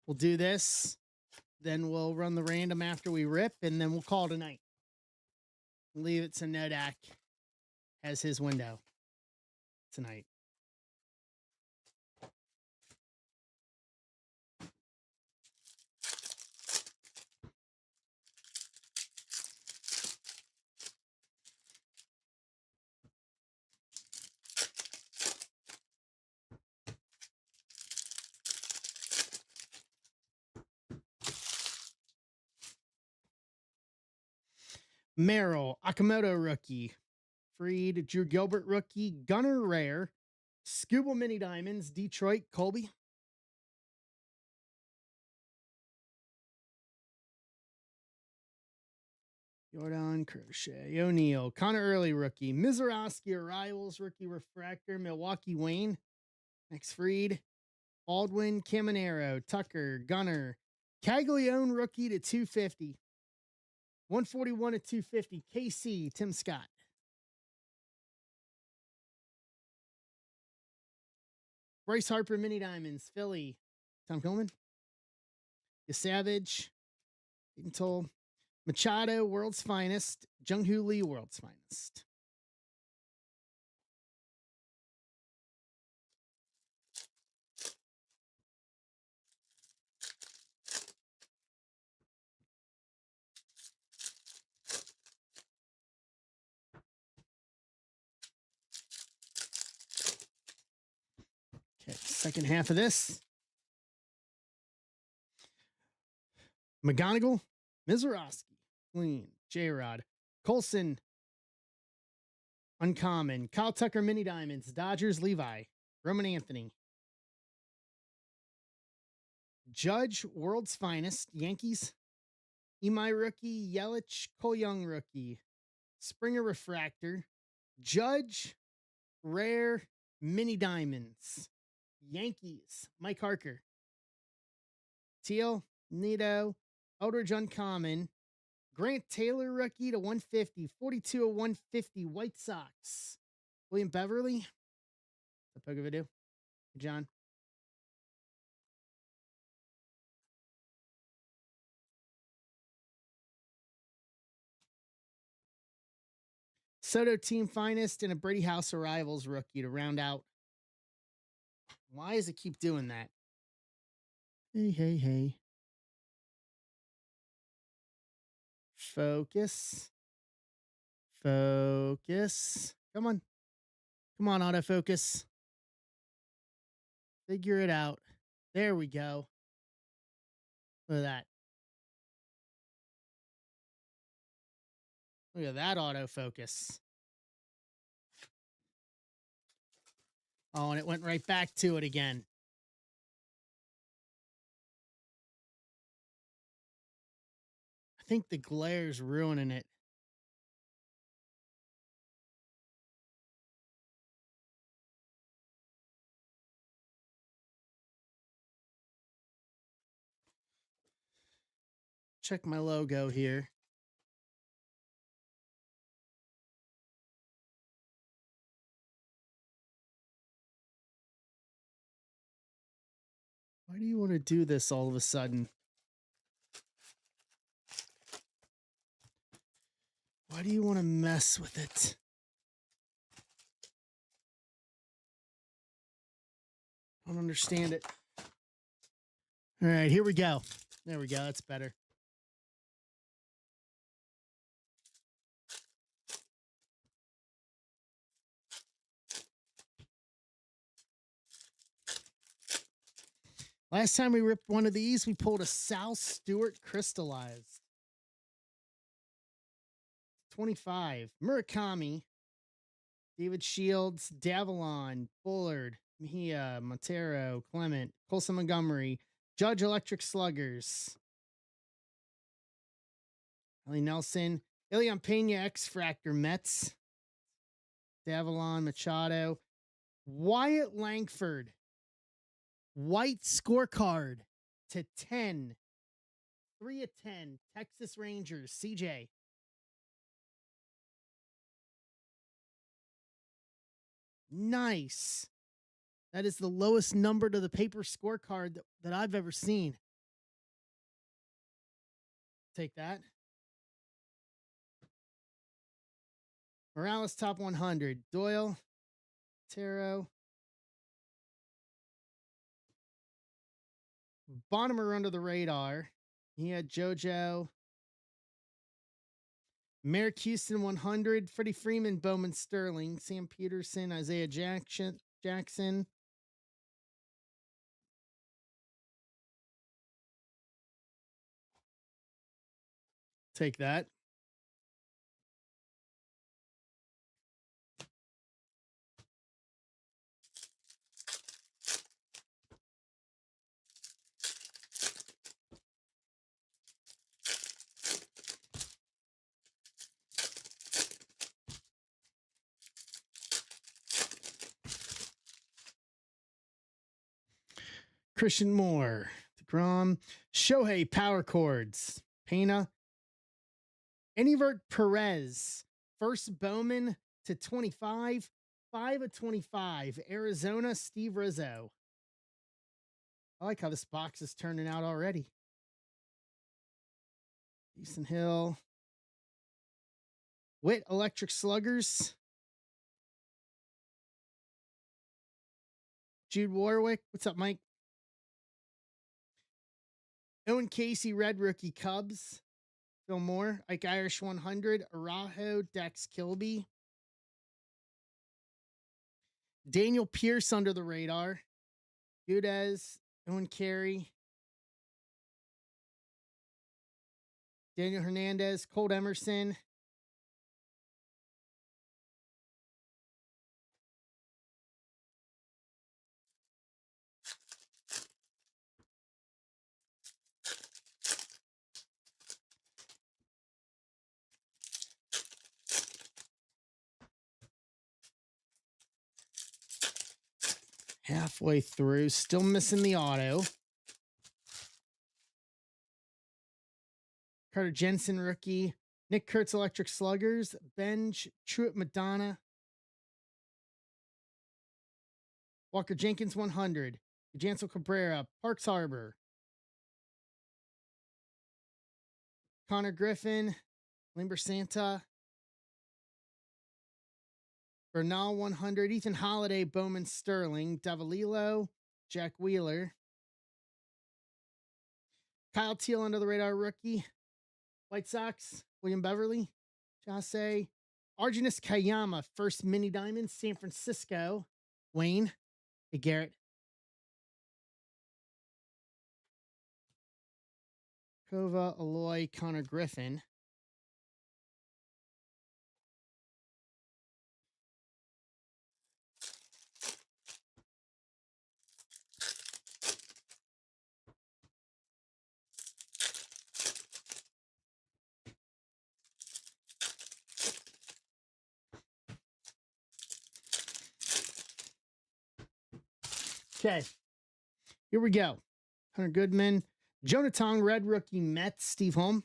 [SPEAKER 1] We'll do this. Then we'll run the random after we rip, and then we'll call tonight. Leave it to Nodak as his window tonight. Merrill, Akamoto rookie. Freed, Drew Gilbert rookie. Gunner rare. Scuba Mini Diamonds, Detroit, Colby. Jordan Crochet, O'Neal, Connor Early rookie. Mizorowski Arrivals rookie refractor. Milwaukee Wayne. Next Freed. Baldwin, Caminero, Tucker, Gunner. Caglione rookie to 250. 141 to 250. KC, Tim Scott. Bryce Harper, Mini Diamonds, Philly. Tom Coleman. Savage. Peyton Toll. Machado, World's Finest. Jung-Hoo Lee, World's Finest. Okay, second half of this. McGonigal, Mizorowski, Clean, J-Rod, Colson, Uncommon, Kyle Tucker, Mini Diamonds, Dodgers, Levi, Roman Anthony, Judge, World's Finest, Yankees, Imai rookie, Yelich, Cole Young rookie, Springer Refractor, Judge, Rare, Mini Diamonds, Yankees, Mike Harker, Teal, Nito, Eldridge Uncommon, Grant Taylor rookie to 150, 42 of 150, White Sox, William Beverly, the Poke video, John. Soto Team Finest and a Brady House Arrivals rookie to round out. Why does it keep doing that? Hey, hey, hey. Focus. Focus. Come on. Come on, autofocus. Figure it out. There we go. Look at that. Look at that autofocus. Oh, and it went right back to it again. think the glare's ruining it. Check my logo here. Why do you want to do this all of a sudden? Why do you want to mess with it? I don't understand it. All right, here we go. There we go. That's better. Last time we ripped one of these, we pulled a Sal Stewart crystallized. 25. Murakami. David Shields, Davalon, Bullard, Mejia, Montero, Clement, Colson Montgomery, Judge Electric Sluggers, Ellie Nelson, Ilion Pena, X Fractor, Mets, Davalon, Machado, Wyatt Langford, white scorecard to 10, 3 of 10, Texas Rangers, CJ. Nice. That is the lowest number to the paper scorecard that I've ever seen. Take that. Morales top 100. Doyle, Taro, Bonham under the radar. He had JoJo, Merrick Houston 100, Freddie Freeman, Bowman Sterling, Sam Peterson, Isaiah Jackson. Take that. Christian Moore, DeGrom, Shohei Power Chords, Pena, Anivert Perez, first Bowman to 25, 5 of 25, Arizona, Steve Rizzo. I like how this box is turning out already. Easton Hill, Witt Electric Sluggers, Jude Warwick. What's up, Mike? Owen Casey, Red Rookie Cubs. Phil Moore, Ike Irish 100, Araujo, Dex Kilby. Daniel Pierce under the radar. Gudez, Owen Carey. Daniel Hernandez, Colt Emerson. Halfway through, still missing the auto. Carter Jensen rookie. Nick Kurtz Electric Sluggers. Benj, Truett Madonna. Walker Jenkins 100. Jansel Cabrera, Parks Harbor. Connor Griffin, Limber Santa. Bernal 100, Ethan Holiday, Bowman Sterling, Davalillo, Jack Wheeler. Kyle Teal under the radar rookie. White Sox, William Beverly, Jase. Arjunus Kayama, first mini diamond, San Francisco. Wayne, hey Garrett. Kova, Aloy, Connor Griffin. Okay, here we go. Hunter Goodman, Jonathan Red rookie Mets, Steve Holm,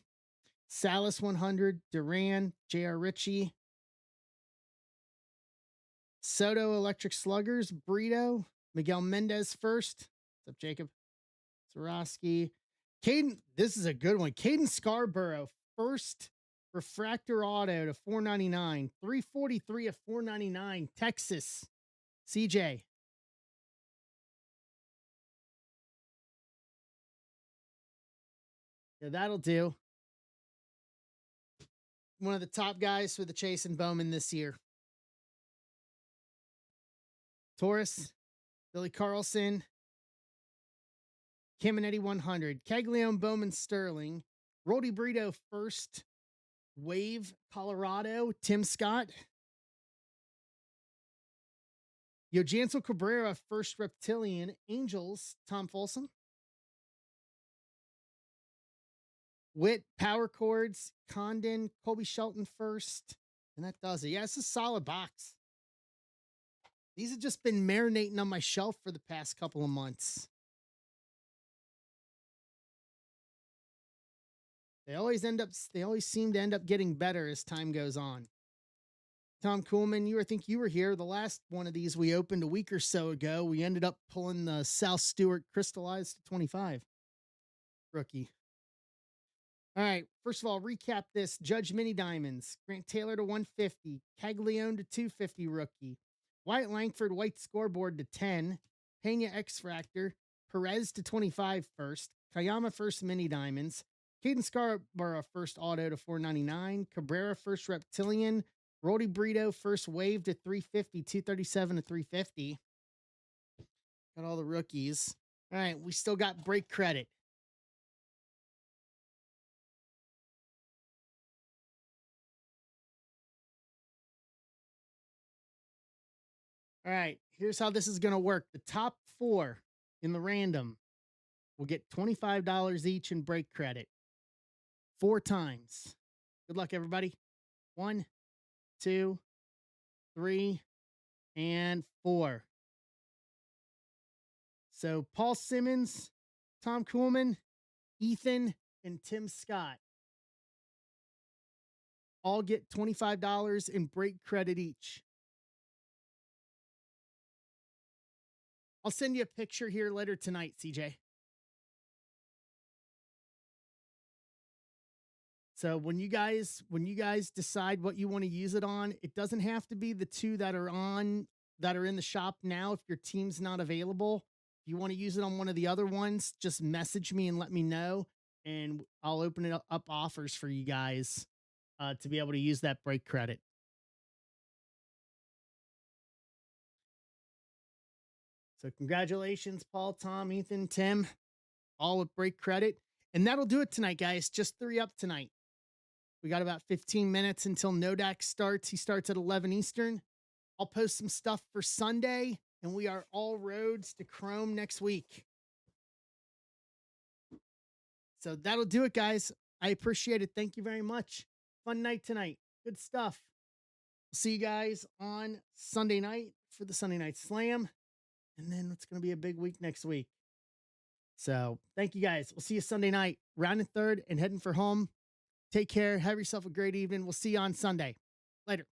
[SPEAKER 1] Salas 100, Duran, J.R. Ritchie, Soto Electric Sluggers, Brito, Miguel Mendez first. What's up, Jacob? Swarovski. Caden, this is a good one. Caden Scarborough, first refractor auto to 499. 343 of 499. Texas. CJ. Yeah, that'll do. One of the top guys for the Chase and Bowman this year. Taurus, Billy Carlson, Caminetti 100, Caglione Bowman Sterling, Roldy Brito first, Wave Colorado, Tim Scott, Yojansel Cabrera first Reptilian, Angels, Tom Folsom, Witt Power Chords, Condon, Colby Shelton first, and that does it. Yeah, it's a solid box. These have just been marinating on my shelf for the past couple of months. They always seem to end up getting better as time goes on. Tom Kuhlman, I think you were here. The last one of these we opened a week or so ago. We ended up pulling the South Stewart crystallized to 25 rookie. All right. First of all, recap this. Judge Mini Diamonds, Grant Taylor to 150, Caglione to 250 rookie, Wyatt Langford white scoreboard to 10, Pena X Fractor, Perez to 25 first, Kayama first Mini Diamonds, Caden Scarborough first auto to 499, Cabrera first Reptilian, Roldy Brito first wave to 350, 237 to 350. Got all the rookies. All right, we still got break credit. All right, here's how this is going to work. The top 4 in the random will get $25 each in break credit 4 times. Good luck, everybody. 1, 2, 3, and 4. So Paul Simmons, Tom Kuhlman, Ethan, and Tim Scott all get $25 in break credit each. I'll send you a picture here later tonight, CJ. So when you guys decide what you want to use it on, it doesn't have to be the 2 that are in the shop now if your team's not available. If you want to use it on one of the other ones, just message me and let me know, and I'll open it up offers for you guys to be able to use that break credit. So congratulations, Paul, Tom, Ethan, Tim, all with break credit. And that'll do it tonight, guys. Just 3 up tonight. We got about 15 minutes until Nodak starts. He starts at 11 Eastern. I'll post some stuff for Sunday, and we are all roads to Chrome next week. So that'll do it, guys. I appreciate it. Thank you very much. Fun night tonight. Good stuff. See you guys on Sunday night for the Sunday Night Slam. And then it's going to be a big week next week. So thank you, guys. We'll see you Sunday night, rounding third and heading for home. Take care. Have yourself a great evening. We'll see you on Sunday. Later.